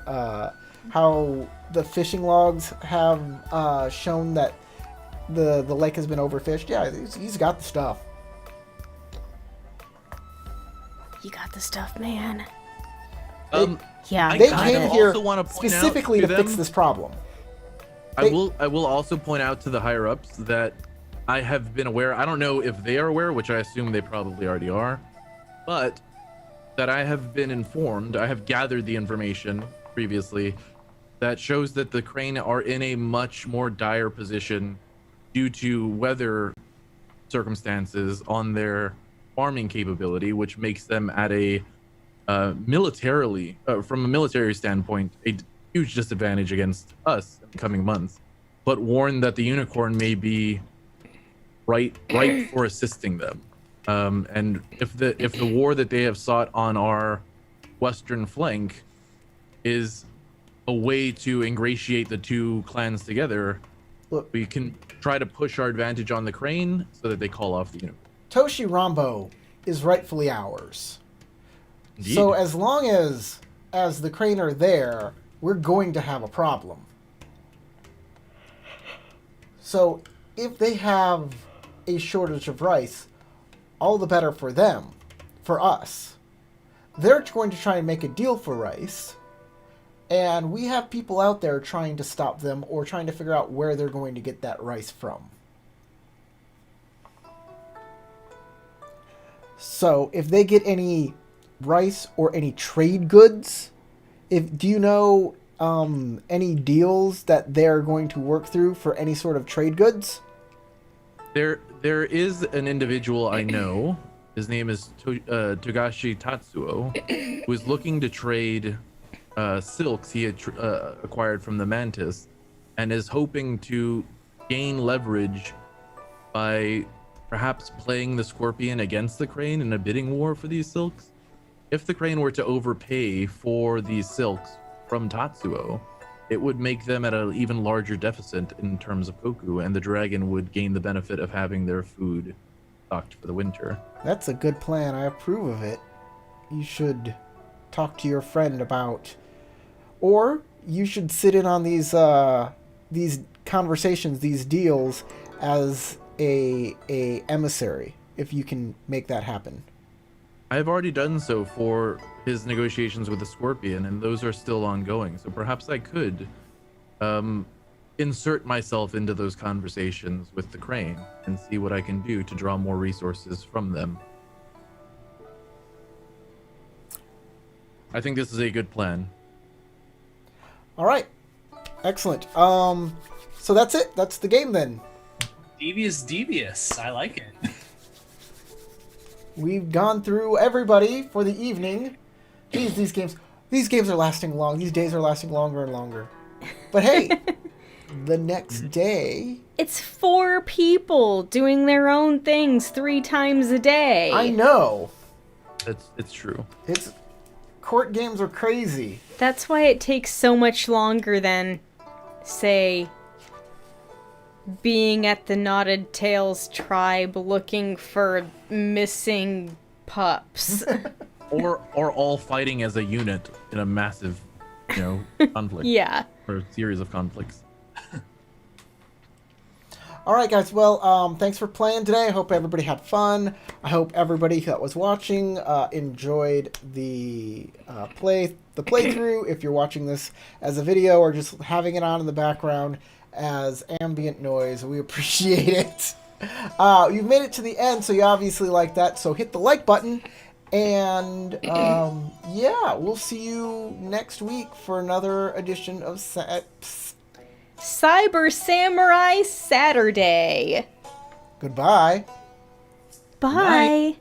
how the fishing logs have shown that the lake has been overfished. Yeah, he's got the stuff. You got the stuff, man. I Yeah. They kinda came here also wanna point out specifically to to fix them- this problem. I will also point out to the higher ups that I have been aware. I don't know if they are aware, which I assume they probably already are, but that I have been informed. I have gathered the information previously that shows that the Crane are in a much more dire position due to weather circumstances on their farming capability, which makes them at a militarily, from a military standpoint, a huge disadvantage against us in the coming months. But warn that the unicorn may be right for assisting them. And if the war that they have sought on our western flank is a way to ingratiate the two clans together, Look, we can try to push our advantage on the Crane so that they call off the unicorn. Toshi Rambo is rightfully ours. Indeed. So as long as the Crane are there, we're going to have a problem. So if they have a shortage of rice, all the better for them, for us. They're going to try and make a deal for rice, and we have people out there trying to stop them or trying to figure out where they're going to get that rice from. So if they get any rice or any trade goods, do you know any deals that they're going to work through for any sort of trade goods? There is an individual I know. His name is Togashi Tatsuo, who is looking to trade silks he had acquired from the mantis, and is hoping to gain leverage by perhaps playing the scorpion against the crane in a bidding war for these silks. If the crane were to overpay for these silks from Tatsuo, it would make them at an even larger deficit in terms of koku, and the dragon would gain the benefit of having their food stocked for the winter. That's a good plan. I approve of it. You should talk to your friend about, or you should sit in on these conversations, these deals, as a emissary, if you can make that happen. I've already done so for his negotiations with the scorpion, and those are still ongoing. So perhaps I could insert myself into those conversations with the crane and see what I can do to draw more resources from them. I think this is a good plan. All right, excellent. So that's it. That's the game then. Devious. I like it. We've gone through everybody for the evening. Geez, these games are lasting long. These days are lasting longer and longer. But hey, the next day... It's 4 people doing their own things 3 times a day. I know. It's true. Court games are crazy. That's why it takes so much longer than, say, being at the Knotted Tails tribe looking for missing pups. Or all fighting as a unit in a massive, conflict. Yeah. Or a series of conflicts. All right, guys. Well, thanks for playing today. I hope everybody had fun. I hope everybody that was watching enjoyed the playthrough. If you're watching this as a video or just having it on in the background as ambient noise, we appreciate it. You've made it to the end, so you obviously like that. So hit the like button, and yeah, we'll see you next week for another edition of Cyber Samurai Saturday. Goodbye. Bye.